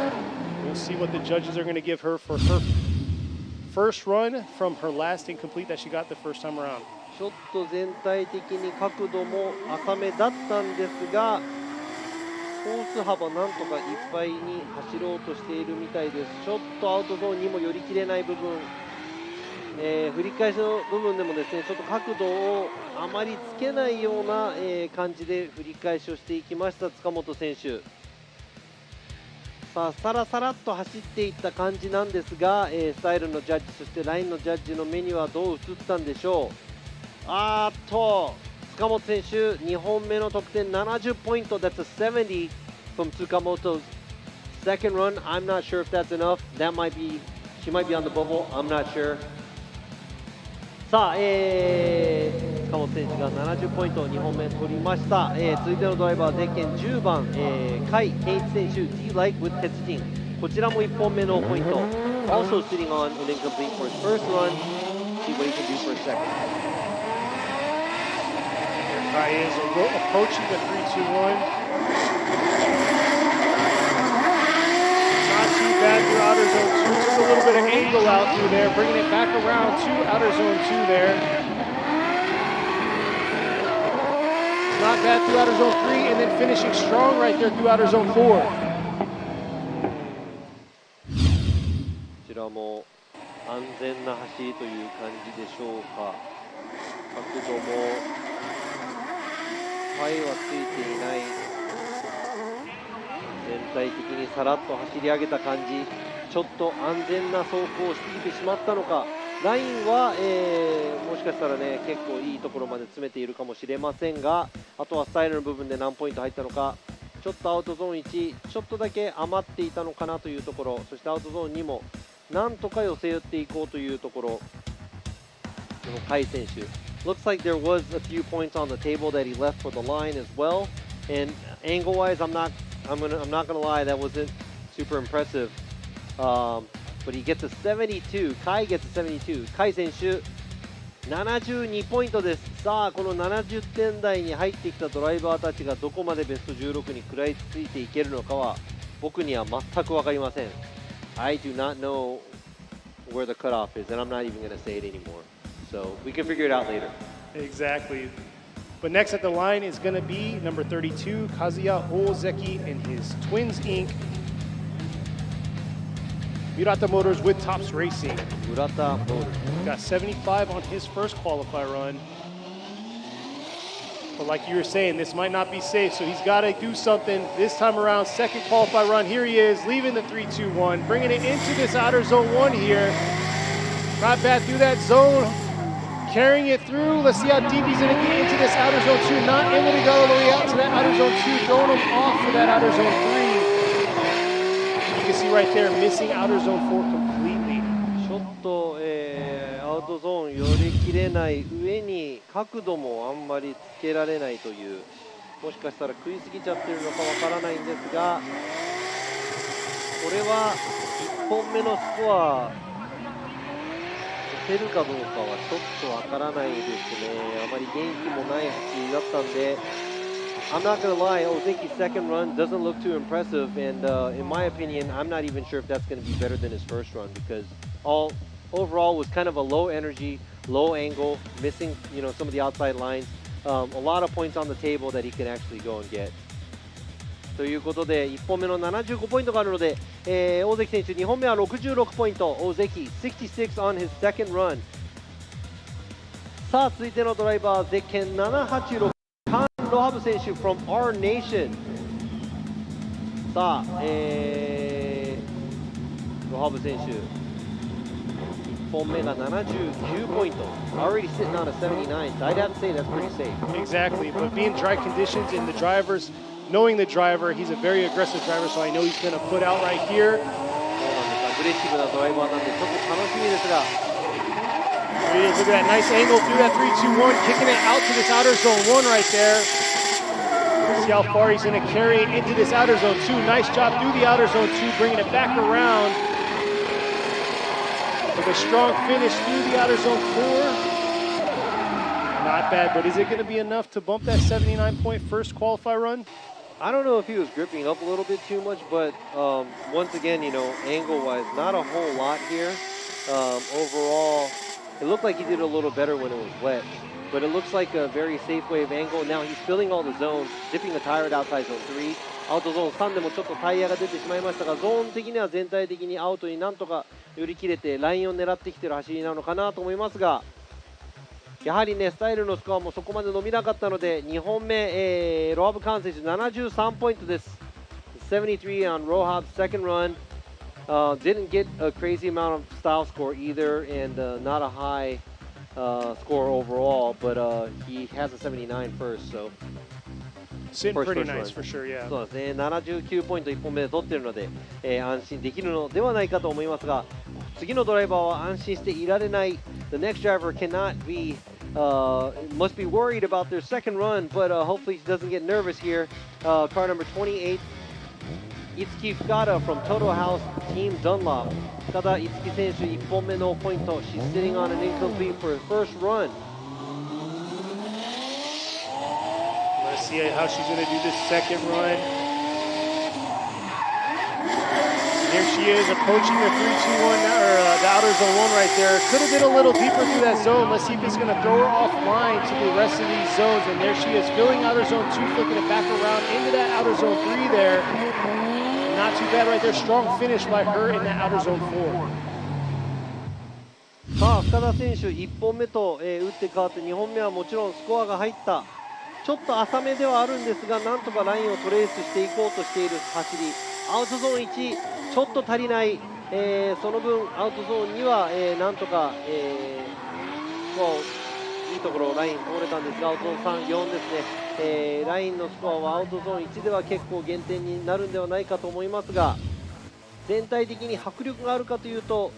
We'll see what the judges are going to give her for her first run from her last incomplete that she got the first time around. ちょっと全体的に角度も浅めだったんですが、コース幅なんとかいっぱいに走ろうとしているみたいです。ちょっとアウトゾーンにも寄り切れない部分、振り返しの部分でもですね、ちょっと角度をあまりつけないような、感じで振り返しをしていきました塚本選手。さあさらさらっと走っていった感じなんですが、スタイルのジャッジ、そしてラインのジャッジの目にはどう映ったんでしょう。塚本選手2本目の得点70ポイント。 That's a 70 from Tsukamoto's second run. I'm not sure if that's enough. That might be, she might be on the bubble. I'm not sure. さあ、塚本選手が70ポイント2本目取りました。続いてのドライバーゼッケン10番、甲斐健一選手 D-Like with 鉄人、こちらも1本目のポイント。 Also sitting on an incomplete for his first run. See what he can do for a second. Kai is approaching the 3-2-1. Not too bad through outer zone 2. Took a little bit of angle out through there, bringing it back around to outer zone 2 there. Not bad through outer zone 3, and then finishing strong right there through outer zone 4. こちらも安全な走りという感じでしょうか。角度もパイはついていない、全体的にさらっと走り上げた感じ。ちょっと安全な走行をしすぎてしまったのか。ラインは、もしかしたらね結構いいところまで詰めているかもしれませんが、あとはスタイルの部分で何ポイント入ったのか。ちょっとアウトゾーン1ちょっとだけ余っていたのかなというところ、そしてアウトゾーン2もなんとか寄せ寄っていこうというところ。この甲斐選手、looks like there was a few points on the table that he left for the line as well. And angle-wise, I'm not gonna lie, that wasn't super impressive. But he gets a 72. Kai gets a 72. Kai 選手72ポイントです。さあこの70点台に入ってきたドライバーたちがどこまでベスト16に食らいついていけるのかは僕には全く分かりません。I do not know where the cutoff is, and I'm not even going to say it anymore. So we can figure it out later. Exactly. But next at the line is going to be number 32, Kazuya Ozeki in his Twins Inc. Murata Motors with Tops Racing. Murata Motors got 75 on his first qualify run. But like you were saying, this might not be safe, so he's got to do something this time around. Second qualify run, here he is, leaving the 3-2-1, bringing it into this outer zone 1 here. Not bad through that zone, carrying it through. Let's see how deep he's going to get into this outer zone 2. Not able to go all the way out to that outer zone 2, throwing him off for that outer zone 3. You can see right there, missing outer zone 4 completely. ちょっと、アウトゾーン寄り切れない上に角度もあんまりつけられないという、もしかしたら食いすぎちゃってるのかわからないんですが、これは1本目のスコア出せるかどうかはちょっとわからないですね。あまり元気もない走りだったんで、I'm not going to lie, Ozeki's second run doesn't look too impressive, and in my opinion, I'm not even sure if that's going to be better than his first run, because overall was kind of a low energy, low angle, missing some of the outside lines, a lot of points on the table that he can actually go and get. ということで1本目の75ポイントがあるので、大関選手2本目は66ポイント、大関66 on his second run。さあ続いてのドライバーゼッケン786カン・ロハブ選手 from our nation。さあ、ロハブ選手1本目が79ポイント。Already sitting on a 79, so I'd have to say that's pretty safe. Exactly, but being dry conditions in the drivers, knowing the driver, he's a very aggressive driver, so I know he's going to put out right here. そうなんです。アグレッシブなドライバーなんでちょっと楽しみですが。There he is, look at that nice angle through that 3-2-1, kicking it out to this outer zone 1 right there. See how far he's going to carry it into this outer zone 2. Nice job through the outer zone 2, bringing it back around. With a strong finish through the outer zone 4. Not bad, but is it going to be enough to bump that 79-point first qualify run? I don't know if he was gripping up a little bit too much, but once again, you know, angle-wise, not a whole lot here. Overall, it looked like he did a little better when it was wet, but it looks like a very safe wave angle. Now he's filling all the zones, dipping the tire at outside zone 3.アウトゾーン3でもちょっとタイヤが出てしまいましたが、ゾーン的には全体的にアウトになんとか寄り切れて、ラインを狙ってきてる走りなのかなと思いますが、やはりね、スタイルのスコアもそこまで伸びなかったので、2本目、ロハブ・カーン選手73ポイントです。73 on Rohab's second run. Didn't get a crazy amount of style score either, and not a high score overall, but he has a 79 first, so. Sitting pretty nice for sure, yeah. そうですね、79ポイント1本目で取っているので、安心できるのではないかと思いますが、次のドライバーは安心していられない。The next driver cannot be, must be worried about their second run, but hopefully he doesn't get nervous here. Car number 28, Itsuki Fukada from Total House Team Dunlop. Fukada Itsuki 選手1本目のポイント。She's sitting on an incomplete for her first run. Let's see how she's going to do this second run. There she is, approaching the 3-2-1, or the outer zone 1 right there. Could have been a little deeper through that zone. Let's see if it's going to throw her offline to the rest of these zones. And there she is, filling outer zone 2, flipping it back around into that outer zone 3 there. Not too bad right there. Strong finish by her in that outer zone 4. さあ、深田選手1本目と、打って変わって2本目はもちろんスコアが入った。ちょっと浅めではあるんですが、なんとかラインをトレースしていこうとしている走り。アウトゾーン1、ちょっと足りない、その分アウトゾーンには、なんとか、いいところライン通れたんですが、アウトゾーン3、4ですね、ラインのスコアはアウトゾーン1では結構減点になるんではないかと思いますが、全体的に迫力があるかというと、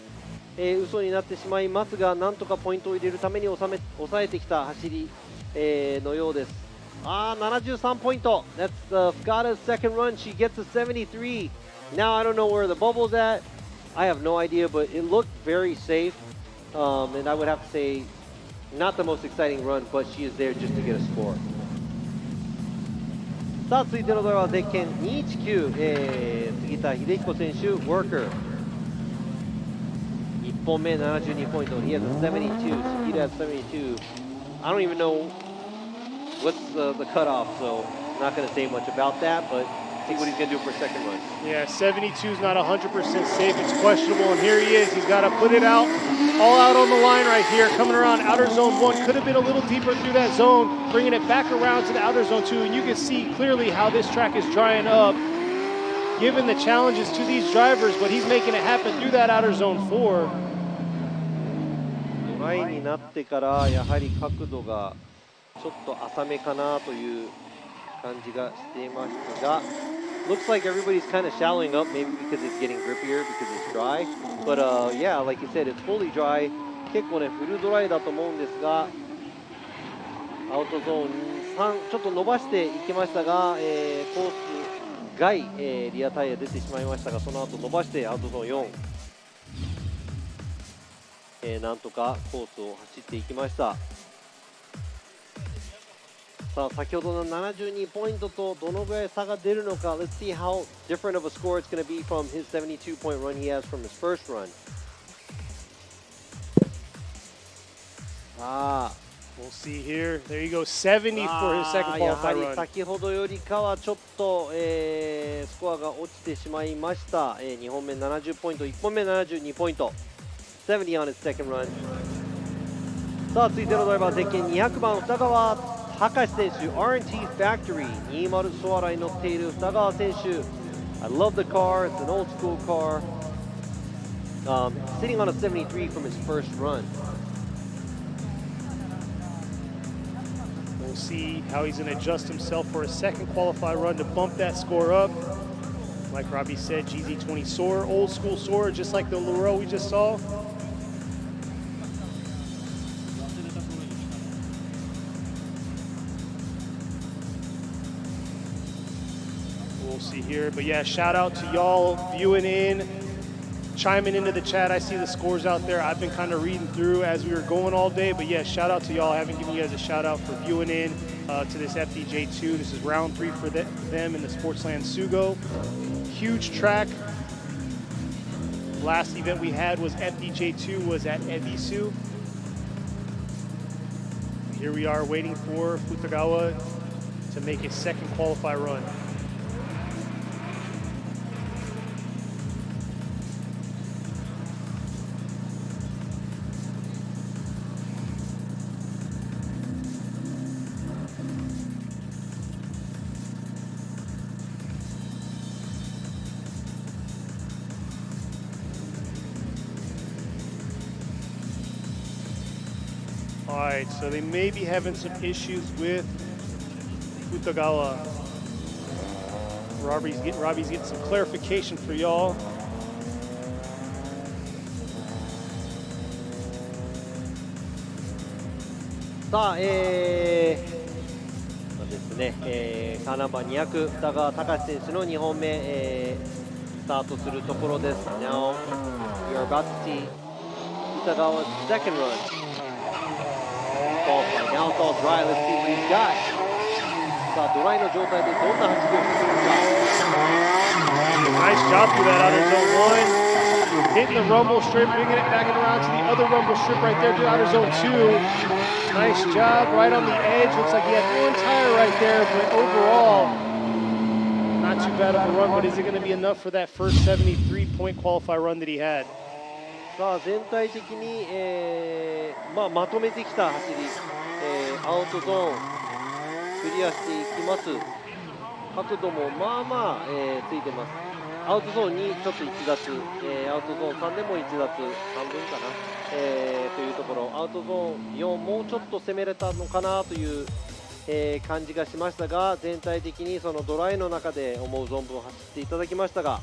嘘になってしまいますが、なんとかポイントを入れるために抑えてきた走り、のようです。73ポイント。That's Fukada's second run. She gets a 73. Now I don't know where the bubble's at. I have no idea, but it looked very safe. And I would have to say, not the most exciting run, but she is there just to get a score. さあ、続いてのドライバー、ゼッケン219、杉田秀彦選手、Worker。1本目72ポイント。He has a 72. He has 72. I don't even know what's the cutoff, so I'm not going to say much about that, but see what he's going to do for a second run. Yeah, 72 is not 100% safe. It's questionable, and here he is. He's got to put it out, all out on the line right here, coming around outer zone 1. Could have been a little deeper through that zone, bringing it back around to the outer zone 2, and you can see clearly how this track is drying up, given the challenges to these drivers, but he's making it happen through that outer zone 4. ドライになってからやはり角度がちょっと浅めかなという感じがしていましたが、looks like everybody's kind of shallowing up, maybe because it's getting grippier because it's dry. But yeah, like you said, it's fully dry. 結構ねフルドライだと思うんですが、アウトゾーン3ちょっと伸ばしていきましたが、コース外、リアタイヤ出てしまいましたが、その後伸ばしてアウトゾーン4、なんとかコースを走っていきました。さあ、先ほどの72ポイントとどのぐらい差が出るのか。Let's see how different of a score it's going to be from his 72-point run he has from his first run. We'll see here. There you go, 70 for his second やは qualified り run. 先ほどよりかはちょっと、スコアが落ちてしまいました。2本目70ポイント、1本目72ポイント。70 on his second run. さあ、続いてのドライバー、ゼッケン200番、二川隆選手、R&T Factory 20ソアラに乗っている二川選手。I love the car. It's an old school car. Sitting on a 73 from his first run. We'll see how he's going to adjust himself for a second qualified run to bump that score up. Like Robbie said, GZ20 Soar, old school Soar, just like the Laurel we just saw. We'll see here, but yeah, shout out to y'all viewing in, chiming into the chat. I see the scores out there. I've been kind of reading through as we were going all day, but yeah, shout out to y'all. I haven't given you guys a shout out for viewing in to this FDJ2. This is round 3 for them in the SPORTSLAND SUGO. Huge track. Last event we had was FDJ2 was at Ebisu. Here we are waiting for Futagawa to make his second qualify run. All right, so they may be having some issues with Futagawa. Robbie's getting some clarification for y'all.さあ、そうですね、カーナンバー200、二川隆選手の2本目、スタートするところです。Now, you're about to see Futagawa's second run. Now it's all dry. Let's see what he's got. さあ、ドライの状態でどんな走りをしてくるか。Nice job through that outer zone 1. Hitting the rumble strip, bringing it back and around to the other rumble strip right there to outer zone 2. Nice job right on the edge. Looks like he had one tire right there, but overall, not too bad of a run. But is it going to be enough for that first 73-point qualify run that he had? さあ、全体的に、まとめてきた走り、アウトゾーンクリアしていきます。角度もまあまあ、ついてます。アウトゾーン2ちょっと1脱、アウトゾーン3でも1脱半分かな、というところ、アウトゾーン4もうちょっと攻めれたのかなという、感じがしましたが、全体的にそのドライの中で思う存分走っていただきましたが、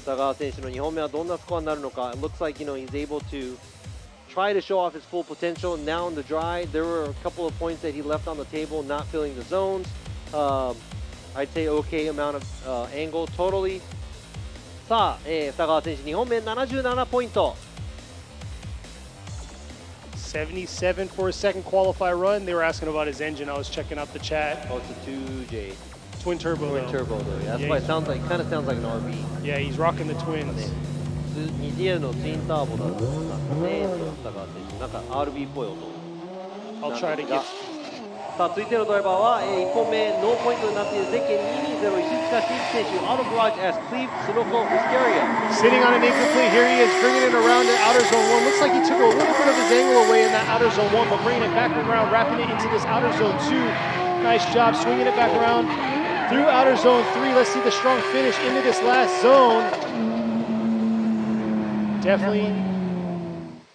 二川選手の2本目はどんなスコアになるのか。It looks like, he's able to try to show off his full potential. Now in the dry, there were a couple of points that he left on the table, not filling the zones. I'd say okay amount of angle totally. さあ、二川選手2本目77ポイント。77 for his second qualify run. They were asking about his engine. I was checking out the chat. Oh, it's a 2J. Twin turbo. Twin turbo though. Yeah, that's why it sounds like, kind of sounds like an RV. Yeah, he's rocking the twins. 2DL のツインターボだったんですね、二川選手。なんか RV っぽい音。I'll try to get. さあ、続いてのドライバーは、1本目ノーポイントになっているゼッケン220石塚慎一選手、アウトガラージ S Cleve Sunoco Hysteria. Sitting on an incomplete, here he is bringing it around to outer zone 1. Looks like he took a little bit of his angle away in that outer zone 1, but bringing it back around, wrapping it into this outer zone 2. Nice job swinging it back around through outer zone 3. Let's see the strong finish into this last zone. Definitely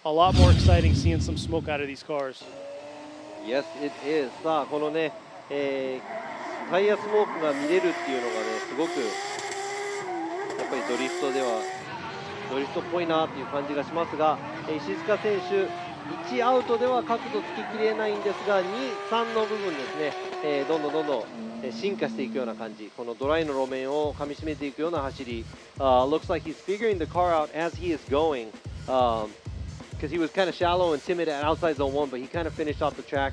a lot more exciting seeing some smoke out of these cars. Yes, it is. さあ、このね、タイヤスモークが見れるっていうのがね、すごくやっぱりドリフトではドリフトっぽいなっていう感じがしますが、石塚選手1アウトでは角度つききれないんですが、2、3の部分ですね、どんどん進化していくような感じ、このドライの路面を噛み締めていくような走り。Looks like he's figuring the car out as he is going. Because he was kind of shallow and timid at outside zone 1, but he kind of finished off the track,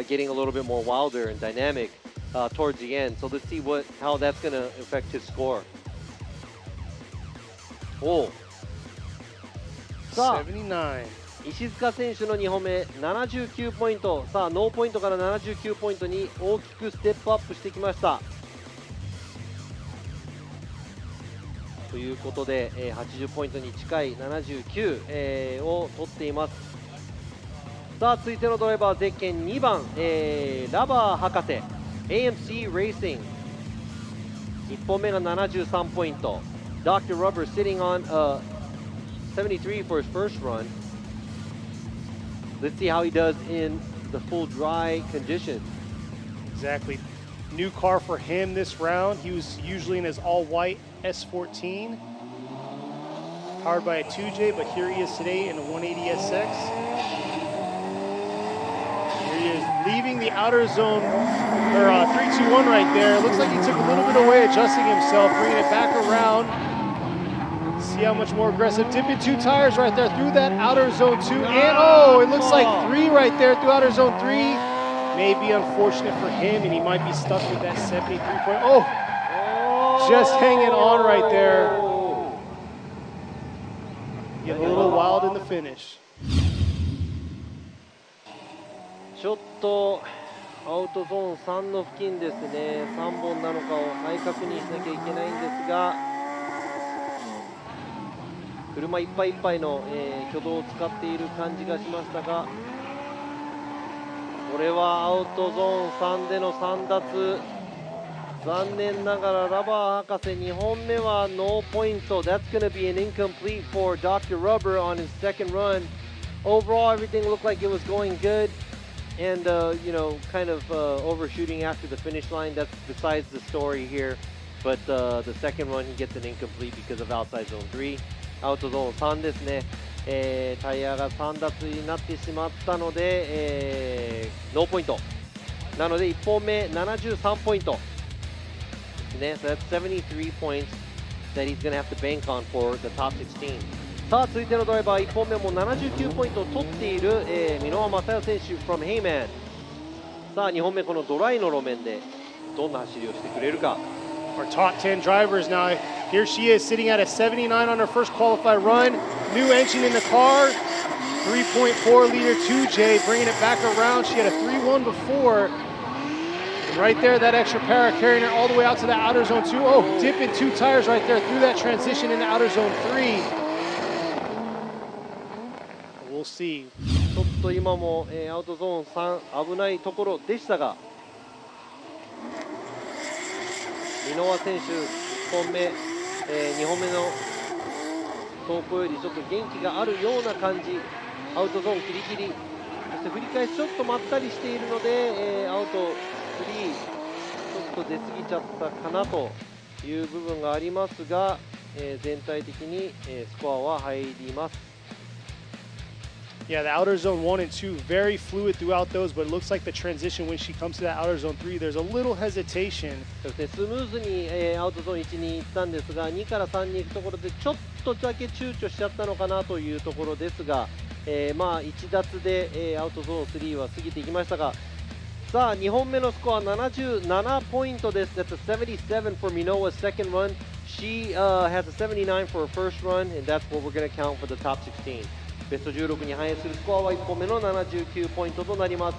getting a little bit more wilder and dynamic towards the end. So let's see how that's going to affect his score. Oh. さあ、79. 石塚選手の2本目79ポイント。さあ、ノーポイントから79ポイントに大きくステップアップしてきました。ということで、80ポイントに近い79、を取っています。さあ、続いてのドライバーゼッケン2番、ラバー博士 AMC Racing。1本目が73ポイント。Dr. Rubber sitting on 73 for his first run. Let's see how he does in the full dry condition. Exactly. New car for him this round. He was usually in his all-white S14, powered by a 2J, but here he is today in a 180SX. Here he is leaving the outer zone, or 321 right there. Looks like he took a little bit away, adjusting himself, bringing it back around. See how much more aggressive. Dipping 2 tires right there through that outer zone 2, and oh, it looks like 3 right there through outer zone 3. may be unfortunate for him, and he might be stuck with that 73 point. Oh, just hanging on right there. Getting a little wild in the finish. ちょっとアウトゾーン3の付近ですね、3本なのかを再確認しなきゃいけないんですが、車いっぱいいっぱいの、挙動を使っている感じがしましたが、これはアウトゾーン3での3奪、残念ながらラバー博士2本目はノーポイント。 That's going to be an incomplete for Dr. Rubber on his second run. Overall, everything looked like it was going good, and you know, kind of overshooting after the finish line. That's besides the story here. But the second run, he gets an incomplete because of outside zone 3. アウトゾーン3ですね。タイヤが3奪になってしまったので、ノーポイントなので1本目73ポイントですね。So that's 73 points that he's going to have to bank on for the top 16. さあ続いてのドライバー、1本目も79ポイントを取っている、箕輪正代選手 from Heyman。 さあ2本目このドライの路面でどんな走りをしてくれるか。Our top 10 drivers now. Here she is sitting at a 79 on her first qualified run. New engine in the car. 3.4 liter 2J, bringing it back around. She had a 3.1 before. And right there, that extra power carrying her all the way out to the outer zone 2. Oh, dipping 2 tires right there through that transition into outer zone 3. We'll see. ちょっと今も、アウトゾーン3危ないところでしたが、箕輪選手1本目、2本目の走行よりちょっと元気があるような感じ。アウトゾーンキリキリ、そして振り返しちょっとまったりしているので、アウト3ちょっと出過ぎちゃったかなという部分がありますが、全体的に、スコアは入ります。Yeah, the outer zone 1 and 2, very fluid throughout those, but it looks like the transition when she comes to that outer zone 3, there's a little hesitation. そしてスムーズに、アウトゾーン1に行ったんですが、2から3に行くところでちょっとだけ躊躇しちゃったのかなというところですが、まあ1奪で、アウトゾーン3は過ぎていきましたが、さあ2本目のスコア77ポイントです。That's a 77 for Minowa's second run. She has a 79 for her first run, and that's what we're going to count for the top 16. ベスト16に反映するスコアは1本目の79ポイントとなります。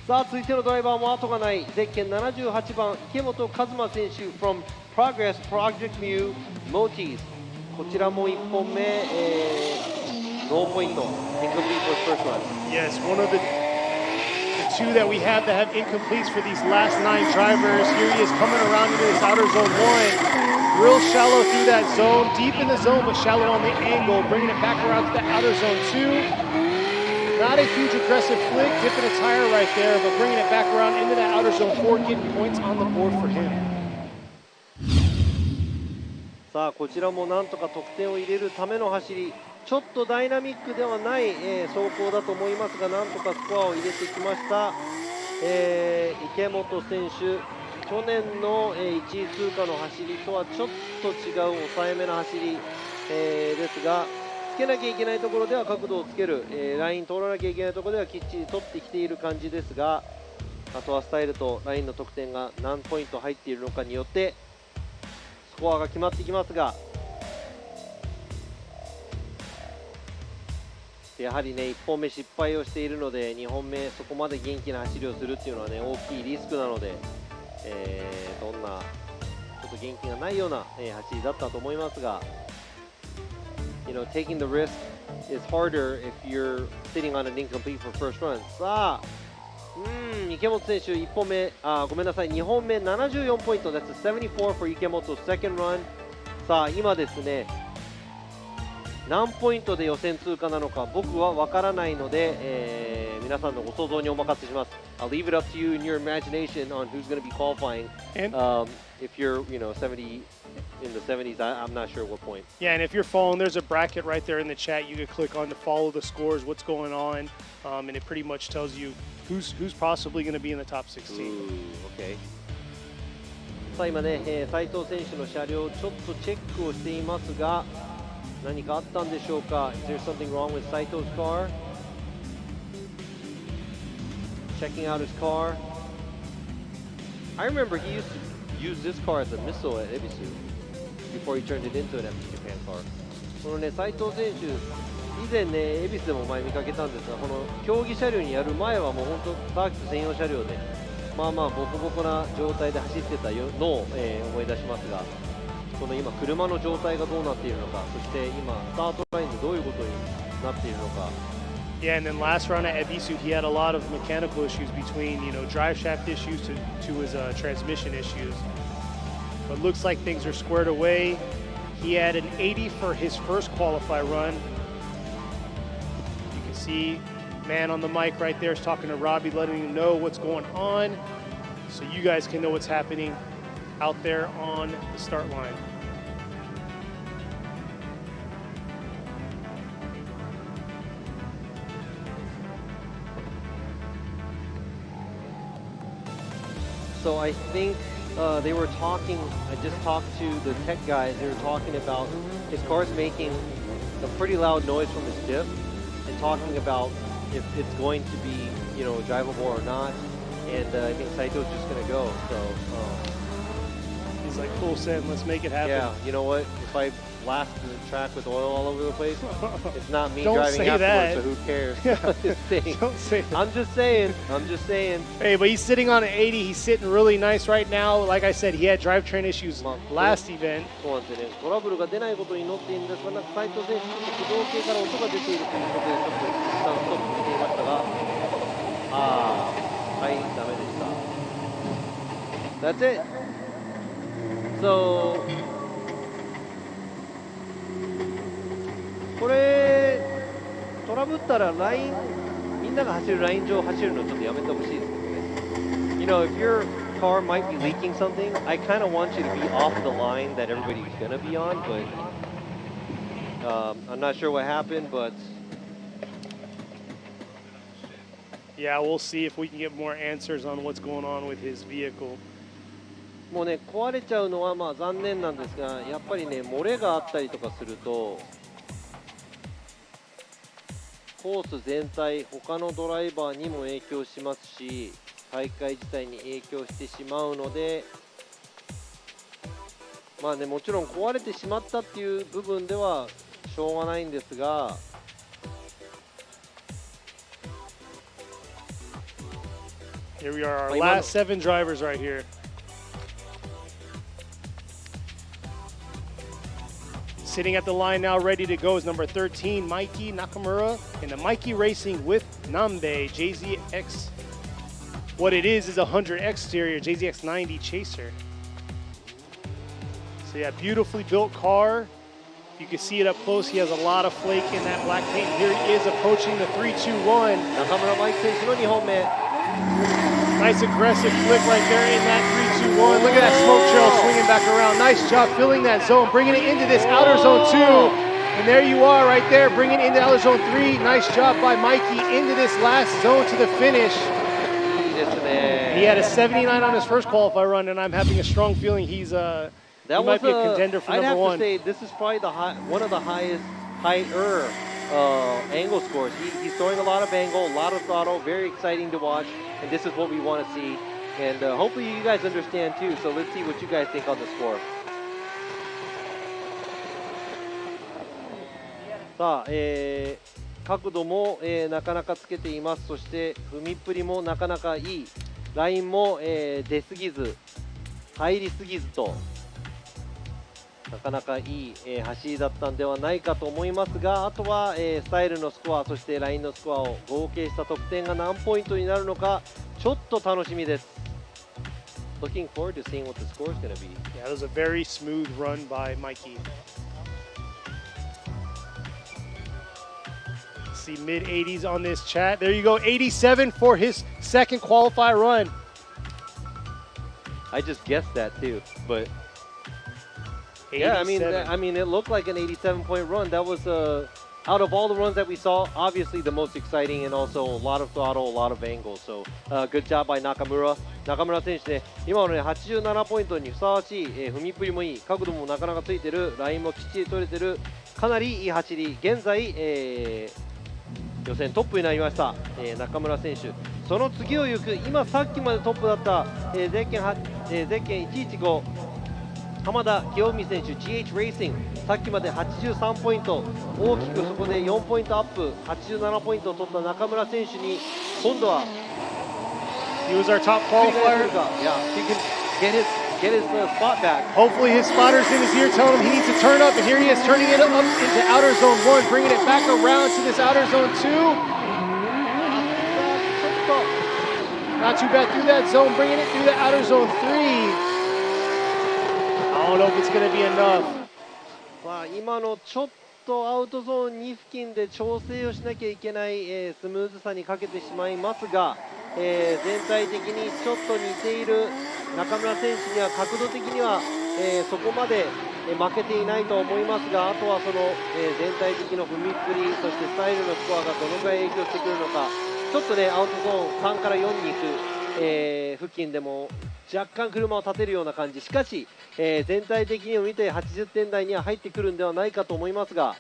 さあ続いてのドライバーも後がない。ゼッケン78番池本和真選手 from Progress Project Mu Motis。 こちらも1本目、ノーポイント incomplete for first run. Yes, one of the two that we have that have incompletes for these last 9 drivers. Here he is coming around into this outer zone 1. Real shallow through that zone, deep in the zone, but shallow on the angle, bringing it back around to the outer zone 2. Not a huge aggressive flick, dipping a tire right there, but bringing it back around into that outer zone 4, getting points on the board for him. さあこちらもなんとか得点を入れるための走り、ちょっとダイナミックではない、走行だと思いますが、なんとかスコアを入れてきました、池本選手。去年の1位通過の走りとはちょっと違う抑えめな走り、ですが、つけなきゃいけないところでは角度をつける、ライン通らなきゃいけないところではきっちり取ってきている感じですが、あとはスタイルとラインの得点が何ポイント入っているのかによってスコアが決まってきますが、やはりね1本目失敗をしているので2本目そこまで元気な走りをするっていうのはね大きいリスクなので。どんなちょっと元気がないような、走りだったと思いますが、you know, taking the risk is harder if you're sitting on an incomplete for first run. さあ、池本選手1本目、ごめんなさい、2本目74ポイントです。74 for 池本 second run。さあ、今ですね、何ポイントで予選通過なのか僕は分からないので、皆さんのご想像にお任せします。I'll leave it up to you in your imagination on who's going to be qualifying. If you're, you know, 70 in the 70s, I'm not sure what point. Yeah, and if you're following, there's a bracket right there in the chat. You can click on to follow the scores, what's going on, and it pretty much tells you who's possibly going to be in the top 16. Okay. さあ今ね、斉藤選手の車両ちょっとチェックをしていますが、何かあったんでしょうか。Is there something wrong with Saito's car? checking out his car. I remember he used to use this car as a missile at Ebisu before he turned it into an FC Japan car. このね、斉藤選手、以前ね、恵比寿でも前見かけたんですが、この競技車両にやる前はもう本当サーキット専用車両で、まあまあボコボコな状態で走ってたのを、思い出しますが、この今車の状態がどうなっているのか、そして今スタートラインでどういうことになっているのか。Yeah, and then last round at Ebisu, he had a lot of mechanical issues between, drive shaft issues to his transmission issues. But looks like things are squared away. He had an 80 for his first qualify run. You can see man on the mic right there is talking to Robbie, letting him know what's going on, so you guys can know what's happening out there on the start line. So I think they were talking, I just talked to the tech guys, they were talking about his car's making a pretty loud noise from his diff and talking about if it's going to be, drivable or not. And I think Saito's just going to go. So he's like, cool, Sam, let's make it happen. Yeah, you know what? If I blast the track with oil all over the place, it's not me Don't driving say afterwards, that. so who cares? I'm just saying. Don't say that. I'm just saying. I'm just saying. Hey, but he's sitting on an 80. He's sitting really nice right now. Like I said, he had drivetrain issues last event. そうなんですよね。トラブルが出ないことに祈っているんですが、なんか斉藤選手、駆動系から音が出ているということで、ちょっと一旦ストップしていましたが、はい、ダメでした。That's it. So, これトラブったらライン、みんなが走るライン上を走るのちょっとやめてほしいですけどね。If your car might be leaking something, I kind of want you to be off the line that everybody's gonna be on, but I'm not sure what happened, but yeah, we'll see if we can get more answers on what's going on with his vehicle. もうね、壊れちゃうのはまあ残念なんですが、やっぱりね、漏れがあったりとかすると、コース全体、他のドライバーにも影響しますし、大会自体に影響してしまうので、まあね、もちろん壊れてしまったっていう部分ではしょうがないんですが、Here we are, our last 7 drivers right here. Sitting at the line now, ready to go, is number 13, Mikey Nakamura, in the Mikey Racing with Nambe JZX. What it is a 100 exterior JZX 90 Chaser. So yeah, beautifully built car. You can see it up close. He has a lot of flake in that black paint. Here he is approaching the 3-2-1. Nakamura Mike選手の2本目。 Nice aggressive flick right there in that 3-2-1. Look at that smoke trail swinging back around. Nice job filling that zone, bringing it into this outer zone 2. And there you are right there, bringing it into outer zone 3. Nice job by Mikey into this last zone to the finish. He had a 79 on his first qualify run, and I'm having a strong feeling he might be a contender for number 1. I'd have to say this is probably one of the higher angle scores. He's throwing a lot of angle, a lot of throttle, very exciting to watch, and this is what we want to see. And hopefully you guys understand too, so let's see what you guys think on the score. さあ、角度も、なかなかつけています。そして踏みっぷりもなかなかいい。ラインも、出すぎず、入りすぎずと、なかなかいい、走りだったんではないかと思いますが、あとは、スタイルのスコア、そしてラインのスコアを合計した得点が何ポイントになるのか、ちょっと楽しみです。Looking forward to seeing what the score is going to be. Yeah, that was a very smooth run by Mikey. See mid-80s on this chat. There you go, 87 for his second qualify run. I just guessed that too, but yeah, I mean, it looked like an 87-point run. That was out of all the runs that we saw, obviously the most exciting, and also a lot of throttle, a lot of angle. So good job by Nakamura. 中村選手ね、今のね87ポイントにふさわしい、踏みっぷりもいい、角度もなかなかついてる、ラインもきっちり取れてる、かなりいい走り。現在、予選トップになりました、中村選手。その次を行く、今さっきまでトップだった、ゼッケン115浜田清美選手 GH レーシング、さっきまで83ポイント、大きくそこで4ポイントアップ、87ポイントを取った中村選手に今度は He was our top qualifier. Yeah, he can get his spot back. Hopefully his spotter's in his ear telling him he needs to turn up, and here he is turning it up into outer zone 1, bringing it back around to this outer zone 2. Not too bad through that zone, bringing it through the outer zone 3. I don't know if it's going to be enough. さあ今のちょっとアウトゾーン2付近で調整をしなきゃいけない、スムーズさに欠けてしまいますが、全体的にちょっと似ている中村選手には角度的には、そこまで負けていないと思いますが、あとはその、全体的な踏みっぷり、そしてスタイルのスコアがどのくらい影響してくるのか、ちょっとねアウトゾーン3から4に行く、付近でも若干車を立てるような感じ、しかし、全体的に見て80点台には入ってくるんではないかと思いますが、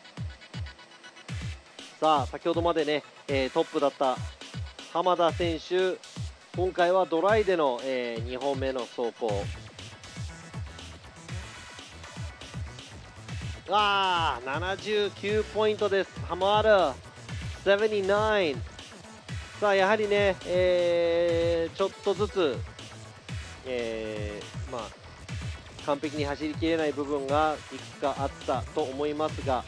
さあ先ほどまでね、トップだった浜田選手、今回はドライでの、2本目の走行。79ポイントです。浜田79。さあやはりね、ちょっとずつ、まあ完璧に走りきれない部分がいくつかあったと思いますが、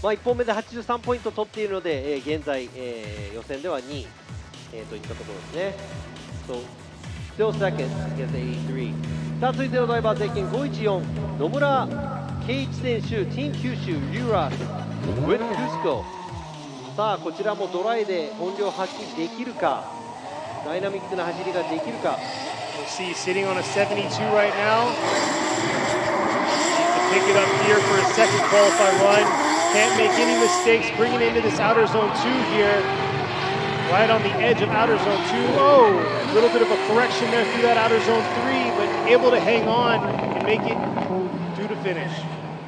まあ、1本目で83ポイント取っているので、現在、予選では2位、といったところですね。So, still second against 83。さあ続いてのドライバーゼッケン514野村圭一選手、ティーム九州ユーラス with Cusco。さあこちらもドライで本領発揮できるか、ダイナミックな走りができるか。We'll see sitting on a 72 right now. Needs to pick it up here for a second qualify run. Can't make any mistakes bringing it into this outer zone 2 here. Right on the edge of outer zone 2. Oh, a little bit of a correction there through that outer zone 3, but able to hang on and make it through to finish.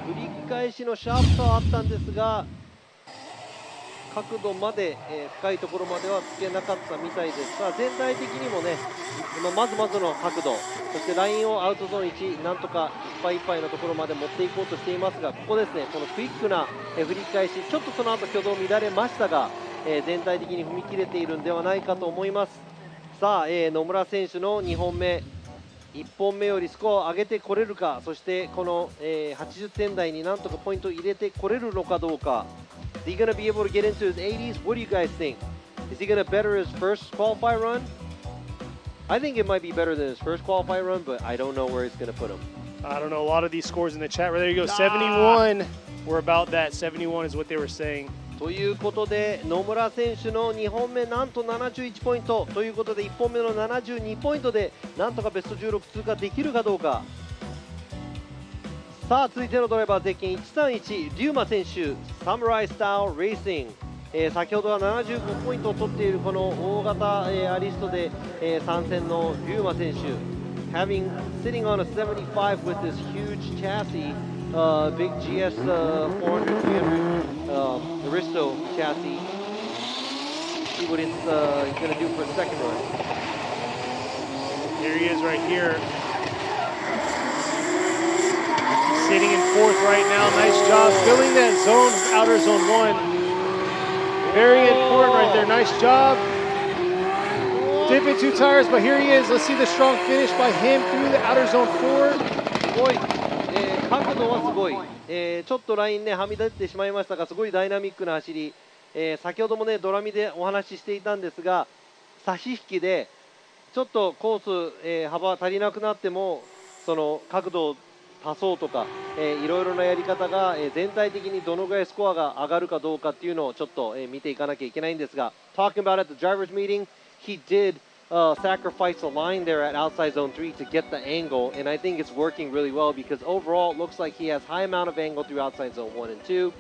繰り返しのシャープさはあったんですが、角度まで、深いところまではつけなかったみたいです。さあ全体的にもね、まずの角度、そしてラインをアウトゾーン1、なんとかいっぱいいっぱいのところまで持っていこうとしていますが、ここですね、このクイックな、振り返し、ちょっとその後挙動乱れましたが、全体的に踏み切れているんではないかと思います。さあ、野村選手の2本目、1本目よりスコアを上げてこれるか、そしてこの、80点台になんとかポイントを入れてこれるのかどうか。Is he going to be able to get into his 80s? What do you guys think? Is he going to better his first qualify run? I think it might be better than his first qualify run, but I don't know where he's going to put him. I don't know. A lot of these scores in the chat. There you go. 71. We're about that. 71 is what they were saying. ということで野村選手の2本目なんと71ポイントということで、1本目の72ポイントでなんとかベスト16通過できるかどうか。さあ続いてのドライバーゼッケン131龍馬選手、サムライスタイルレーシング、先ほどは75ポイントを取っているこの大型、アリストで、参戦の龍馬選手、sitting on a 75 with this huge chassis, big GS 400 300 Aristo chassis. See what he's going to do for a second run. Here he is right here. Sitting in fourth right now. Nice job filling that zone, outer zone 1. Very important right there. Nice job. Dipping 2 tires, but here he is. Let's see the strong finish by him through the outer zone 4. すごい、角度はすごい、ちょっとラインねはみ出てしまいましたが、すごいダイナミックな走り、先ほどもねドラミでお話ししていたんですが、差し引きでちょっとコース、幅足りなくなってもその角度を足そうとか、いろいろなやり方が、全体的にどのぐらいスコアが上がるかどうかっていうのをちょっと、見ていかなきゃいけないんですが、 Talking about at the drivers meeting, he did sacrifice a line there at outside zone 3 to get the angle, and I think it's working really well because overall it looks like he has high amount of angle through outside zone 1 and 2.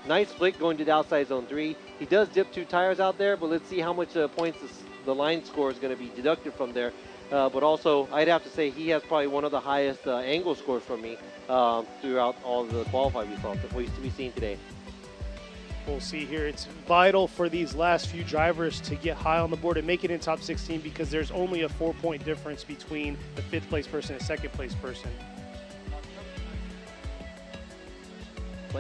Nice split going to the outside zone 3. He does dip 2 tires out there, but let's see how much points the line score is going to be deducted from there. But also, I'd have to say he has probably one of the highest angle scores from me throughout all the qualify we've seen today. We'll see here. It's vital for these last few drivers to get high on the board and make it in top 16 because there's only a 4-point difference between the 5th place person and 2nd place person.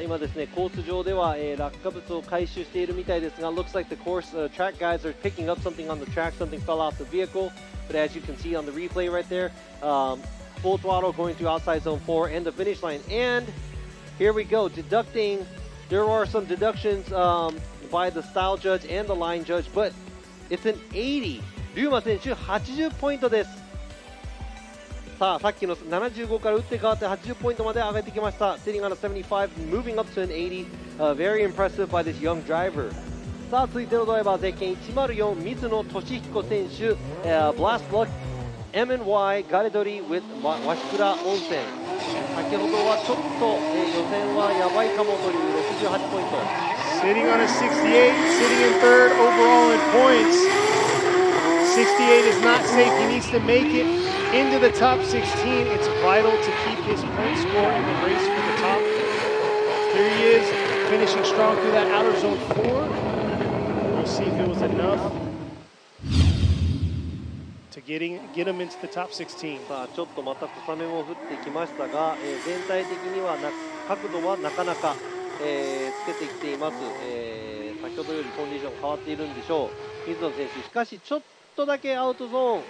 今ですね、コース上では、落下物を回収しているみたいですが、looks like the course track guys are picking up something on the track. Something fell off the vehicle, but as you can see on the replay right there, full throttle going through outside zone 4 and the finish line. And here we go, deducting. There are some deductions by the style judge and the line judge, but it's an 80. リュウマ選手80ポイントです。さあ、さっきの75から打って変わって80ポイントまで上げてきました。Sitting on a 75, moving up to an 80. Very impressive by this young driver. さあ、続いてのドライバー、ゼッケン104、水野俊彦選手、Blast Block M&Y ガレドリ with 和倉温泉。先ほどはちょっと、予選はやばいかもという68ポイント。Sitting on a 68, sitting in 3rd overall in points. 68 is not safe. He needs to make it into the top 16. It's vital to keep his point score in the race for the top. Here he is, finishing strong through that outer zone 4. We'll see if it was enough to get him into the top 16. さあ、ちょっとまた小雨も降ってきましたが、全体的には角度はなかなか、つけてきています。先ほどよりコンディション変わっているんでしょう。水野選手、しかしちょっとだけアウトゾーン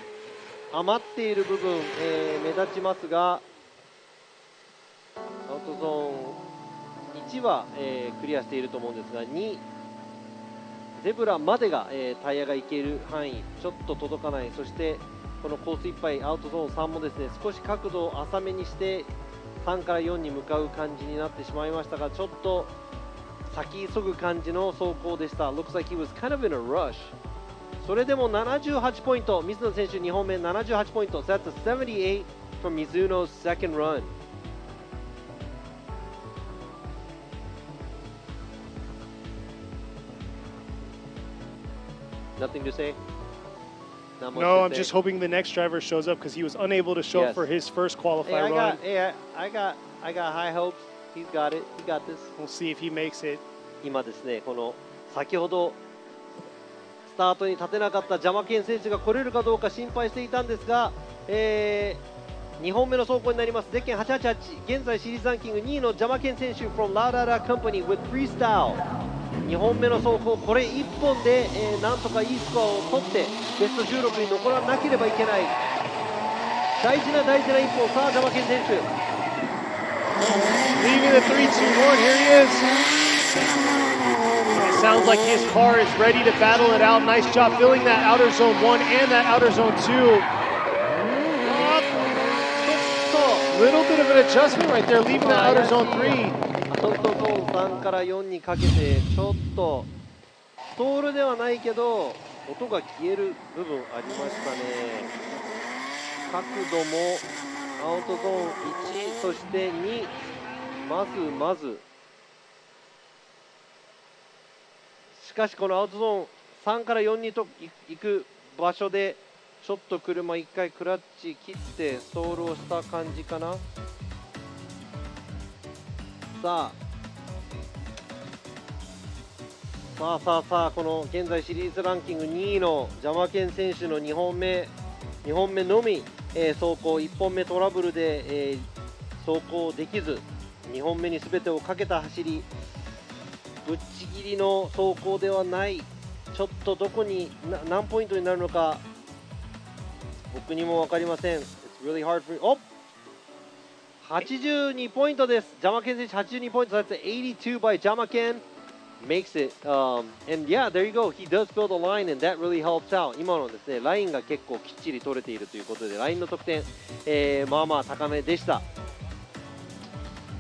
余っている部分、目立ちますが、アウトゾーン1は、クリアしていると思うんですが、2ゼブラまでが、タイヤがいける範囲ちょっと届かない。そしてこのコースいっぱいアウトゾーン3もですね、少し角度を浅めにして3から4に向かう感じになってしまいましたが、ちょっと先急ぐ感じの走行でした。 Looks like he was kind of in a rush。それでも78ポイント、水野選手2本目78ポイント。 So that's a 78 from Mizuno's second run。 Nothing to say? Not much No, to I'm say. just hoping the next driver shows up because he was unable to show up for his first qualify run. I got high hopes. He's got it. He got this. We'll see if he makes it. 今ですね、この先ほどスタートに立てなかった邪魔犬選手が来れるかどうか心配していたんですが、2本目の走行になります。ゼッケン888、現在シリーズランキング2位の邪魔犬選手 from Ladada Company with Freestyle。 2本目の走行、これ1本で、なんとかいいスコアを取ってベスト16に残らなければいけない大事な1本。さあ、邪魔犬選手 Leaving the 3-2-1, here he is. It sounds like his car is ready to battle it out. Nice job filling that outer zone 1 and that outer zone 2. Little bit of an adjustment right there, leaving that outer zone 3. アウトゾーン3から4にかけてちょっとストールではないけど音が消える部分ありましたね。角度もアウトゾーン1、そして2、まずしかしこのアウトゾーン3から4にと行く場所でちょっと車1回クラッチ切ってストールをした感じかな。さあ、この現在シリーズランキング2位の邪魔犬選手の2本目のみ、走行1本目トラブルで、走行できず2本目に全てをかけた走り、ぶっちぎりの走行ではない。ちょっとどこに何ポイントになるのか僕にも分かりません。It's really hard for me. 82ポイントです。邪魔犬選手82ポイント。That's an 82 by 邪魔犬 makes it. And yeah, there you go. He does fill the line, and that really helps out. 今のですね、ラインが結構きっちり取れているということで、ラインの得点、まあまあ高めでした。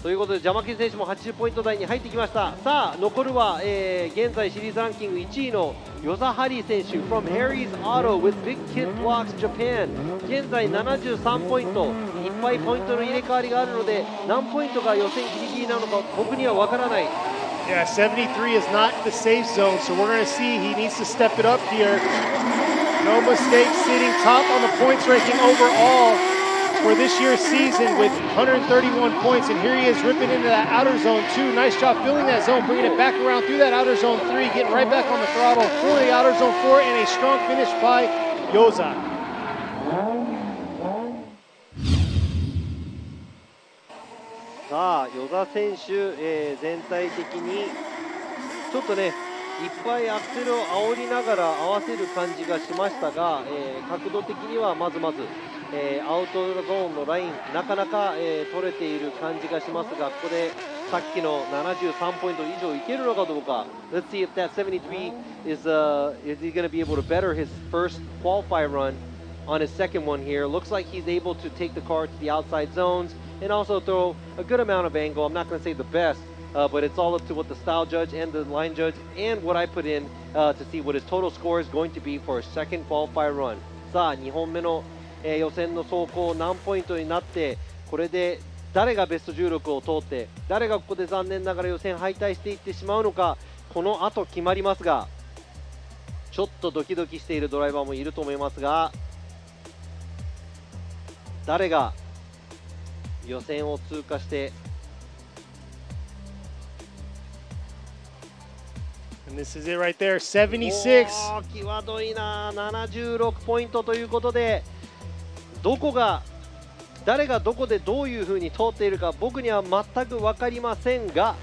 ということで、邪魔犬選手も80ポイント台に入ってきました。さあ、残るは、現在シリーズランキング1位のヨザハリー選手 from Harry's Auto with Big Kit Blocks Japan。現在73ポイント。いっぱいポイントの入れ替わりがあるので、何ポイントが予選ギリギリなのか僕には分からない。Yeah, 73 is not the safe zone, so we're going to see he needs to step it up here. No mistake, sitting top on the points ranking overall. for this year's season with 131 points, and here he is ripping into that outer zone 2. Nice job filling that zone, bringing it back around through that outer zone 3, getting right back on the throttle for the outer zone 4, and a strong finish by Yoza.さあ与田選手、全体的にちょっとねいっぱいアクセルを煽りながら合わせる感じがしましたが、角度的にはまずまず、アウトゾーンのラインなかなか、取れている感じがしますが、ここでさっきの73ポイント以上いけるのかどうか。 Let's see if that 73 is he going to be able to better his first qualify run on his second one here. Looks like he's able to take the car to the outside zones and also throw a good amount of angle. I'm not going to say the best, but it's all up to what the style judge and the line judge and what I put in to see what his total score is going to be for his second qualify run. さあ2本目の、予選の走行何ポイントになって、これで誰がベスト16を通って誰がここで残念ながら予選敗退していってしまうのか、この後決まりますが、ちょっとドキドキしているドライバーもいると思いますが、誰が予選を通過して、 And this is it right there, 76. 際どいな、76ポイントということで、どこが誰がどこでどういう風に通っているか僕には全く分かりませんが、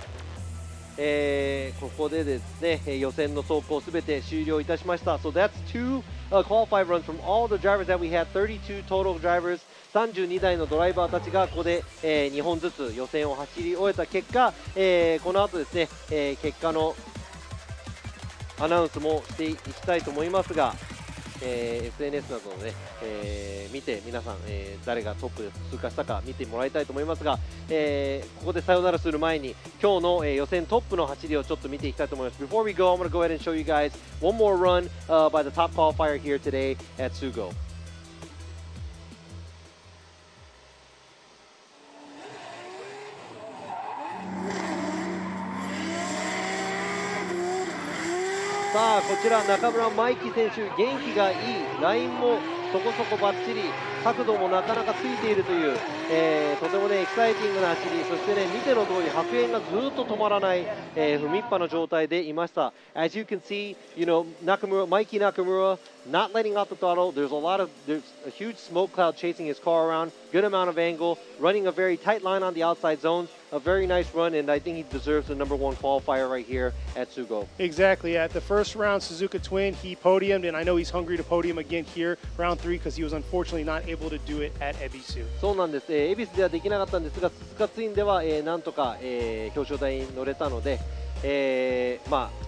ここでですね予選の走行すべて終了いたしました。So that's two qualified runs from all the drivers that we had, 32 total drivers. 32台のドライバーたちがここで、2本ずつ予選を走り終えた結果、この後ですね、結果のアナウンスもしていきたいと思いますが、SNS などのね、見て皆さん、誰がトップで通過したか見てもらいたいと思いますが、ここでさよならする前に今日の、予選トップの走りをちょっと見ていきたいと思います。Before we go, I'm going to go ahead and show you guys one more run by the top qualifier here today at SUGO. さあこちら中村真生選手、元気がいい、ラインもそこそこバッチリ、角度もなかなかついているという、とてもねエキサイティングな走り、そしてね見ての通り白煙がずっと止まらない、不密派の状態でいました。 As you can see, you know, Mikey Nakamura not letting out the throttle. There's a huge smoke cloud chasing his car around, good amount of angle, running a very tight line on the outside zones. A very nice run, and I think he deserves the number one qualifier right here at SUGO. Exactly. At the first round, Suzuka Twin, he podiumed, and I know he's hungry to podium again here, round 3, because he was unfortunately not able to do it at Ebisu. そうなんです。恵比寿ではできなかったんですが、鈴鹿ツインでは、なんとか、表彰台に乗れたので、まあ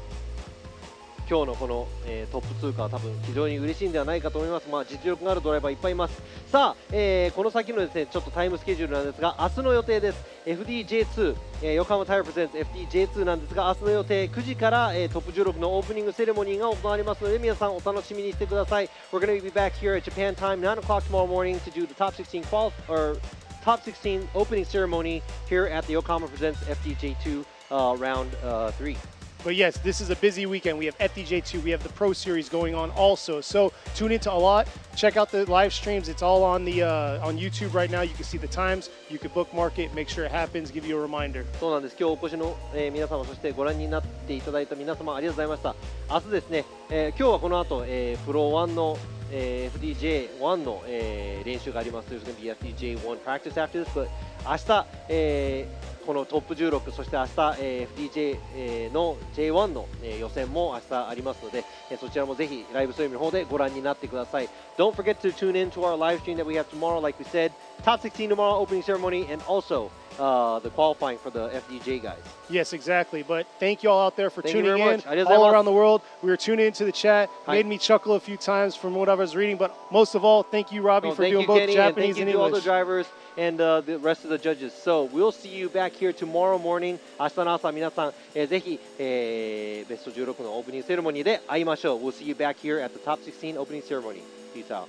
今日のこの、トップ通過は多分非常に嬉しいんではないかと思います。まあ、実力があるドライバーいっぱいいます。さあ、この先のですねちょっとタイムスケジュールなんですが、明日の予定です。 FDJ2、横浜タイヤプレゼンツ FDJ2 なんですが、明日の予定9時から、トップ16のオープニングセレモニーが行われますので、皆さんお楽しみにしてください。We're going to be back here at Japan time 9 o'clock tomorrow morning to do the top 16 top 16 opening ceremony here at the Yokohama Presents FDJ2 round 3. But yes, this is a busy weekend. We have FDJ2, we have the Pro Series going on also. So tune into a lot. Check out the live streams. It's all on the on YouTube right now. You can see the times. You can bookmark it. Make sure it happens. Give you a reminder. そうなんです。今日お越しの、皆様、そしてご覧になっていただいた皆様ありがとうございました。明日ですね、今日はこの後、プロ1の、FDJ1 の、練習があります。There's going to be FDJ1 practice after this, but 明日、このトップ16、そして明日、FDJ の J1 の予選も明日ありますので、そちらもぜひライブストリームの方でご覧になってください。Don't forget to tune in to our live stream that we have tomorrow, like we said, top 16 tomorrow opening ceremony, and also the qualifying for the FDJ guys. Yes, exactly. But thank you all out there for Thank you tuning very in much. all around the world. We were tuning into the chat. Hi. Made me chuckle a few times from what I was reading. But most of all, thank you, Robbie, for Thank doing you, both Kenny, Japanese and thank and you to all the English. drivers and the rest of the judges. So we'll see you back here tomorrow morning. 明日の朝皆さん、ぜひ、ベスト16のオープニングセレモニーで会いましょう。We'll see you back here at the top 16 opening ceremony. Peace out.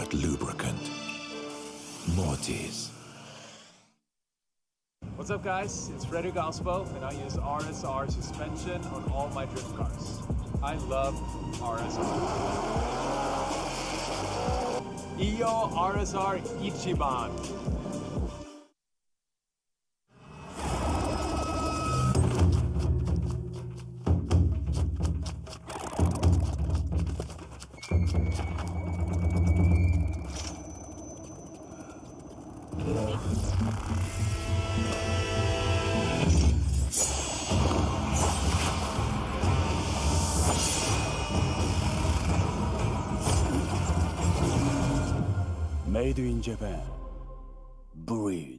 ultimate lubricant. Mortis. What's up, guys? It's Frederick Ospo, and I use RSR suspension on all my drift cars. I love RSR. Iyo RSR Ichiban. Made in Japan. Breathe.